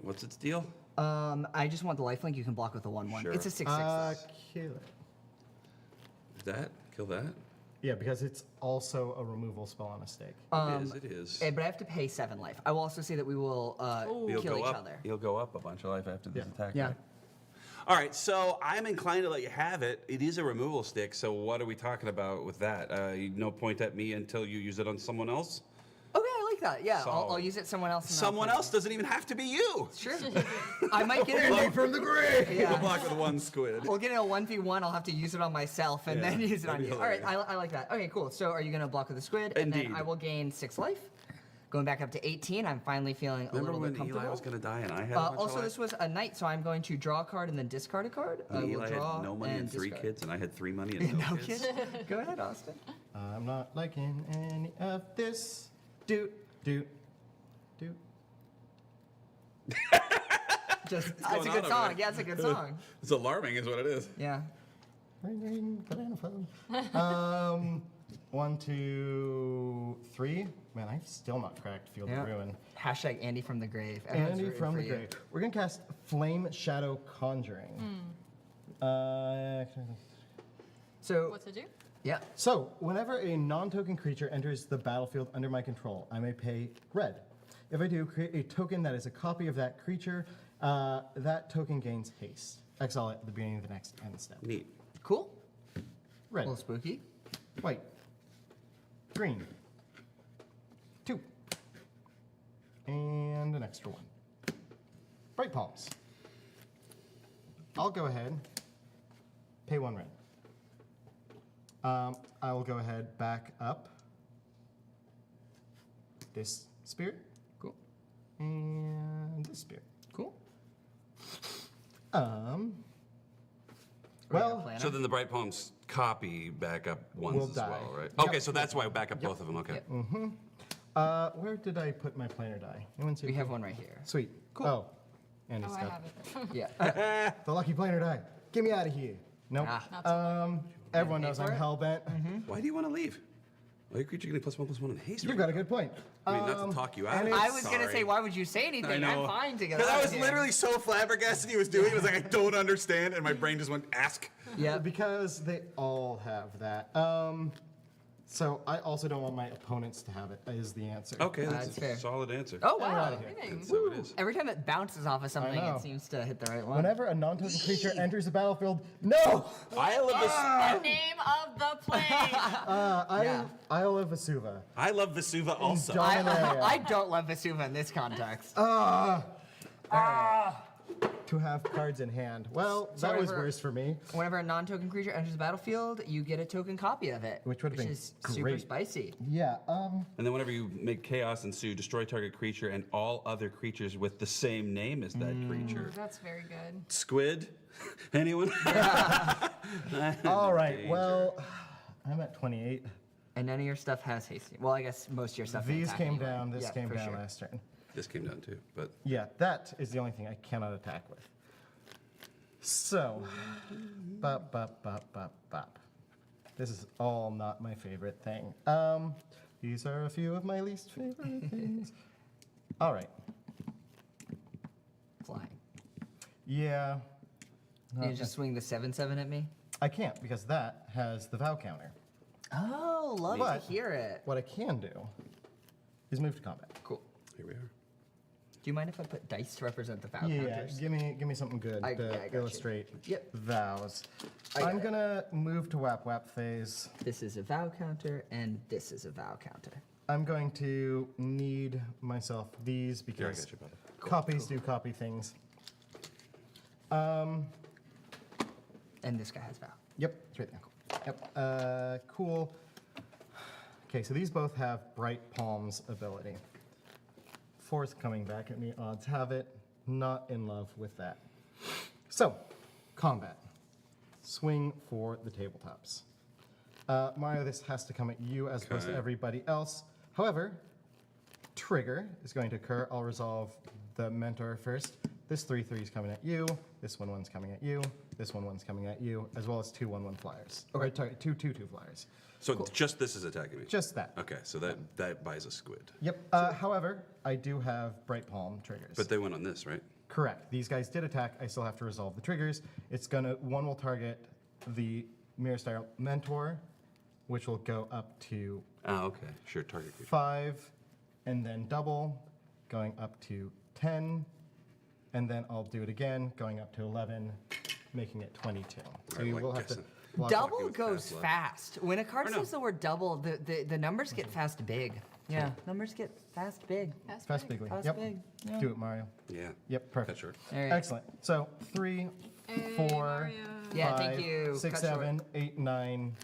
What's its deal?
I just want the lifelink. You can block with a 1/1.
Sure.
It's a 6/6.
Kill it.
That? Kill that?
Yeah, because it's also a removal spell on a stake.
It is.
But I have to pay 7 life. I will also say that we will
You'll
kill
go
each
up.
other.
You'll go up a bunch of life after this
Yeah.
attack.
Yeah.
right? All right, so I'm inclined to let you have it. It is a removal stick, so what are we talking about with that? No point at me until you use it on someone else?
Okay, I like that. Yeah, I'll
So-
use it someone else. and then I'll
Someone
play
else doesn't even have to be you.
it. Sure. I might get it.
from the grave!
We'll
Yeah.
block with one squid.
We'll get in a 1v1. I'll have to use it on myself and
Yeah,
then use it on
that'd
you.
be
All right,
hilarious.
I like that. Okay, cool. So are you going to block with the squid? And
Indeed.
then I will gain 6 life. Going back up to 18, I'm finally feeling a
Remember
little
when
bit comfortable.
Eli was going to die and I had a bunch of
Also,
life?
this was a knight, so I'm going to draw a card and then discard a card. I
When
will
Eli
draw
had no money and
and
3
discard.
kids, and I had 3 money and no
No
kids.
kid. Go ahead, Austin.
I'm not liking any of this. Doot, doot, doot.
Just it's a
going
good
on over
song.
there?
Yeah, it's a good song.
It's alarming, is what it is.
Yeah.
Ring, ring, banana phone. 1, 2, 3. Man, I've still not cracked Field
Yeah.
of Ruin.
Hashtag Andy from the grave. Everyone's
Andy
rooting
from
for
the
you.
grave. We're gonna cast Flame Shadow Conjuring.
So
What's it do?
yeah.
So, whenever a non-token creature enters the battlefield under my control, I may pay red. If I do, create a token that is a copy of that creature. That token gains haste. Exile it at the beginning of the next end step.
Neat.
Cool.
Red,
A little spooky.
white, green, 2, and an extra 1. Bright Palms. I'll go ahead, pay 1 red. I will go ahead, back up this spirit
Cool.
and this spirit.
Cool.
Well,
So then the Bright Palms copy backup ones
Will
as
die.
well, right?
Yep.
Okay, so that's why I back up both of them. Okay.
Yep.
where did I put my planar die? Anyone see
We
it?
have one right here.
Sweet.
Cool.
Oh, and it's
Oh, I
got
have it.
Yeah.
the lucky planar die. Get me out of here. Nope.
Ah.
Not so
Everyone
pay
knows
for
I'm
it?
hell bent.
Why do you want to leave? Well, your creature getting +1/+1 in haste.
You've
right
got a good point.
I mean, not to talk you out.
and
of it,
I was gonna
sorry.
say, why would you say anything?
I know.
I'm fine to go.
Because I
out
was
here.
literally so flabbergasted he was doing it. It was like, I don't understand. And my brain just went, ask.
Yeah.
Because they all have that. So I also don't want my opponents to have it, is the answer.
Okay, that's
That's
a
fair.
solid answer.
Oh
Get
wow.
out of here.
Exciting.
So it is.
Every time it bounces off of something,
know.
it seems to hit the right one.
Whenever a non-token creature enters the battlefield, no!
I love this.
The name of the plane.
Isle of Vesuva.
I love Vesuva also.
Dominaria.
I don't love Vesuva in this context.
To have cards in hand. Well,
So
that was
whenever-
worse for me.
Whenever a non-token creature enters the battlefield, you get a token copy of it,
Which would've been
is super
great.
spicy.
Yeah,
And then whenever you make chaos ensue, destroy target creature and all other creatures with the same name as that creature.
That's very good.
Squid? Anyone?
all right,
Danger.
well, I'm at 28.
And none of your stuff has hasty. Well, I guess most of your stuff.
These
attack
came
anyway.
down, this
Yeah,
came
for
down
sure.
last turn.
This came down too, but
Yeah, that is the only thing I cannot attack with. So, bop, bop, bop, bop, bop. This is all not my favorite thing. These are a few of my least favorite things. All right,
Flying.
yeah.
You just swing the 7/7 at me.
I can't because that has the vow counter.
Oh, love
But-
to hear it.
What I can do is move to combat.
Cool.
here we are.
Do you mind if I put dice to represent the vow
Yeah,
counters?
give me something good
I
to
got you.
illustrate
Yep.
vows.
I got
I'm
it.
gonna move to Wap Wap phase.
This is a vow counter, and this is a vow counter.
I'm going to need myself these because
got you, brother.
copies do copy things.
And this guy has vow.
Yep, it's right there. Yep. Cool. Okay, so these both have Bright Palm's ability. Fourth coming back at me, odds have it. Not in love with that. So, combat. Swing for the tabletops. Mario, this has to come at you as opposed to
Okay.
everybody else. However, trigger is going to occur. I'll resolve the mentor first. This 3/3 is coming at you. This 1/1's coming at you. This 1/1's coming at you, as well as 2 1/1 flyers. Or sorry, 2 2/2 flyers.
So just this is attacking me?
Just that.
Okay, so that buys a squid.
Yep. However, I do have Bright Palm triggers.
But they went on this, right?
Correct. These guys did attack. I still have to resolve the triggers. It's gonna one will target the Mirror Style Mentor, which will go up to
Oh, okay. Sure, target creature.
5, and then double, going up to 10, and then I'll do it again, going up to 11, making it 22. So
Right,
you
like
will have to
guessing.
block
Double
with
goes
KASLA.
fast. When a card
Or no.
says the word double, the numbers get fast big. Yeah, numbers get fast big.
fast bigly.
Fast
Yep.
big. Yeah.
Do it, Mario.
Yeah.
Yep, perfect.
Cut short.
All right.
Excellent. So 3,
Hey,
4,
Mario.
Yeah, thank
5,
you.
6,
Cut short.
7, 8, 9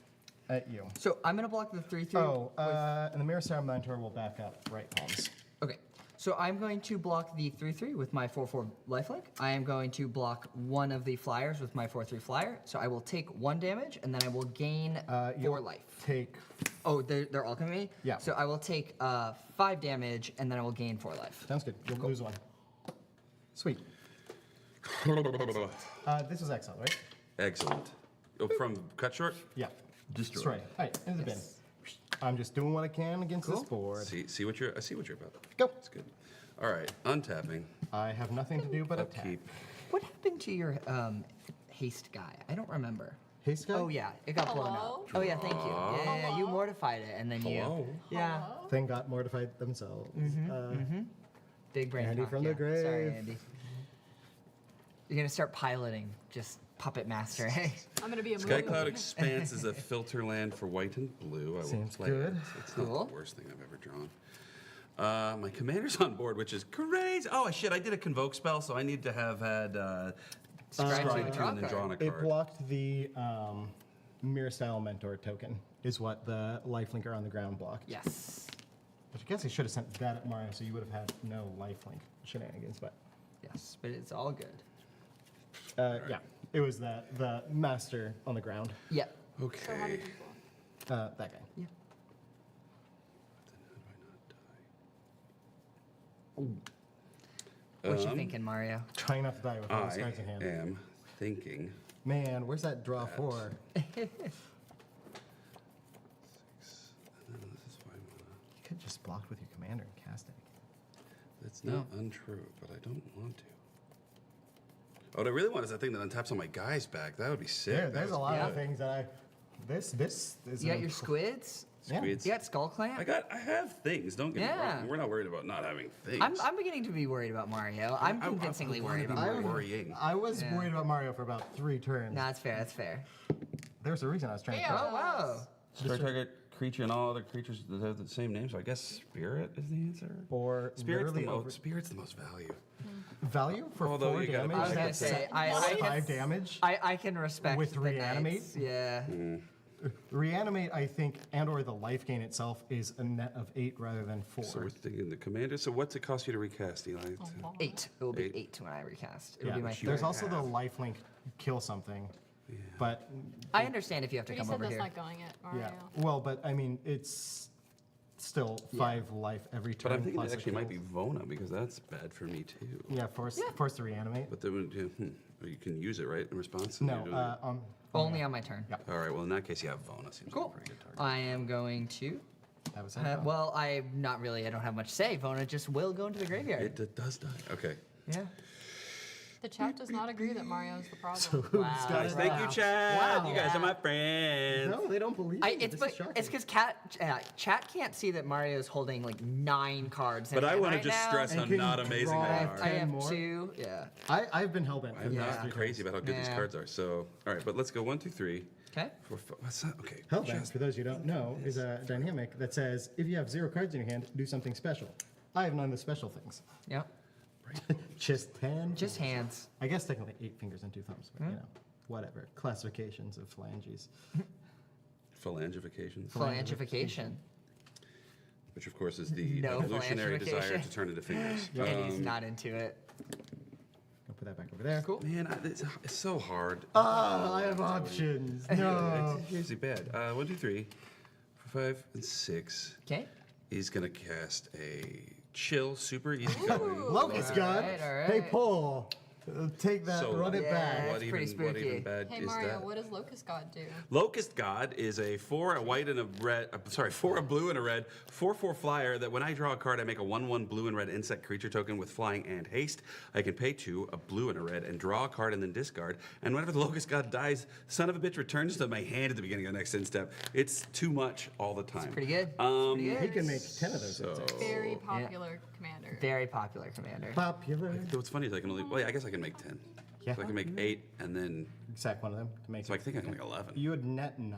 at you.
So I'm gonna block the 3/3.
Oh, and the Mirror Style Mentor will back up Bright Palms.
Okay. So I'm going to block the 3/3 with my 4/4 lifelink. I am going to block one of the flyers with my 4/3 flyer. So I will take 1 damage, and then I will gain 4
You'll
life.
Take
Oh, they're all coming at me?
Yeah.
So I will take 5 damage, and then I will gain 4 life.
Sounds good. You'll lose 1. Sweet. This is exile, right?
Excellent. Oh, from cut short?
Yeah.
Destroy.
All right, into the
Yes.
bin. I'm just doing what I can against this board.
See what you're. I see what you're about.
Go.
That's good. All right, untapping.
I have nothing to do but attack.
Upkeep.
What happened to your haste guy? I don't remember.
Haste guy?
Oh yeah, it got blown
Hello?
up. Oh yeah, thank you. Yeah, you mortified it, and then
Hello?
you. Yeah.
Thing got mortified themselves.
Big brain.
Andy
talk,
from the
yeah. Sorry,
grave.
Andy. You're gonna start piloting, just puppet master. Hey.
I'm gonna be a
Sky
movie.
Cloud Expanse is a filter land for white and blue. I will
Seems
play
good.
it. It's
Cool.
not the worst thing I've ever drawn. My commander's on board, which is crazy. Oh shit! I did a convoke spell, so I need to have had
Scry
Scry
to
2
draw
and then
card.
drawn a
It
card.
blocked the Mirror Style Mentor token, is what the lifelinker on the ground blocked.
Yes.
Which I guess I should have sent that at Mario, so you would have had no lifelink shenanigans, but
Yes, but it's all good.
yeah. It was the master on the ground.
Yeah.
So how
Okay.
did you block?
That guy.
Yeah. What you thinking, Mario?
Trying not to die with all those
I
cards in hand.
am thinking.
Man, where's that draw for?
This is fine.
You could just block with your commander and cast it.
That's not untrue, but I don't want to. What I really want is that thing that untaps on my guy's back. That would be sick.
Yeah,
That
there's
was
a lot
Yeah.
of things that I. This is.
You got your squids?
Yeah.
Squids.
You got skull clamp?
I have things. Don't get me
Yeah.
wrong. We're not worried about not having things.
I'm beginning to be worried about Mario. I'm convincingly worried about
I'm
Mario.
worrying.
I was
Yeah.
worried about Mario for about 3 turns.
No, that's fair. That's fair.
There's a reason I was trying
Yeah.
to.
Oh wow.
Star target creature and all other creatures that have the same name. So I guess spirit is the answer.
Or
Spirit's the
literally
most. Spirit's the most value.
value for
Although
4
you gotta
damage.
be
I was gonna
Like
say I
5 damage.
I can respect
With
the
reanimate?
knights. Yeah.
Reanimate, I think, and/or the life gain itself is a net of 8 rather than 4.
So we're thinking the commander. So what's it cost you to recast, Eli?
8. It will be
8.
8 when I recast. It will
Yeah.
be my
There's
third.
also the lifelink kill something, but
I understand if you have to
But he
come
said
over
that's
here.
not going at Mario.
yeah. Well, but I mean, it's still 5 life every turn.
But I'm thinking
plus
it
a
actually might be
kill.
Vona because that's bad for me too.
Yeah, force to reanimate.
But then you can use it right in response.
No,
You're doing it.
Only on my turn.
Yeah.
All right. Well, in that case, you have Vona. Seems
Cool.
like a pretty good target.
I am going to.
That was it.
Well, I'm not really. I don't have much to say. Vona just will go into the graveyard.
It does die. Okay.
Yeah.
The chat does not agree that Mario is the problem.
Wow.
Guys, thank you, Chad.
Wow.
You guys are my friends.
No, they don't believe me.
It's
This is shocking.
because chat can't see that Mario's holding like 9 cards. in
But I
hand
want to
right
just
now.
stress how
And can
not
you
amazing
draw
they
I
are.
have, I have
more?
2. Yeah.
I've been hellbent.
I'm
Yeah.
not crazy about how good these
Yeah.
cards are. So, all right, but let's go 1, 2, 3.
Okay.
4, 5. What's that? Okay.
Hellbent, for those who don't know, is a dynamic that says if you have 0 cards in your hand, do something special. I have none of the special things.
Yep.
Just 10.
Just hands.
I guess technically 8 fingers and 2 thumbs, but you know. whatever classifications of phalanges.
Phalangification.
Phalangification.
Which, of course, is the
No
evolutionary desire
phalangification.
to turn into fingers.
And he's not into it.
I'll put that back over there. Cool.
Man, it's so hard.
I have options. No.
It's usually bad. 1, 2, 3, 4, 5, and 6.
Okay.
He's gonna cast a chill, super easy going.
Locust God.
all right.
Hey, Paul. Take that,
So-
run it
Yeah.
back.
That's pretty
What
spooky.
even bad
Hey
is
Mario,
that?
what does Locust God do?
Locust God is a 4 a white and a red. Sorry, 4 a blue and a red. 4/4 flyer that when I draw a card, I make a 1/1 blue and red insect creature token with flying and haste. I can pay 2 a blue and a red and draw a card and then discard. And whenever the Locust God dies, son of a bitch returns to my hand at the beginning of the next end step. It's too much all the time.
Pretty good.
Um,
Pretty
He
good.
can make 10 of those
So-
insects.
Very popular commander.
Very popular commander.
Popular.
What's funny is I can only. Well, yeah, I guess I can make 10.
Yeah.
So I can make 8 and then.
Sack one of them to make
So I think I can make 11.
You would net 9.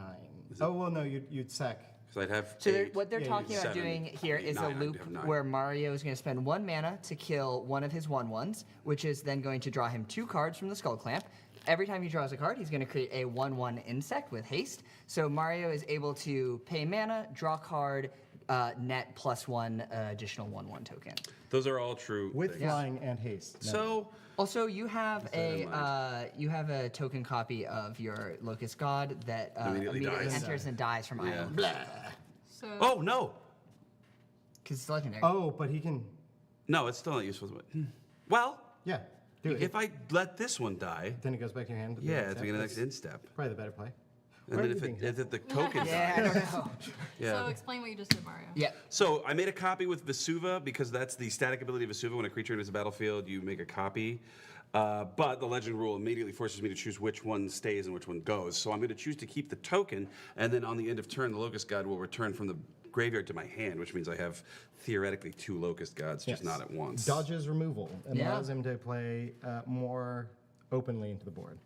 Oh, well, no, you'd sack.
Because I'd have.
So
8.
what they're
Yeah,
talking about
7,
doing here is
9,
a
I'd
loop
have 9.
where Mario is going to spend 1 mana to kill one of his 1/1s, which is then going to draw him 2 cards from the Skull Clamp. Every time he draws a card, he's going to create a 1/1 insect with haste. So Mario is able to pay mana, draw card, net +1 additional 1/1 token.
Those are all true.
With
things.
flying and haste. No.
So.
Also, you have
that in
a token copy of your Locust God that
Immediately dies.
enters and dies from
Yeah.
island
So
Oh, no!
because it's legendary.
Oh, but he can.
No, it's still not useful. Well,
Yeah, do it.
if I let this one die,
Then it goes back to your hand.
yeah, at the beginning of the next end step.
Probably the better play.
And
Why
then
do
if
you
it,
think
if the token
Yeah, I
dies.
don't know.
Yeah.
So explain what you just did, Mario.
Yeah.
So I made a copy with Vesuva because that's the static ability of Vesuva. When a creature enters the battlefield, you make a copy. But the legend rule immediately forces me to choose which one stays and which one goes. So I'm going to choose to keep the token, and then on the end of turn, the Locust God will return from the graveyard to my hand, which means I have theoretically 2 Locust Gods, just
Yes.
not at once.
Dodges removal and
Yeah.
allows him to play more openly into the board.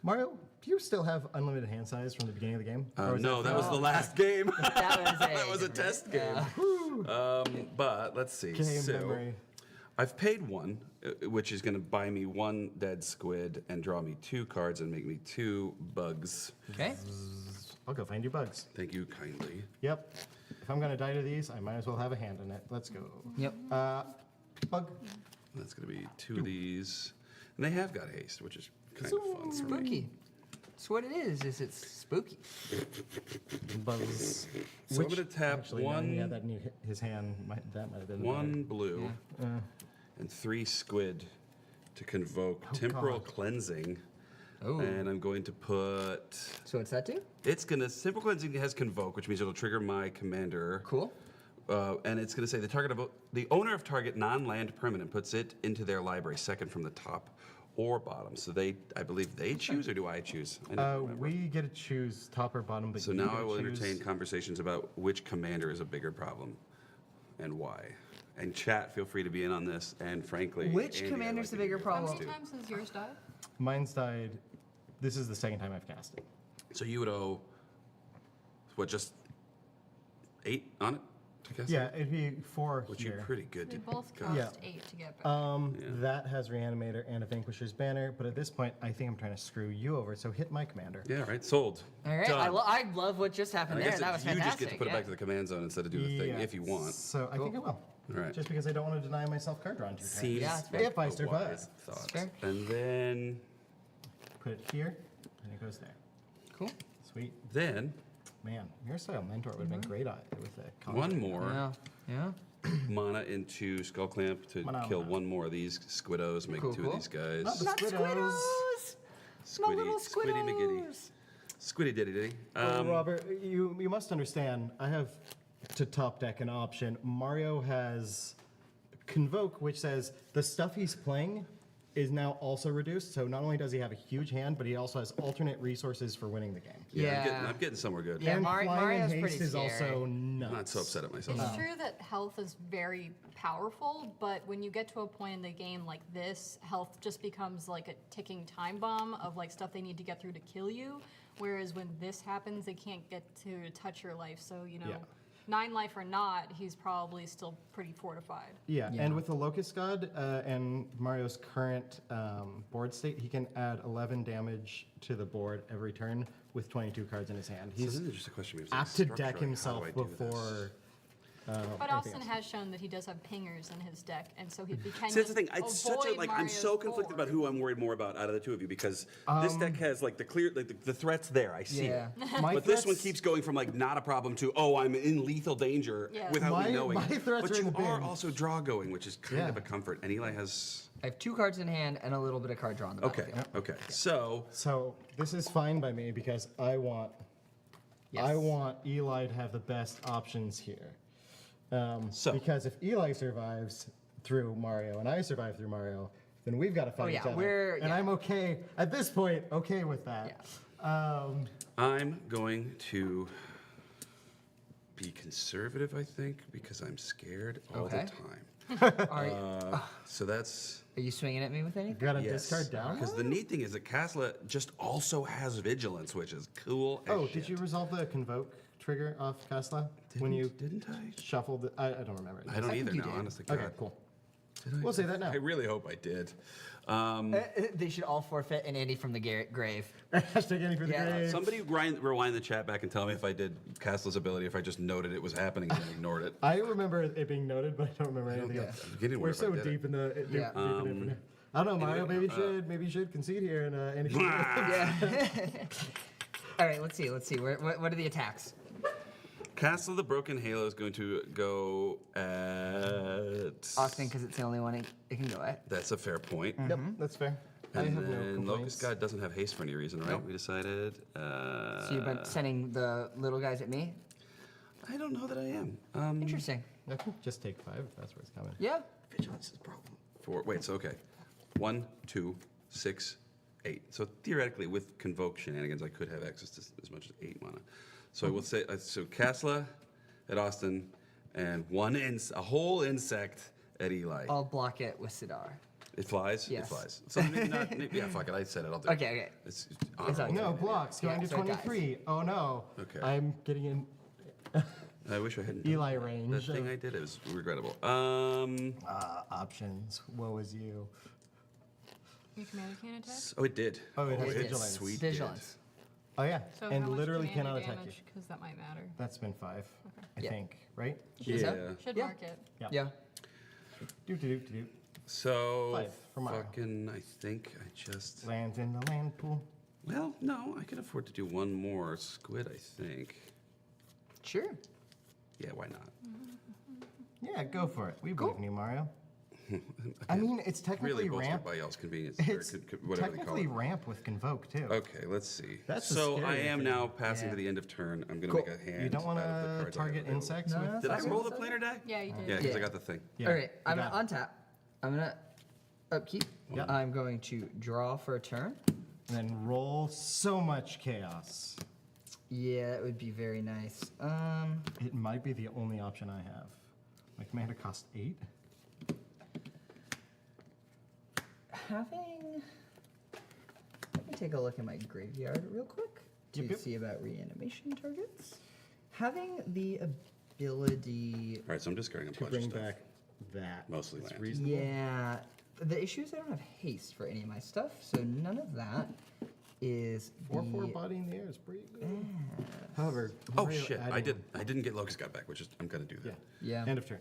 Mario, do you still have unlimited hand size from the beginning of the game? Or is
No, that was
Oh.
the last game.
That
was a test game. But let's see.
Game
So,
memory.
I've paid 1, which is going to buy me 1 dead squid and draw me 2 cards and make me 2 bugs.
Okay.
I'll go find you bugs.
Thank you kindly.
Yep. If I'm going to die to these, I might as well have a hand in it. Let's go.
Yep.
Bug.
That's going to be 2 of these. And they have got haste, which is kind of fun. for me.
Spooky. So what it is it's spooky.
Bugs.
So I'm going to tap
Actually, no,
1,
yeah, that knew his hand. That might have been
1 blue and 3 squid to convoke Temporal
God.
Cleansing.
Oh.
And I'm going to put.
So what's that do?
It's going to. Temporal Cleansing has convoke, which means it'll trigger my commander.
Cool.
And it's going to say the owner of target non-land permanent puts it into their library, second from the top or bottom. So I believe they choose, or do I choose? I never remember.
We get to choose top or bottom, but
So
you
now
get
I
to
will
choose-
entertain conversations about which commander is a bigger problem and why. And chat, feel free to be in on this. And frankly,
Which
Andy, I'd
commander's
like
the
to
bigger
hear your thoughts,
How many
too.
times has yours died?
Mine's died. This is the second time I've cast it.
So you would owe, what, just 8 on it to cast
Yeah,
it?
it'd be 4
Which
here.
you're pretty good
They
to
both
cast.
cost
Yeah.
8 to get back.
That has Reanimator and a Vanquisher's Banner, but at this point, I think I'm trying to screw you over, so hit my commander.
Yeah, right, sold.
All right.
Done.
I love what just happened
And I
there.
guess
That was
you
fantastic.
just get to put it back to the command zone instead of do the thing,
Yeah,
if you want.
So I think I will.
All right.
Just because I don't want to deny myself card draw in 2 turns.
Seems
Yeah, it's fair.
If I
a
survive.
wise thought.
fair.
And then,
Put it here, and it goes there.
Cool.
Sweet.
then
Man, your style mentor would have been great with the
one more
Yeah. Yeah.
mana into Skull Clamp to
Mana.
kill one more of these Squiddos, make
Cool,
2
cool.
of these guys.
Not the
Not
Squiddos.
Squiddos. My little
Squiddy McGiddy.
Squiddos.
Squiddy Diddy Diddy.
Robert, you must understand, I have to top deck an option. Mario has Convoke, which says the stuff he's playing is now also reduced. So not only does he have a huge hand, but he also has alternate resources for winning the game.
Yeah.
I'm getting somewhere good.
Yeah,
and
Mario-
flying and
Mario's
haste
pretty
is also
scary.
nuts.
I'm not so upset at myself.
It's true that health is very powerful, but when you get to a point in the game like this, health just becomes like a ticking time bomb of like stuff they need to get through to kill you. Whereas when this happens, they can't get to touch your life. So, you know,
Yeah.
9 life or not, he's probably still pretty fortified.
Yeah,
Yeah.
and with the Locust God and Mario's current board state, he can add 11 damage to the board every turn with 22 cards in his hand.
So this
He's
is just a question. Of
apt to
structurally,
deck
how do
himself
I do this?
before.
But
anything
Austin
else.
has shown that he does have pingers in his deck, and so he can
See, that's the thing. It's such a
avoid
like. I'm so
Mario's
conflicted
board.
about who I'm worried more about out of the two of you because this deck has like the clear, like the threats there. I see
Yeah.
it.
My
But this one
threats-
keeps going from like not a problem to I'm in lethal danger
Yeah.
without
My-
me knowing.
my
it.
threats
but
are in
you
the
are
bin.
also draw going, which is kind
Yeah.
of a comfort. And Eli has.
I have 2 cards in hand and a little bit of card draw on the
Okay.
battlefield.
Okay. So
So this is fine by me because I want Eli to have the best options here.
So-
Because if Eli survives through Mario and I survive through Mario, then we've got to fight
yeah,
each other.
we're-
and
yeah.
I'm okay at this point. Okay with that.
I'm going to be conservative, I think, because I'm scared all
Okay.
the time.
Are
So that's.
you swinging at me with anything?
Got to
Yes,
discard down.
because the neat thing is that KASLA just also has vigilance, which is cool. As
Oh,
shit.
did you resolve the convoke trigger off KASLA when you
Didn't I?
shuffled? I don't remember.
I don't
think
either
you
now,
did.
honestly.
Okay,
God.
cool.
Did I?
We'll say that now.
I really hope I did.
They should all forfeit and Andy from the grave.
Hashtag any for the
Yeah,
grave.
Somebody rewind the chat back and tell me if I did KASLA's ability, if I just noted it was happening and ignored it.
I remember it being noted, but I don't remember anything
get
else.
the beginning
We're
where
so
I did it.
deep in the deep,
Yeah.
deep in Infinite. I don't know, Mario.
Anyway,
Maybe you should concede here and Andy.
Yeah. All right, let's see. What are the attacks?
KASLA the Broken Halo is going to go at.
Austin, because it's the only one it can go at.
That's a fair point.
Yep, that's fair. I
And
have no
then
complaints.
Locust God doesn't have haste for any reason, right? We decided.
So you've been sending the little guys at me?
I don't know that I am.
Interesting.
I can just take 5 if that's where it's coming.
Yeah.
Vigilance is a problem. 4. Wait, so okay. 1, 2, 6, 8. So theoretically, with Convoke shenanigans, I could have access to as much as 8 mana. So I will say, so KASLA at Austin, and a whole insect at Eli.
I'll block it with Sidar.
It flies?
Yes.
It flies. So maybe not, yeah, fuck it, I said it, I'll do it.
Okay.
It's
all
honorable.
No, blocks. Going
Yeah,
to
so it dies.
23. Oh no.
Okay.
I'm getting in
I wish I hadn't done
Eli
that.
range.
That thing I did, it was regrettable.
Options. Woe is you.
Your commander can't attack?
Oh, it did.
Oh, it has
did.
vigilance.
Sweet did.
Vigilance.
Oh yeah.
So
and
how much
literally
commander
cannot attack
damage?
you.
Because that might matter.
That's been 5, I
Yeah.
think. Right?
Is that-
Yeah.
Should
Yeah.
mark it.
Yeah.
Do.
So,
5 for Mario.
fucking, I think I just.
Lands in the land pool.
Well, no, I can afford to do one more squid, I think.
Sure.
Yeah, why not?
Yeah, go for it. We believe in you, Mario. I mean, it's technically
Really bolstered
ramp.
by y'all's convenience,
It's
or whatever they call
technically
it.
ramp with Convoke too.
Okay, let's see.
That's the
so I
scary
am
thing.
now passing to
Yeah.
the end of turn. I'm going to
Cool.
make a hand.
You don't want
out of the
to
cards I have
target
available.
insects
No,
with.
that's
Did I
Okay.
roll the planar die?
Yeah, you did.
Yeah, because I
Yeah.
got the thing.
Yeah,
All right. I'm
you
gonna
got it.
untap. I'm gonna upkeep.
Yeah.
I'm going to draw for a turn.
And then roll so much chaos.
Yeah, that would be very nice.
It might be the only option I have. My commander costs 8.
Having. Let me take a look at my graveyard real quick to
Yep, yep.
see about reanimation targets. Having the ability.
All right, so I'm discarding a
To
bunch
bring
of stuff.
back that.
Mostly
It's
land.
reasonable.
Yeah. The issue is I don't have haste for any of my stuff, so none of that is
4/4
the-
body in the air is pretty good. However,
Oh
Mario
shit! I
adding-
didn't get Locust God back, which is I'm gonna do
Yeah.
that.
Yeah.
End of turn.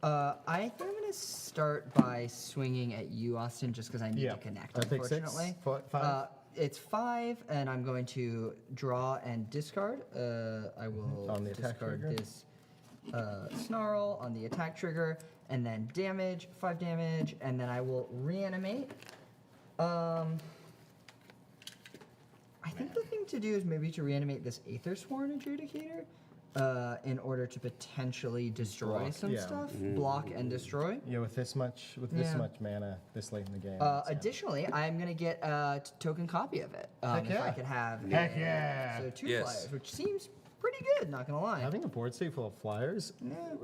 I think I'm gonna start by swinging at you, Austin, just because I need
Yeah.
to connect.
I think 6,
Unfortunately,
5.
it's 5, and I'm going to draw and discard. I will
On the attack
discard
trigger?
this snarl on the attack trigger, and then damage, 5 damage, and then I will reanimate. I think the thing to do is maybe to reanimate this Aethersworn Adjudicator in order to potentially destroy
Block,
some
yeah.
stuff, block and destroy.
Yeah, with this much
Yeah.
mana this late in the game. it's-
Additionally, I'm gonna get a token copy of it.
Heck
If I
yeah.
could have.
Heck yeah.
So 2
Yes.
flyers, which seems pretty good. Not gonna lie.
Having a board state full of flyers,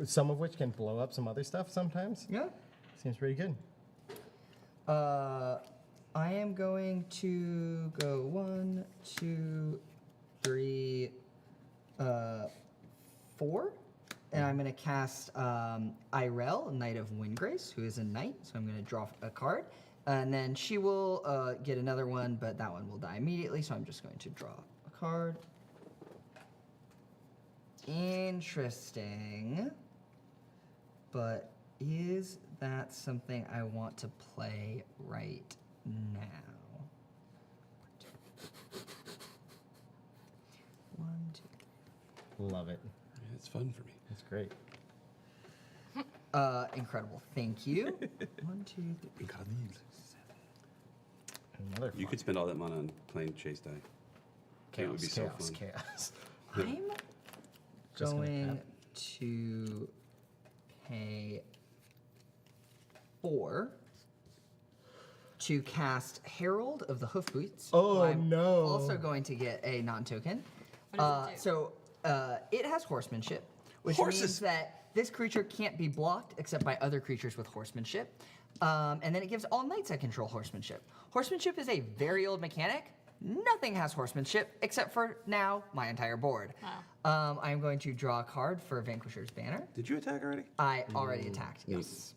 some of which can blow up some other stuff sometimes,
Yeah.
seems pretty good.
I am going to go 1, 2, 3, 4. And I'm going to cast Irel, Knight of Windgrace, who is a knight. So I'm going to draw a card. And then she will get another one, but that one will die immediately. So I'm just going to draw a card. Interesting. But is that something I want to play right now? 1, 2.
Love it.
Yeah, it's fun for me.
That's great.
Incredible. Thank you. 1, 2, 3.
Another
You could spend all that money on playing chase die. It would be so fun.
chaos.
I'm
Just gonna
going
tap.
to pay 4 to cast Herald of the Hoofboots.
Oh,
I'm
no.
Also going to get a non-token.
What does it do?
So it has horsemanship, which
Horses.
means that this creature can't be blocked except by other creatures with horsemanship. And then it gives all knights that control horsemanship. Horsemanship is a very old mechanic. Nothing has horsemanship except for now my entire board.
Wow.
I'm going to draw a card for Vanquisher's Banner.
Did you attack already?
I already attacked. Yes.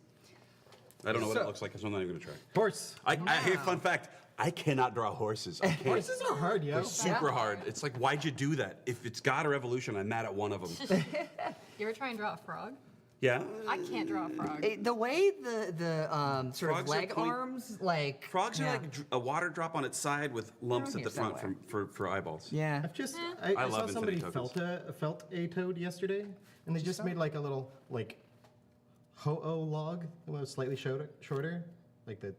I don't know what
So-
it looks like, so I'm not even gonna try.
Horse.
Hey, fun fact, I cannot draw horses. I can't.
Horses are hard, yo.
They're super hard. It's like, why'd you do that? If it's God or evolution, I'm mad at one of them.
You ever try and draw a frog?
Yeah?
I can't draw a frog.
The way the sort
Frogs
of
are
leg
point-
arms, like
Frogs are
yeah.
like a water drop on its side with lumps
Around
at the
here
front
somewhere.
for eyeballs.
Yeah.
I've just
I
I
love
saw somebody
infinity
felt a toad yesterday, and they just made like a little like ho-oh log, a little slightly shorter, like the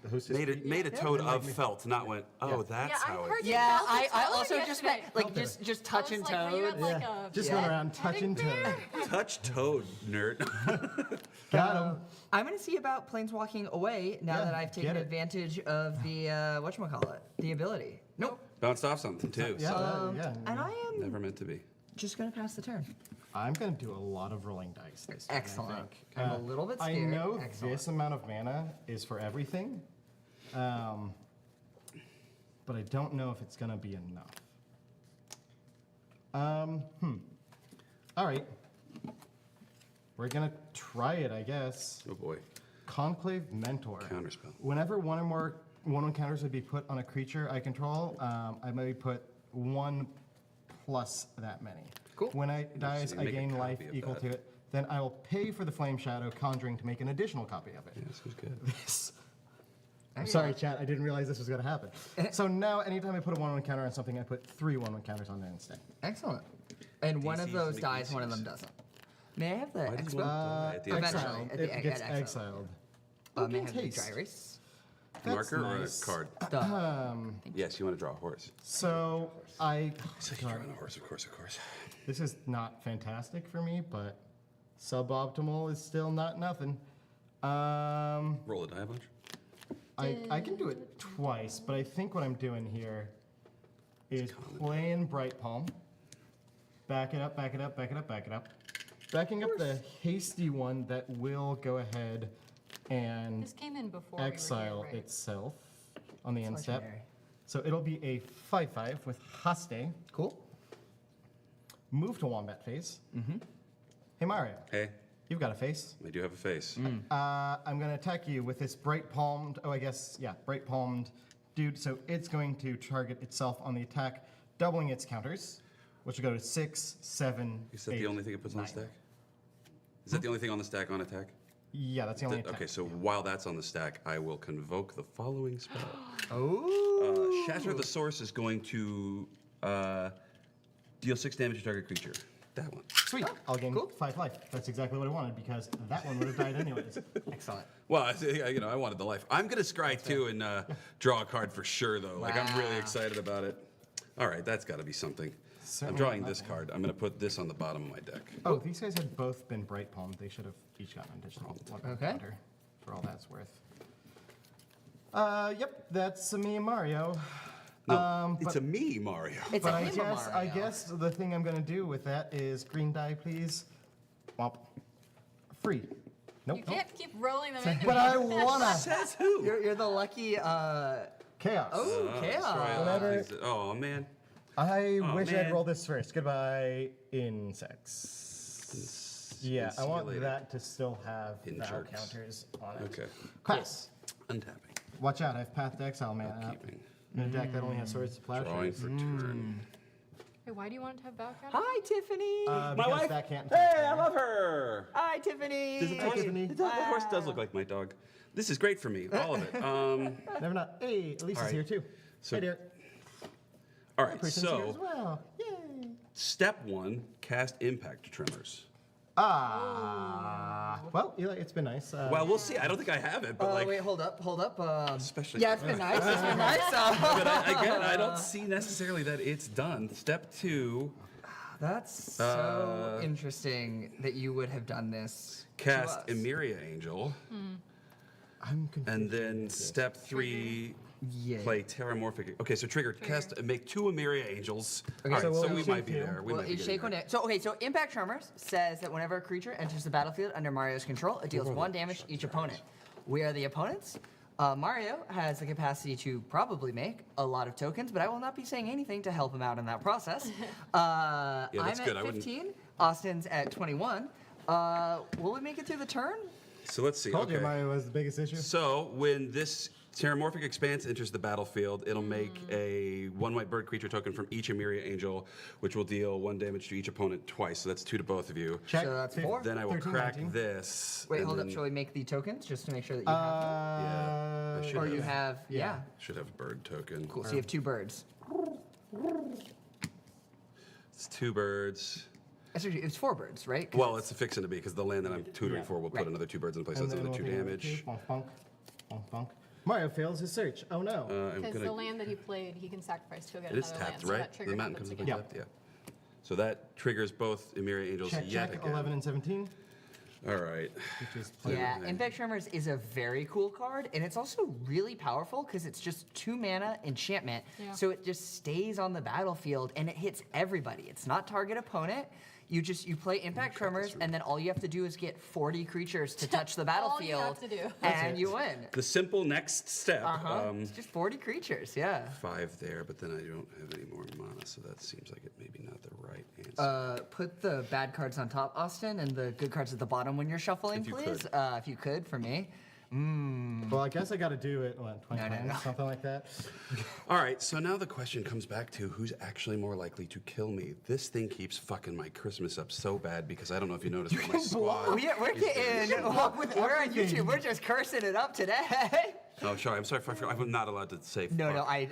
hostess.
Made a toad of felt, not went, oh,
Yeah.
that's how
I
it.
heard you
Yeah,
felt a
I
toad
also just
yesterday.
meant like just
I was
touching
like, were you
toad.
at, like, a
Just
Yeah.
going around touching
petting
toad.
bear?
Touch toad, nerd.
Got him.
I'm gonna see about planeswalking away now
Yeah,
that I've taken
get it.
advantage of the whatchamacallit, the ability. Nope.
Bounced off something too.
Yeah,
so
yeah.
And I am
never meant to be.
just gonna pass the turn.
I'm gonna do a lot of rolling dice this time, I
Excellent.
think.
I'm a little bit
I
scared.
know
Excellent.
this amount of mana is for everything, but I don't know if it's gonna be enough. All right. We're gonna try it, I guess.
Oh boy.
Conclave Mentor.
Counterspell.
Whenever one or more 1/1 counters would be put on a creature I control, I maybe put 1 plus that many.
Cool.
When it dies,
you
I
make a
gain life
copy of
equal
that.
to it. Then I will pay for the Flame Shadow Conjuring to make an additional copy of it.
Yeah, this was good.
I'm sorry, chat. I didn't realize this was going to happen. So now, anytime I put a 1/1 counter on something, I put 3 1/1 counters on there instead.
Excellent. And one of
DCs
those
make
dies, one of them
DCs.
doesn't. May I have the
Why does
expo?
one die at the end?
eventually.
Exiled.
at the-
It gets
at exile.
exiled.
May I
Look
have
at
the
taste.
dry erase?
That's
Marker
nice.
or a card?
Duh.
Yes, you want to draw a horse.
So I.
So you're drawing a horse, of course, of course.
This is not fantastic for me, but suboptimal is still not nothing.
Roll a die a bunch.
I can do it twice, but I think what I'm doing here is playing Bright Palm. Back it up, back it up, back it up, back it up. Backing up the hasty one that will go ahead and
This came in before we were
exile
here, right?
itself on the end
It's
step.
legendary.
So it'll be a 5/5 with Haste.
Cool.
Move to Wombat phase. Hey Mario,
Hey,
you've got a face.
I do have a face.
I'm going to attack you with this bright palmed, bright palmed dude. So it's going to target itself on the attack, doubling its counters, which will go to 6, 7,
Is that
8,
the only thing it puts on the
9.
stack? Is that the only thing on the stack on attack?
Yeah, that's the only attack.
Okay, so while that's on the stack, I will convoke the following spell.
Oh.
Shatter the Source is going to deal 6 damage to target creature. That one.
Sweet. I'll gain
Cool.
5 life. That's exactly what I wanted because that one would have died anyways.
Excellent.
Well, I wanted the life. I'm gonna scry too and draw a card for sure, though. Like I'm really
Wow.
excited about it. All right, that's got to be something. I'm
Certainly
drawing this
nothing.
card. I'm gonna put this on the bottom of my deck.
Oh, these guys had both been bright palmed. They should have each gotten an additional one
Okay.
counter for all that's worth. Yep, that's me and Mario.
No, it's a me, Mario.
It's
But
a
I
him,
guess, I
Mario.
guess the thing I'm gonna do with that is green die, please. Womp. Free. Nope.
You can't keep rolling them into
But
me.
I wanna.
Says who?
You're the lucky.
Chaos.
Oh,
Scry
chaos.
all
Whatever.
things that- Oh man.
I
Oh,
wish
man.
I'd roll this first. Goodbye, insects. Yeah,
See
I
you
want
later.
that to still have battle
Injerks.
counters on it.
Okay.
Class.
Untapping.
Watch out, I have Path to Exile mana up.
Keeping.
In a deck that only has Swords to
Drawing
Plowshares.
for turn.
Hey, why do you want it to have battle counter?
Hi, Tiffany.
Because that can't
Hey, I love her.
Hi, Tiffany.
Does the horse,
Tiffany.
that horse does look like my dog. This is great for me, all of it.
Never not. Hey, Elisa's
All right.
here too.
So-
Hey, dear.
All right,
Person's here as
so
well. Yay.
step 1, cast impact trimmers.
Well, Eli, it's been nice.
Well, we'll see. I don't think I have it, but like,
Wait, hold up.
especially.
Yeah, it's been nice. It's been nice.
But I don't see necessarily that it's done. Step 2,
That's so interesting that you would have done this. to
cast
us.
Emiria Angel,
I'm confused.
and then step 3,
Yeah.
play Terramorphic. Okay, so trigger, make 2 Emiria Angels.
Okay,
All right,
so
so
we'll
we
shake
might be
two.
there. We
Well,
might be
you
getting
shake
there.
one down. So Impact Tremors says that whenever a creature enters the battlefield under Mario's control, it deals 1 damage to each opponent. We are the opponents. Mario has the capacity to probably make a lot of tokens, but I will not be saying anything to help him out in that process.
Yeah, that's
I'm
good. I
at
wouldn't-
15. Austin's at 21. Will we make it through the turn?
So let's see.
Told you
Okay.
Mario was the biggest issue.
So when this Terramorphic Expanse enters the battlefield, it'll make a 1 white bird creature token from each Emiria Angel, which will deal 1 damage to each opponent twice. So that's 2 to both of you.
Check.
So that's 4.
Then I will
13,
crack
19.
this.
Wait,
and
hold up.
then-
Shall we make the tokens just to make sure that you have
Yeah, I
them?
should
Or
have,
you have, yeah.
should have a bird token.
Cool. So you have 2 birds.
It's 2 birds.
Actually, it's 4 birds, right? 'Cause
Well, it's a fix and a B because the land that I'm tutoring
Yeah.
for will put
Right.
another 2 birds in place. So
And
that's
then
another 2
we'll do
damage.
Bonk, bonk, bonk, bonk. Mario fails his search. Oh no.
I'm
Because
gonna.
the land that he played, he can sacrifice to get
It is
another land.
tapped,
So
right?
that trigger
The mountain
happens
comes up
again.
and tapped. Yeah. So that triggers both Emiria Angels
check,
yet
check.
again.
11 and 17.
All right.
Which is plenty.
Yeah,
Okay.
Impact Tremors is a very cool card, and it's also really powerful because it's just 2 mana enchantment,
Yeah.
so it just stays on the battlefield and it hits everybody. It's not target opponent. You play Impact Tremors, and then all you have to do is get 40 creatures to touch the
All you
battlefield,
have to do.
and you win.
The simple next step.
It's just 40 creatures, yeah.
5 there, but then I don't have any more mana, so that seems like it maybe not the right answer.
Put the bad cards on top, Austin, and the good cards at the bottom when you're shuffling,
If you
please.
could.
If you could, for me.
Well, I guess I got to do it. What, 20
No,
times, something like that.
All right, so now the question comes back to who's actually more likely to kill me. This thing keeps fucking my Christmas up so bad because I don't know if you noticed, but my squad.
We're
is very
getting. We're on YouTube. We're just cursing it up today.
Oh, sorry. I'm sorry. I'm not allowed to say.
No,
fuck.
I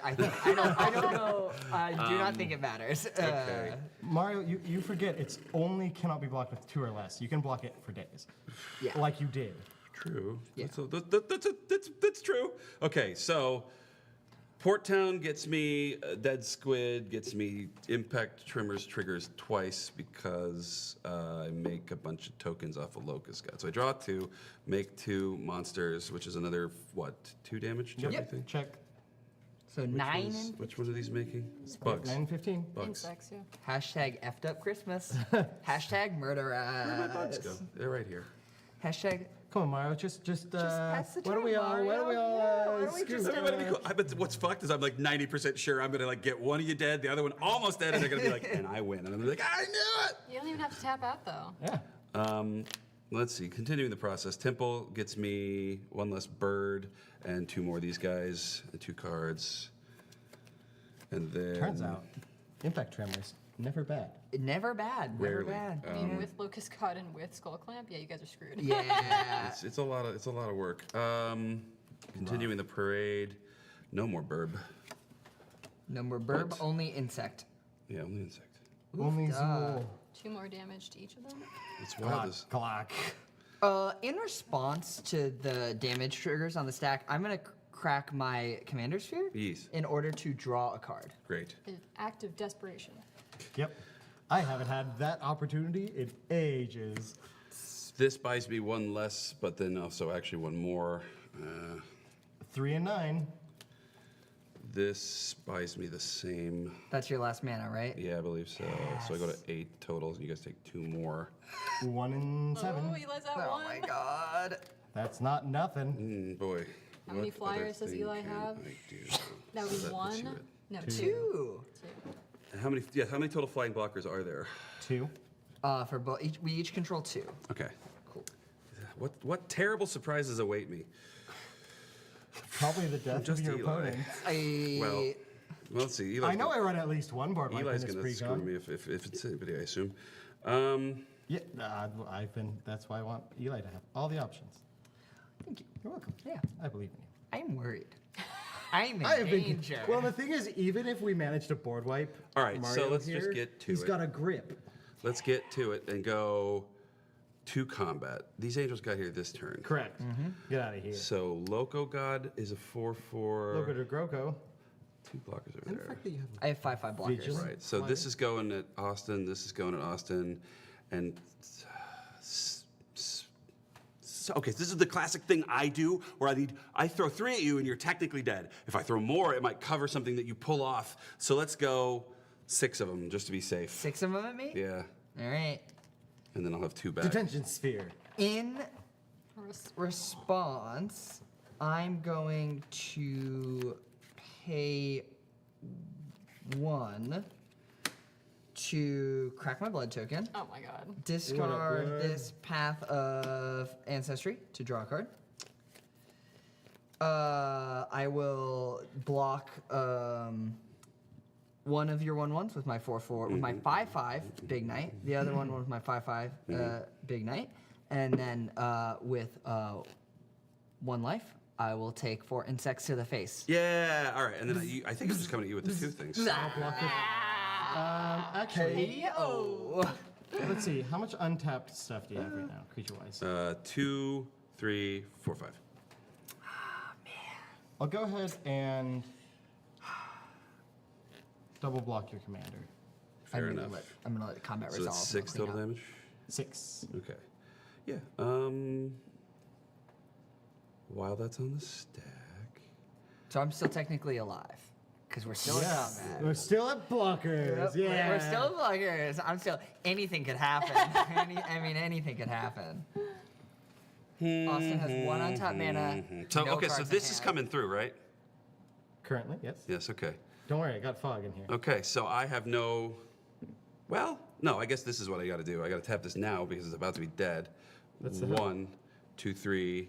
don't know. I do not think it matters.
Okay.
Mario, you forget it's only cannot be blocked with 2 or less. You can block it for days.
Yeah.
Like you did.
True.
Yeah.
That's true. Okay, so Port Town gets me Dead Squid, gets me Impact Tremors triggers twice because I make a bunch of tokens off a Locust God. So I draw 2, make 2 monsters, which is another, what, 2 damage to
Yep.
everything?
Check.
So 9 and
Which one are these making? It's bugs.
9 and 15.
Bugs.
Insects, yeah.
hashtag effed up Christmas. Hashtag murder
Where'd my bugs
us.
go? They're right here.
Hashtag.
Come on, Mario. Just
pass the
what do we
turn,
all?
Mario.
What do we all?
Yeah, why don't we
screw-
just-
Everybody be cool. But what's fucked is I'm like 90% sure I'm gonna like get one of you dead, the other one almost dead, and they're gonna be like, and I win. And I'm gonna be like, I knew it!
You don't even have to tap out, though.
Yeah.
Let's see, continuing the process. Temple gets me 1 less bird and 2 more of these guys, and 2 cards. And then
Turns out, Impact Tremors, never bad.
Never bad. Never
Rarely.
bad.
I mean, with Locust God and with Skull Clamp, yeah, you guys are screwed.
Yeah.
it's a lot of work. Continuing the parade. No more burb.
No more burb,
What?
only insect.
Yeah, only insect.
Only Zool.
2 more damage to each of them.
It's wild.
Glock.
In response to the damage triggers on the stack, I'm gonna crack my Commander Sphere
Yes.
in order to draw a card.
Great.
An act of desperation.
Yep. I haven't had that opportunity in ages.
This buys me 1 less, but then also actually 1 more.
3 and 9.
This buys me the same.
That's your last mana, right?
Yeah, I believe so. So I go to 8 totals, and you guys take 2 more.
1 and 7.
Oh, Eli's at
Oh
1.
my god.
That's not nothing.
Boy.
How many
what other
flyers does
thing
Eli
can
have?
I do?
That was
puts
1.
you at
No, 2.
2.
How many? Yeah, how many total flying blockers are there?
2.
For both, we each control 2.
Okay.
Cool.
What terrible surprises await me?
Probably the death
Just
of your
Eli.
opponent.
Well, let's see. Eli's
I know I run at least one board wipe in
Eli's
this
gonna screw
pre-con.
me if it's anybody, I assume.
Yeah, that's why I want Eli to have all the options.
Thank you.
You're welcome.
Yeah.
I believe in you.
I'm worried. I'm in
I have been.
danger.
Well, the thing is, even if we manage to board wipe,
All right, so
Mario
let's just
here,
get to
he's
it.
got a grip.
Let's get to it and go to combat. These angels got here this turn.
Correct. Get out of here.
So Loco God is a 4/4.
Loco to Groco.
2 blockers over
And the
there.
fact that you have
I have 5/5 blockers.
Vigilant.
Right. So this is going at Austin. This is going at Austin, and okay. So this is the classic thing I do, where I throw 3 at you, and you're technically dead. If I throw more, it might cover something that you pull off. So let's go 6 of them just to be safe.
6 of them at me?
Yeah,
All right.
and then I'll have 2 back.
detention sphere.
In response, I'm going to pay 1 to crack my blood token,
Oh my god.
discard
What?
this Path of Ancestry to draw a card. I will block one of your 1/1s with my 4/4 with my 5/5 Big Knight. The other one with my 5/5 Big Knight, and then with 1 life, I will take 4 insects to the face.
Yeah. All right. And then I think I'm just coming at you with the 2 things.
Actually,
Oh.
let's see. How much untapped stuff do you have right now, creature-wise?
2, 3, 4, 5.
I'll go ahead and double block your commander.
Fair enough.
I'm gonna let combat
So
resolve.
that's
and
6
clean
total
up.
damage.
6.
Okay. Yeah. While that's on the stack.
So I'm still technically alive, because we're still in combat.
We're still at blockers.
Yep,
Yeah.
We're still blockers. I'm still. Anything could happen. Anything could happen. Austin has 1 untapped mana.
So
no
okay, so
cards in
this is
hand.
coming through, right?
Currently, yes.
Yes. Okay.
Don't worry, I got fog in here.
Okay. So I have no. Well, no. I guess this is what I got to do. I got to tap this now because it's about to be dead.
That's the help.
1, 2, 3.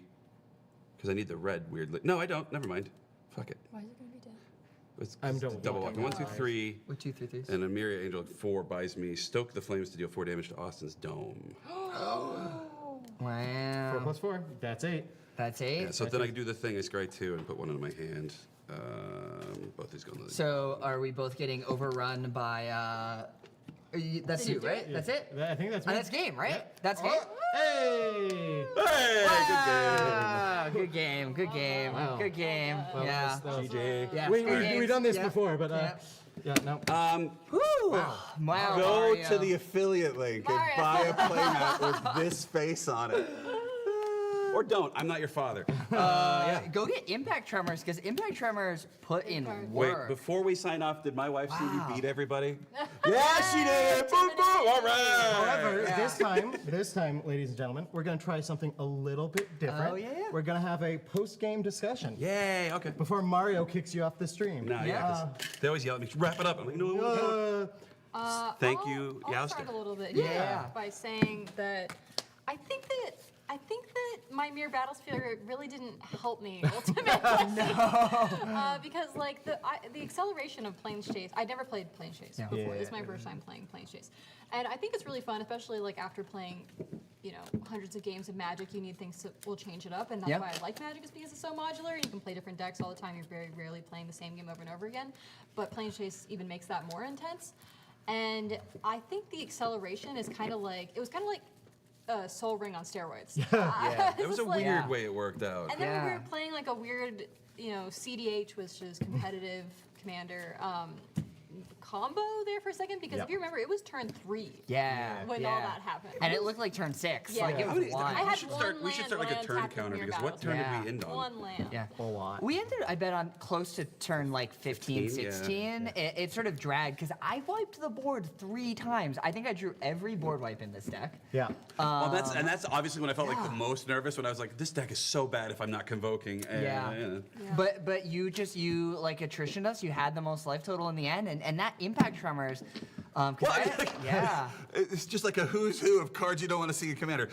Because I need the red weirdly. No, I don't. Never mind. Fuck it.
Why is it gonna be dead?
It's
I'm
it's
double
walking.
blocking.
1, 2, 3.
With 2, 3, 3s.
And a Myriad Angel 4 buys me Stoke the Flames to deal 4 damage to Austin's dome.
Wow.
4 + 4. That's 8.
That's 8.
Yeah, so then I can do the thing. I scry 2 and put 1 into my hand. Both these go in the.
So are we both getting overrun by? That's you, right? That's it.
I think that's
And
me.
that's game, right?
Yeah.
That's game.
Hey!
Hey,
Ah, good game. Good game.
Wow.
Good game.
That
Yeah.
was-
GJ.
Yeah.
We,
good
we've done this
games.
before, but
Yeah.
yeah, no.
Woo! Wow.
Go
Mario.
to the affiliate link and
Mario.
buy a playmat with this face on it.
Or don't. I'm not your father.
Go get Impact Tremors, because Impact Tremors put in
Wait,
work.
before we sign off, did my wife see
Wow.
you beat everybody? Yeah, she did. Boom, boom. All right.
However,
Yeah.
this time, ladies and gentlemen, we're going to try something a little bit different.
Oh, yeah.
We're going to have a post-game discussion
Yay. Okay.
before Mario kicks you off the stream.
Now,
Yeah.
'cause they always yell at me. Wrap it up. I'm like, no. Thank you,
I'll start
Youster.
a little bit.
Yeah.
By saying that I think that my mere Battlesphere really didn't help me ultimately. Because like the acceleration of Planes Chase, I'd never played Planes Chase
Yeah.
before.
Yeah.
This is my first time playing Planes Chase, and I think it's really fun, especially like after playing, hundreds of games of Magic. You need things that will change it up, and that's
Yeah.
why I like Magic, is because it's so modular. You can play different decks all the time. You're very rarely playing the same game over and over again. But Planes Chase even makes that more intense. And I think the acceleration is kind of like Soul Ring on steroids.
Yeah. It was a
It's like-
weird way it worked out.
And then we
Yeah.
were playing like a weird, CDH, which is competitive commander, combo there for a second, because
Yep.
if you remember, it was turn 3
Yeah.
when
yeah.
all that happened.
And it looked like turn 6.
Yeah.
Like it
How
was
many-
wild.
I had
we should start. We should start like a
one
turn
land tapped
counter
with
because
mere
what turn
Yeah.
did we end on?
one land.
Yeah.
A lot.
We ended, I bet, on close to turn like 15,
15, yeah.
16. It sort of dragged because I wiped the board 3 times. I think I drew every board wipe in this deck.
Yeah.
Well, that's obviously when I felt like the most nervous, when I was like, this deck is so bad if I'm not convoking. And,
Yeah.
Yeah.
But you like attritioned us. You had the most life total in the end, and that impact tremors. 'Cause yeah.
It's just like a who's who of cards you don't want to see in Commander.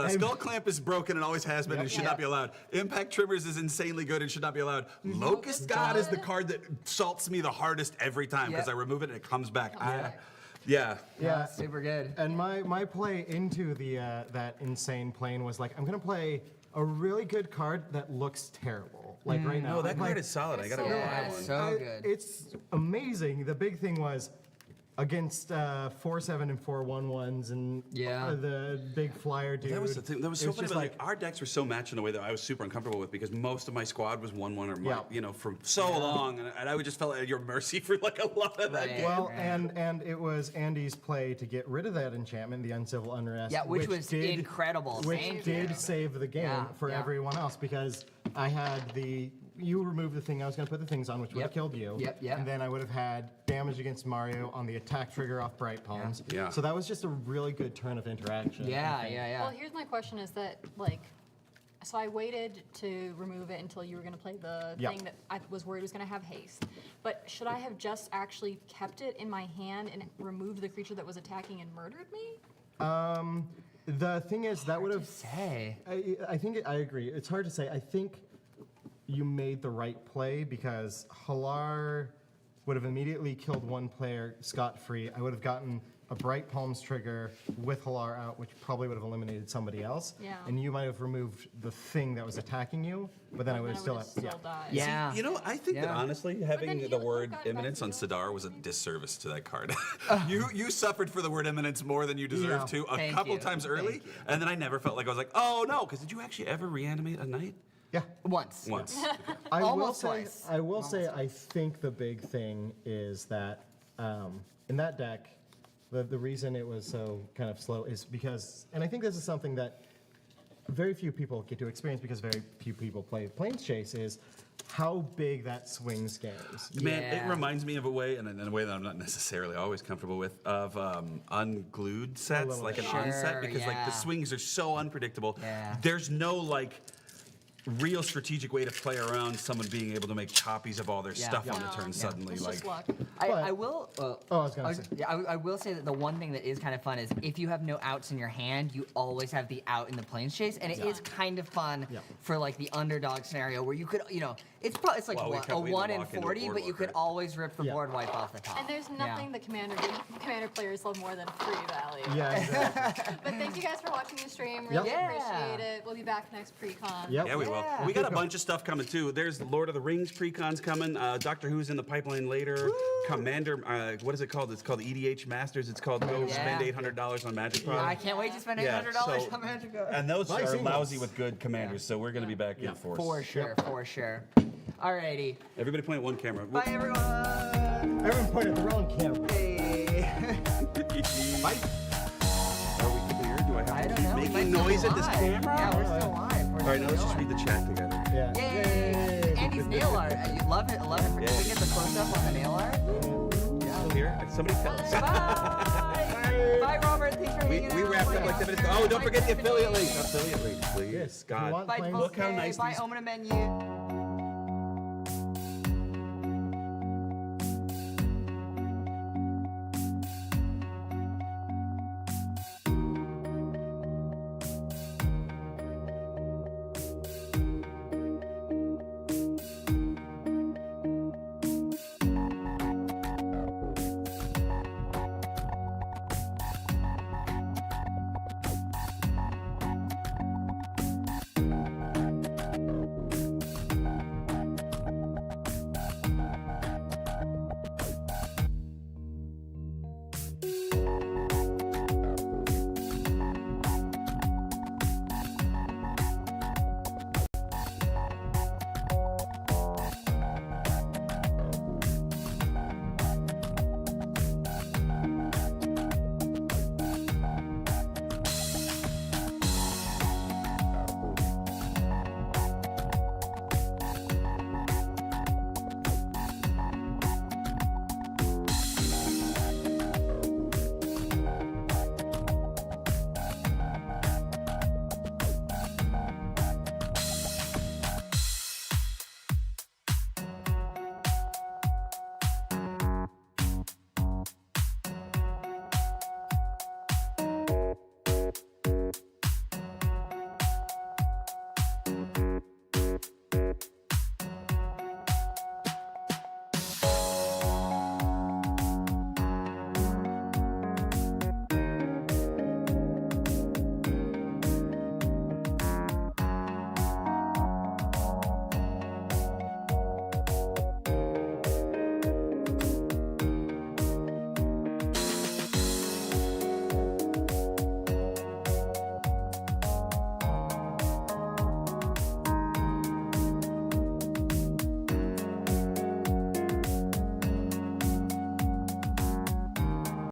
Skull Clamp is broken and always has been and should not be allowed. Impact Trimmers is insanely good and should not be allowed. Locust God is the card that salts me the hardest every time because I remove it and it comes back. Yeah.
Yeah, super good.
And my play into the that insane plane was like, I'm gonna play a really good card that looks terrible. Like right now.
No, that card is solid. I gotta go buy one.
So good.
It's amazing. The big thing was against 4/7 and 4/1/1s and the big flyer dude.
That was the thing. That was so
It
funny.
just
But like our decks were so matched in a way that I was super uncomfortable with because most of my squad was 1/1 or more, you know, for so long, and I would just felt at your mercy for like a lot of that game.
Well, and it was Andy's play to get rid of that enchantment, the Uncivil Unrest.
Yeah, which was incredible.
Which
Thank
did
you.
save the game for everyone else because I had you removed the thing I was going to put the things on, which would have killed you. And then I would have had damage against Mario on the attack trigger off Bright Palms.
Yeah.
So that was just a really good turn of interaction.
Well, here's my question: is that like, so I waited to remove it until you were going to play the thing that I was worried was going to have haste. But should I have just actually kept it in my hand and removed the creature that was attacking and murdered me?
The thing is, that would have.
Say.
I think I agree. It's hard to say. I think you made the right play because Halar would have immediately killed one player scot-free. I would have gotten a Bright Palms trigger with Halar out, which probably would have eliminated somebody else.
Yeah.
And you might have removed the thing that was attacking you, but then I would have still
died.
Yeah.
You know, I think that honestly, having
he
the
would
word
have gotten
imminence
back
on
to
Sidar was a disservice to that card. You suffered for the word imminence more than you deserved to a
Thank
couple
you.
times early, and then I never felt like I was like, oh no, because did you actually ever reanimate a knight?
Yeah.
Once.
Once.
I will
Almost
say,
twice.
I will say, I think the big thing is that in that deck, the reason it was so kind of slow is because, and I think this is something that very few people get to experience because very few people play Planes Chase, is how big that swings games.
Man, it
Yeah.
reminds me of a way, and in a way that I'm not necessarily always comfortable with, of unglued sets,
little
like an
bit.
onset,
Sure,
because like the
yeah.
swings are so unpredictable.
Yeah.
There's no like real strategic way to play around someone being able to make copies of all their stuff on the turn suddenly.
It's
Like,
just luck.
I will.
I was gonna say.
I will say that the one thing that is kind of fun is if you have no outs in your hand, you always have the out in the Planes Chase, and it is kind of fun for like the underdog scenario where you could, you know, it's like
Well, we
what,
can-
a
we
1 in
walk into a
40, but you
boardwalk,
could
right?
always rip the board wipe off the top.
And there's nothing that commander players love more than free value.
Yeah, exactly.
But thank you guys for watching the stream. Really appreciate it. We'll be back next pre-con.
Yep.
yeah, we will.
Yeah.
We got a bunch of stuff coming too. There's Lord of the Rings pre-cons coming. Doctor Who's in the pipeline later. Commander, what is it called? It's called EDH Masters. It's called Go Spend $800 on Magic Pod.
I can't wait to spend $800 on Magic Card.
And those
Nice
are
singles.
lousy with good commanders, so we're going to be back in force.
For sure, for sure. Alrighty.
Everybody point at one camera.
Bye, everyone.
Everyone pointed at the wrong camera.
Hey.
Bye. Are we clear? Do I have
I
to
don't
keep
know. we
making
might still
noise at this
live.
camera?
Yeah, we're still live.
All right, now let's just read the chat together.
Yeah.
Yay! Andy's nail art. You love it. Love it. Can we get the close up on the nail art?
Still here? Somebody tell us.
Bye. Bye, Robert. Thanks for hanging out.
We wrapped up like 10 minutes ago. Oh, don't forget the affiliate link. Affiliate link, please.
Yes, if you
God.
want
Bye,
planes-
Look how nice
Bye,
these-
Omina Menu.